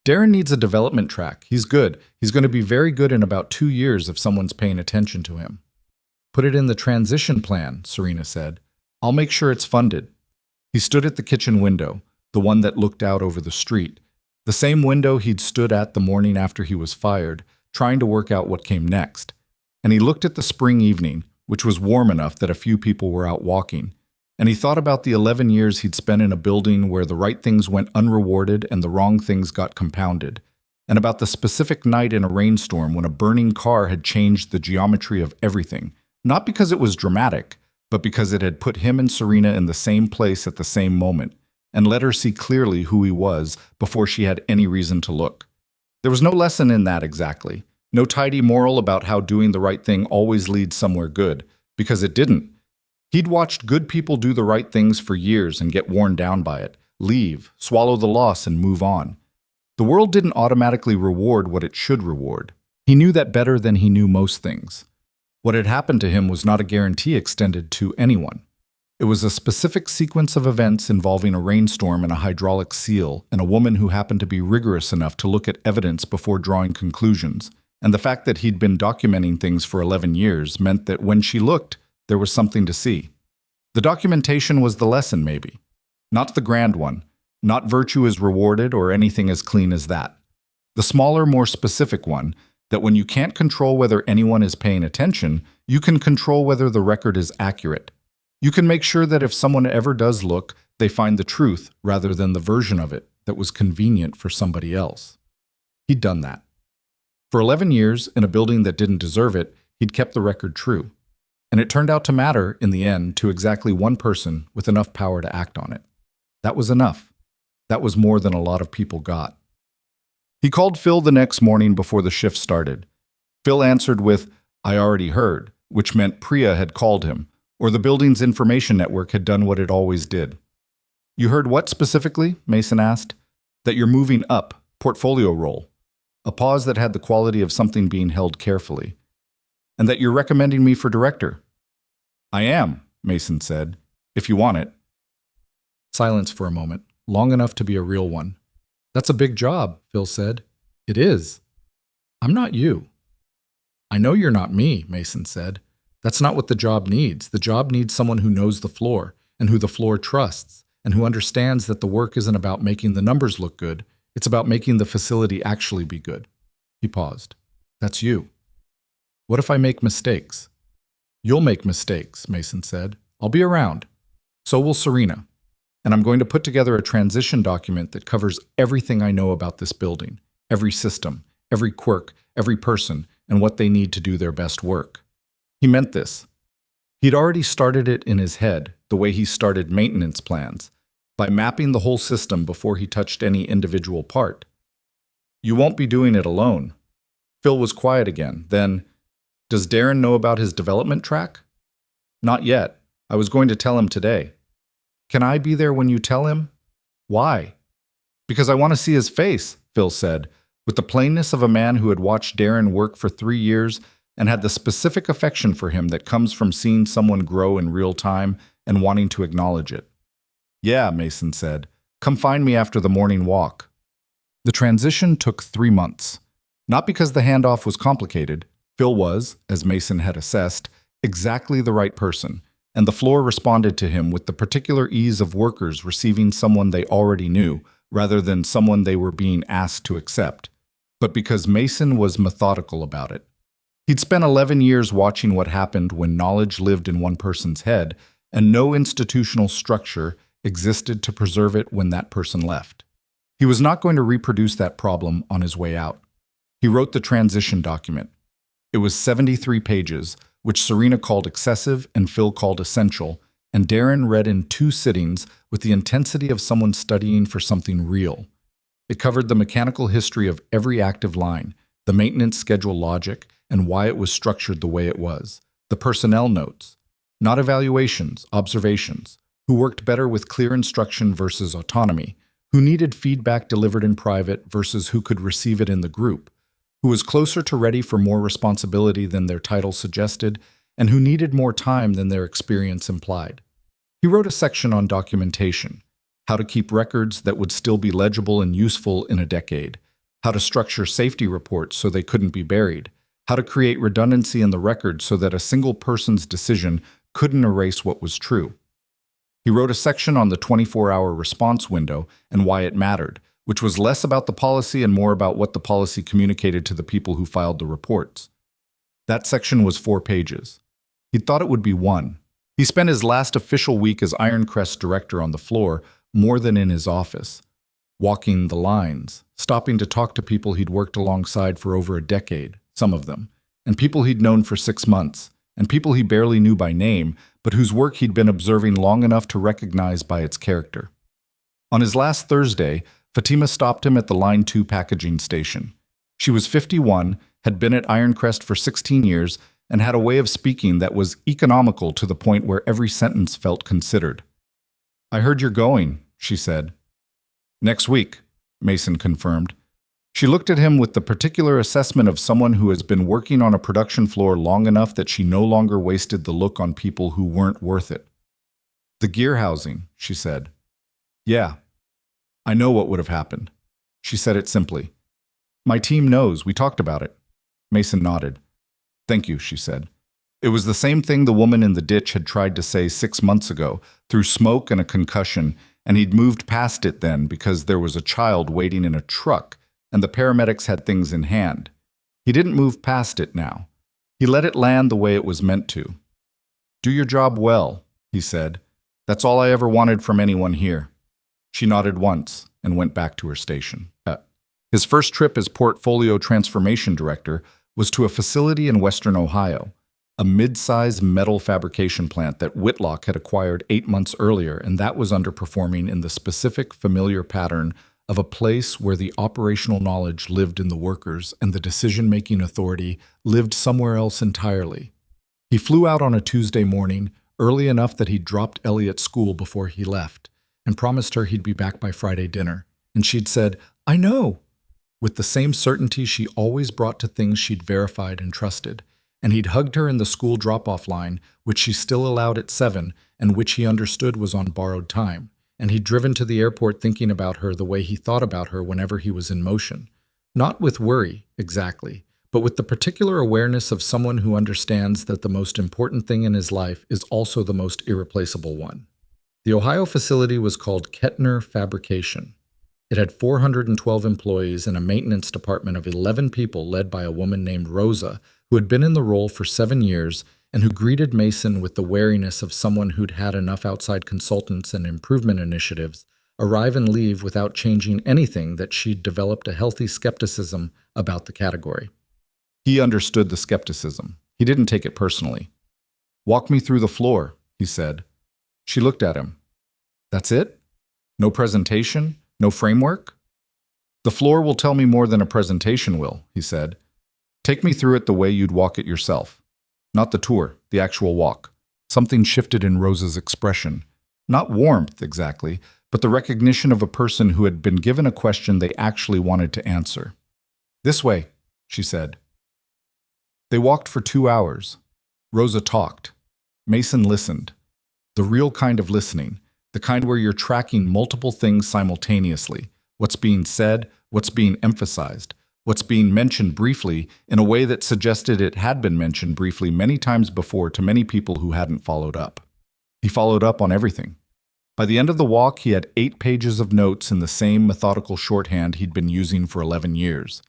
Darren needs a development track. He's good. He's going to be very good in about 2 years if someone's paying attention to him. Put it in the transition plan, Serena said. I'll make sure it's funded. He stood at the kitchen window, the one that looked out over the street, the same window he'd stood at the morning after he was fired, trying to work out what came next. And he looked at the spring evening, which was warm enough that a few people were out walking, and he thought about the 11 years he'd spent in a building where the right things went unrewarded and the wrong things got compounded, and about the specific night in a rainstorm when a burning car had changed the geometry of everything, not because it was dramatic, but because it had put him and Serena in the same place at the same moment, and let her see clearly who he was before she had any reason to look. There was no lesson in that exactly, no tidy moral about how doing the right thing always leads somewhere good, because it didn't. He'd watched good people do the right things for years and get worn down by it, leave, swallow the loss, and move on. The world didn't automatically reward what it should reward. He knew that better than he knew most things. What had happened to him was not a guarantee extended to anyone. It was a specific sequence of events involving a rainstorm and a hydraulic seal and a woman who happened to be rigorous enough to look at evidence before drawing conclusions. And the fact that he'd been documenting things for 11 years meant that when she looked, there was something to see. The documentation was the lesson, maybe. Not the grand one. Not virtue is rewarded or anything as clean as that. The smaller, more specific one, that when you can't control whether anyone is paying attention, you can control whether the record is accurate. You can make sure that if someone ever does look, they find the truth rather than the version of it that was convenient for somebody else. He'd done that. For 11 years, in a building that didn't deserve it, he'd kept the record true. And it turned out to matter, in the end, to exactly one person with enough power to act on it. That was enough. That was more than a lot of people got. He called Phil the next morning before the shift started. Phil answered with, "I already heard," which meant Priya had called him, or the building's information network had done what it always did. "You heard what specifically?" Mason asked. "That you're moving up, portfolio role." A pause that had the quality of something being held carefully. "And that you're recommending me for director." "I am," Mason said, "if you want it." Silence for a moment, long enough to be a real one. "That's a big job," Phil said. "It is." "I'm not you." "I know you're not me," Mason said. "That's not what the job needs. The job needs someone who knows the floor, and who the floor trusts, and who understands that the work isn't about making the numbers look good. It's about making the facility actually be good." He paused. "That's you." "What if I make mistakes?" "You'll make mistakes," Mason said. "I'll be around. So will Serena. And I'm going to put together a transition document that covers everything I know about this building, every system, every quirk, every person, and what they need to do their best work." He meant this. He'd already started it in his head, the way he started maintenance plans, by mapping the whole system before he touched any individual part. "You won't be doing it alone." Phil was quiet again. Then, "Does Darren know about his development track?" "Not yet. I was going to tell him today." "Can I be there when you tell him?" "Why?" "Because I want to see his face," Phil said, with the plainness of a man who had watched Darren work for 3 years and had the specific affection for him that comes from seeing someone grow in real time and wanting to acknowledge it. "Yeah," Mason said. "Come find me after the morning walk." The transition took 3 months. Not because the handoff was complicated. Phil was, as Mason had assessed, exactly the right person, and the floor responded to him with the particular ease of workers receiving someone they already knew, rather than someone they were being asked to accept. But because Mason was methodical about it. He'd spent 11 years watching what happened when knowledge lived in one person's head, and no institutional structure existed to preserve it when that person left. He was not going to reproduce that problem on his way out. He wrote the transition document. It was 73 pages, which Serena called excessive and Phil called essential, and Darren read in 2 sittings with the intensity of someone studying for something real. It covered the mechanical history of every active line, the maintenance schedule logic, and why it was structured the way it was, the personnel notes, not evaluations, observations, who worked better with clear instruction versus autonomy, who needed feedback delivered in private versus who could receive it in the group, who was closer to ready for more responsibility than their title suggested, and who needed more time than their experience implied. He wrote a section on documentation, how to keep records that would still be legible and useful in a decade, how to structure safety reports so they couldn't be buried, how to create redundancy in the record so that a single person's decision couldn't erase what was true. He wrote a section on the 24-hour response window and why it mattered, which was less about the policy and more about what the policy communicated to the people who filed the reports. That section was 4 pages. He'd thought it would be 1. He spent his last official week as Ironcrest director on the floor more than in his office, walking the lines, stopping to talk to people he'd worked alongside for over a decade, some of them, and people he'd known for 6 months, and people he barely knew by name, but whose work he'd been observing long enough to recognize by its character. On his last Thursday, Fatima stopped him at the Line 2 packaging station. She was 51, had been at Ironcrest for 16 years, and had a way of speaking that was economical to the point where every sentence felt considered. "I heard you're going," she said. "Next week," Mason confirmed. She looked at him with the particular assessment of someone who has been working on a production floor long enough that she no longer wasted the look on people who weren't worth it. "The gear housing," she said. "Yeah. I know what would have happened." She said it simply. "My team knows. We talked about it." Mason nodded. "Thank you," she said. It was the same thing the woman in the ditch had tried to say 6 months ago, through smoke and a concussion, and he'd moved past it then because there was a child waiting in a truck, and the paramedics had things in hand. He didn't move past it now. He let it land the way it was meant to. "Do your job well," he said. "That's all I ever wanted from anyone here." She nodded once and went back to her station. His first trip as portfolio transformation director was to a facility in western Ohio, a mid-size metal fabrication plant that Whitlock had acquired 8 months earlier, and that was underperforming in the specific familiar pattern of a place where the operational knowledge lived in the workers and the decision-making authority lived somewhere else entirely. He flew out on a Tuesday morning, early enough that he dropped Ellie at school before he left, and promised her he'd be back by Friday dinner. And she'd said, "I know," with the same certainty she always brought to things she'd verified and trusted. And he'd hugged her in the school drop-off line, which she still allowed at 7, and which he understood was on borrowed time. And he'd driven to the airport thinking about her the way he thought about her whenever he was in motion. Not with worry, exactly, but with the particular awareness of someone who understands that the most important thing in his life is also the most irreplaceable one. The Ohio facility was called Kettner Fabrication. It had 412 employees and a maintenance department of 11 people led by a woman named Rosa, who had been in the role for 7 years and who greeted Mason with the wariness of someone who'd had enough outside consultants and improvement initiatives arrive and leave without changing anything that she'd developed a healthy skepticism about the category. He understood the skepticism. He didn't take it personally. "Walk me through the floor," he said. She looked at him. "That's it? No presentation? No framework?" "The floor will tell me more than a presentation will," he said. "Take me through it the way you'd walk it yourself. Not the tour, the actual walk." Something shifted in Rosa's expression. Not warmth, exactly, but the recognition of a person who had been given a question they actually wanted to answer. "This way," she said. They walked for 2 hours. Rosa talked. Mason listened. The real kind of listening, the kind where you're tracking multiple things simultaneously. What's being said, what's being emphasized, what's being mentioned briefly in a way that suggested it had been mentioned briefly many times before to many people who hadn't followed up. He followed up on everything. By the end of the walk, he had 8 pages of notes in the same methodical shorthand he'd been using for 11 years.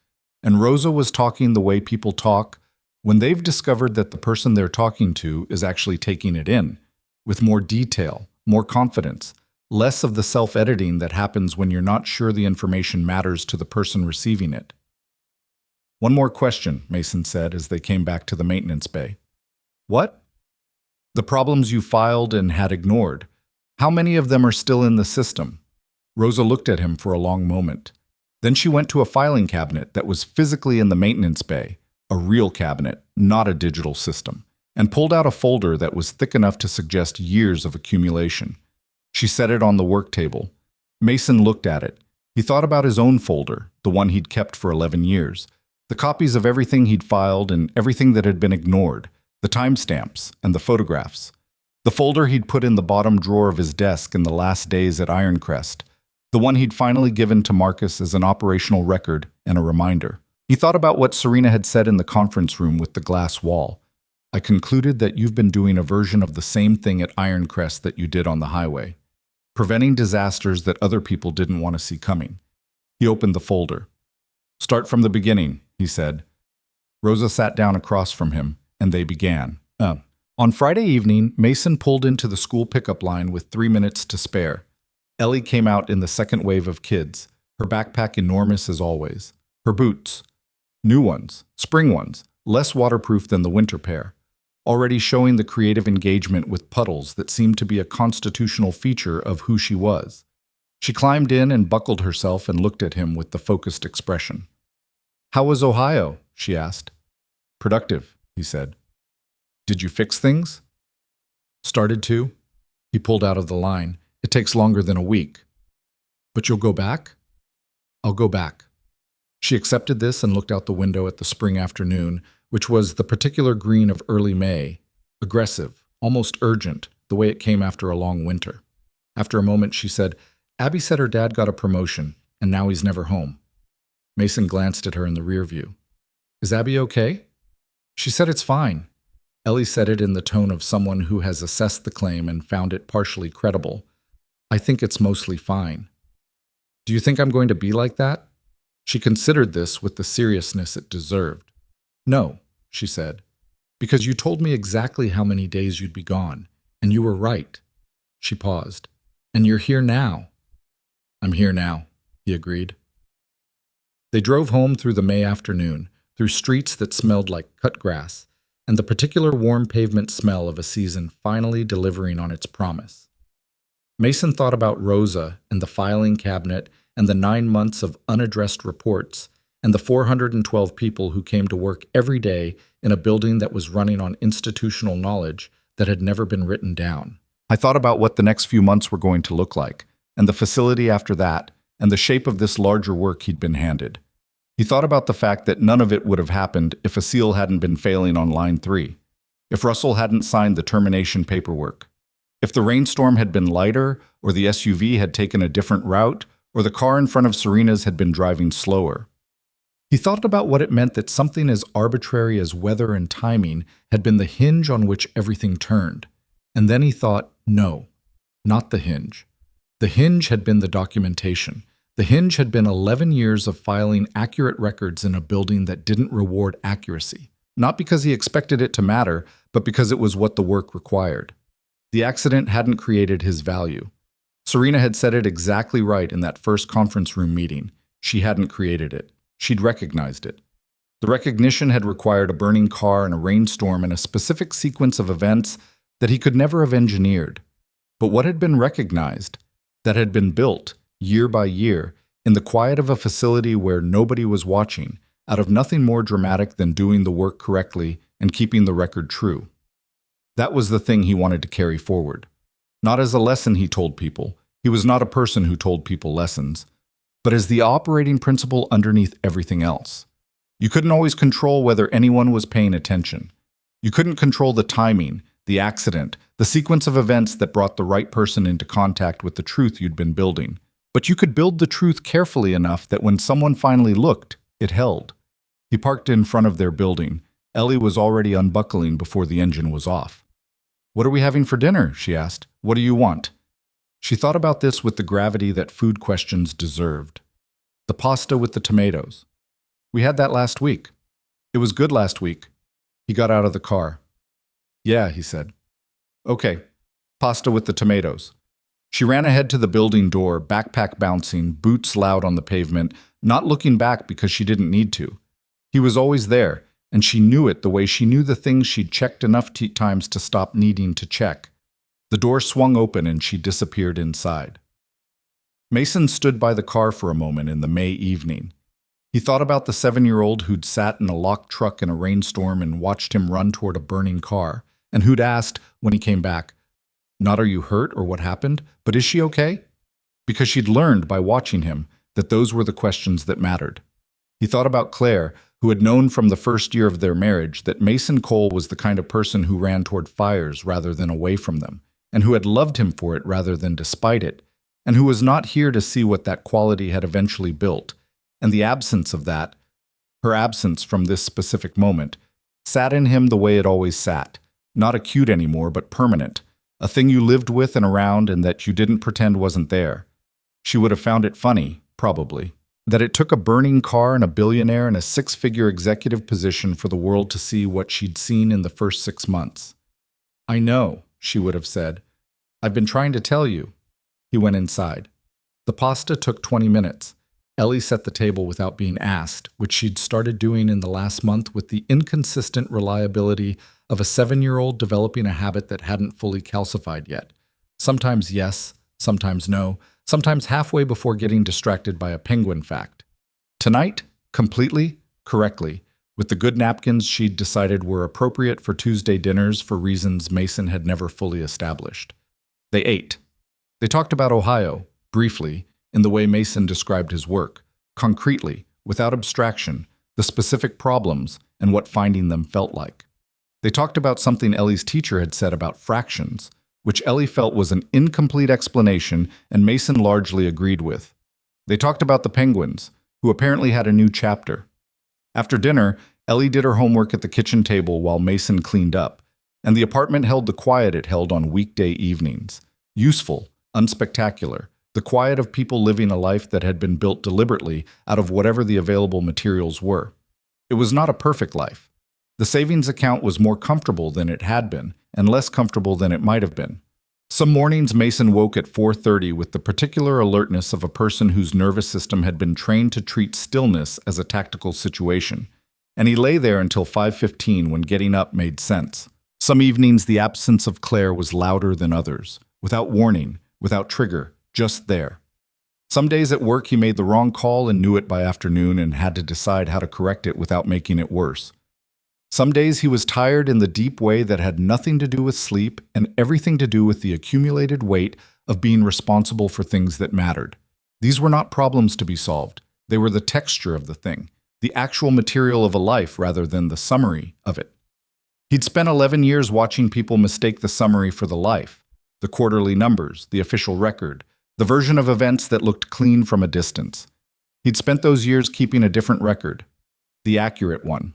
And Rosa was talking the way people talk when they've discovered that the person they're talking to is actually taking it in, with more detail, more confidence, less of the self-editing that happens when you're not sure the information matters to the person receiving it. "One more question," Mason said as they came back to the maintenance bay. "What?" "The problems you filed and had ignored. How many of them are still in the system?" Rosa looked at him for a long moment. Then she went to a filing cabinet that was physically in the maintenance bay, a real cabinet, not a digital system, and pulled out a folder that was thick enough to suggest years of accumulation. She set it on the work table. Mason looked at it. He thought about his own folder, the one he'd kept for 11 years, the copies of everything he'd filed and everything that had been ignored, the timestamps and the photographs. The folder he'd put in the bottom drawer of his desk in the last days at Ironcrest, the one he'd finally given to Marcus as an operational record and a reminder. He thought about what Serena had said in the conference room with the glass wall. "I concluded that you've been doing a version of the same thing at Ironcrest that you did on the highway, preventing disasters that other people didn't want to see coming." He opened the folder. "Start from the beginning," he said. Rosa sat down across from him, and they began. On Friday evening, Mason pulled into the school pickup line with 3 minutes to spare. Ellie came out in the second wave of kids, her backpack enormous as always. Her boots. New ones, spring ones, less waterproof than the winter pair, already showing the creative engagement with puddles that seemed to be a constitutional feature of who she was. She climbed in and buckled herself and looked at him with the focused expression. "How was Ohio?" she asked. "Productive," he said. "Did you fix things?" "Started to." He pulled out of the line. "It takes longer than a week." "But you'll go back?" "I'll go back." She accepted this and looked out the window at the spring afternoon, which was the particular green of early May, aggressive, almost urgent, the way it came after a long winter. After a moment, she said, "Abby said her dad got a promotion, and now he's never home." Mason glanced at her in the rear view. "Is Abby okay?" She said it's fine. Ellie said it in the tone of someone who has assessed the claim and found it partially credible. I think it's mostly fine. Do you think I'm going to be like that? She considered this with the seriousness it deserved. No, she said, because you told me exactly how many days you'd be gone, and you were right. She paused. And you're here now. I'm here now, he agreed. They drove home through the May afternoon, through streets that smelled like cut grass, and the particular warm pavement smell of a season finally delivering on its promise. Mason thought about Rosa and the filing cabinet and the 9 months of unaddressed reports and the 412 people who came to work every day in a building that was running on institutional knowledge that had never been written down. I thought about what the next few months were going to look like, and the facility after that, and the shape of this larger work he'd been handed. He thought about the fact that none of it would have happened if a seal hadn't been failing on line 3, if Russell hadn't signed the termination paperwork, if the rainstorm had been lighter, or the SUV had taken a different route, or the car in front of Serena's had been driving slower. He thought about what it meant that something as arbitrary as weather and timing had been the hinge on which everything turned. And then he thought, no, not the hinge. The hinge had been the documentation. The hinge had been 11 years of filing accurate records in a building that didn't reward accuracy, not because he expected it to matter, but because it was what the work required. The accident hadn't created his value. Serena had said it exactly right in that first conference room meeting. She hadn't created it. She'd recognized it. The recognition had required a burning car and a rainstorm and a specific sequence of events that he could never have engineered. But what had been recognized, that had been built, year by year, in the quiet of a facility where nobody was watching, out of nothing more dramatic than doing the work correctly and keeping the record true. That was the thing he wanted to carry forward. Not as a lesson he told people. He was not a person who told people lessons, but as the operating principle underneath everything else. You couldn't always control whether anyone was paying attention. You couldn't control the timing, the accident, the sequence of events that brought the right person into contact with the truth you'd been building. But you could build the truth carefully enough that when someone finally looked, it held. He parked in front of their building. Ellie was already unbuckling before the engine was off. "What are we having for dinner?" she asked. "What do you want?" She thought about this with the gravity that food questions deserved. The pasta with the tomatoes. "We had that last week. It was good last week." He got out of the car. "Yeah," he said. "Okay, pasta with the tomatoes." She ran ahead to the building door, backpack bouncing, boots loud on the pavement, not looking back because she didn't need to. He was always there, and she knew it the way she knew the things she'd checked enough times to stop needing to check. The door swung open and she disappeared inside. Mason stood by the car for a moment in the May evening. He thought about the 7-year-old who'd sat in a locked truck in a rainstorm and watched him run toward a burning car, and who'd asked, when he came back, not "Are you hurt or what happened, but is she okay?" Because she'd learned by watching him that those were the questions that mattered. He thought about Claire, who had known from the first year of their marriage that Mason Cole was the kind of person who ran toward fires rather than away from them, and who had loved him for it rather than despite it, and who was not here to see what that quality had eventually built. And the absence of that, her absence from this specific moment, sat in him the way it always sat, not acute anymore, but permanent, a thing you lived with and around and that you didn't pretend wasn't there. She would have found it funny, probably, that it took a burning car and a billionaire in a 6-figure executive position for the world to see what she'd seen in the first 6 months. "I know," she would have said. "I've been trying to tell you." He went inside. The pasta took 20 minutes. Ellie set the table without being asked, which she'd started doing in the last month with the inconsistent reliability of a 7-year-old developing a habit that hadn't fully calcified yet. Sometimes yes, sometimes no, sometimes halfway before getting distracted by a penguin fact. Tonight, completely, correctly, with the good napkins she'd decided were appropriate for Tuesday dinners for reasons Mason had never fully established. They ate. They talked about Ohio, briefly, in the way Mason described his work, concretely, without abstraction, the specific problems and what finding them felt like. They talked about something Ellie's teacher had said about fractions, which Ellie felt was an incomplete explanation and Mason largely agreed with. They talked about the penguins, who apparently had a new chapter. After dinner, Ellie did her homework at the kitchen table while Mason cleaned up, And the apartment held the quiet it held on weekday evenings. Useful, unspectacular, the quiet of people living a life that had been built deliberately out of whatever the available materials were. It was not a perfect life. The savings account was more comfortable than it had been, and less comfortable than it might have been. Some mornings Mason woke at 4:30 with the particular alertness of a person whose nervous system had been trained to treat stillness as a tactical situation, and he lay there until 5:15 when getting up made sense. Some evenings the absence of Claire was louder than others, without warning, without trigger, just there. Some days at work he made the wrong call and knew it by afternoon and had to decide how to correct it without making it worse. Some days he was tired in the deep way that had nothing to do with sleep and everything to do with the accumulated weight of being responsible for things that mattered. These were not problems to be solved. They were the texture of the thing, the actual material of a life rather than the summary of it. He'd spent 11 years watching people mistake the summary for the life, the quarterly numbers, the official record, the version of events that looked clean from a distance. He'd spent those years keeping a different record, the accurate one.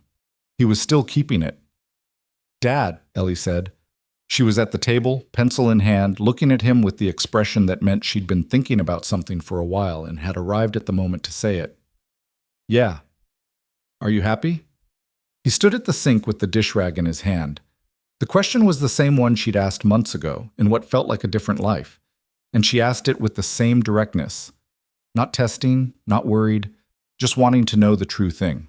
He was still keeping it. "Dad," Ellie said. She was at the table, pencil in hand, looking at him with the expression that meant she'd been thinking about something for a while and had arrived at the moment to say it. "Yeah. Are you happy?" He stood at the sink with the dish rag in his hand. The question was the same one she'd asked months ago, in what felt like a different life, and she asked it with the same directness. Not testing, not worried, just wanting to know the true thing.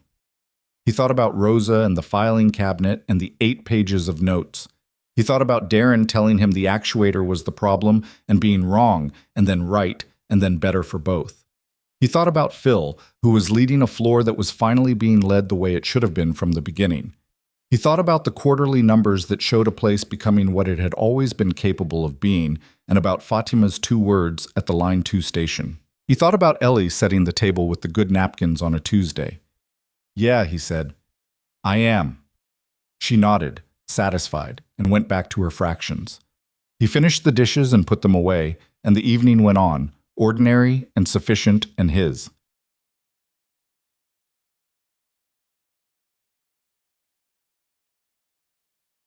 He thought about Rosa and the filing cabinet and the 8 pages of notes. He thought about Darren telling him the actuator was the problem and being wrong, and then right, and then better for both. He thought about Phil, who was leading a floor that was finally being led the way it should have been from the beginning. He thought about the quarterly numbers that showed a place becoming what it had always been capable of being, and about Fatima's 2 words at the Line 2 station. He thought about Ellie setting the table with the good napkins on a Tuesday. "Yeah," he said. "I am." She nodded, satisfied, and went back to her fractions. He finished the dishes and put them away, and the evening went on, ordinary and sufficient and his.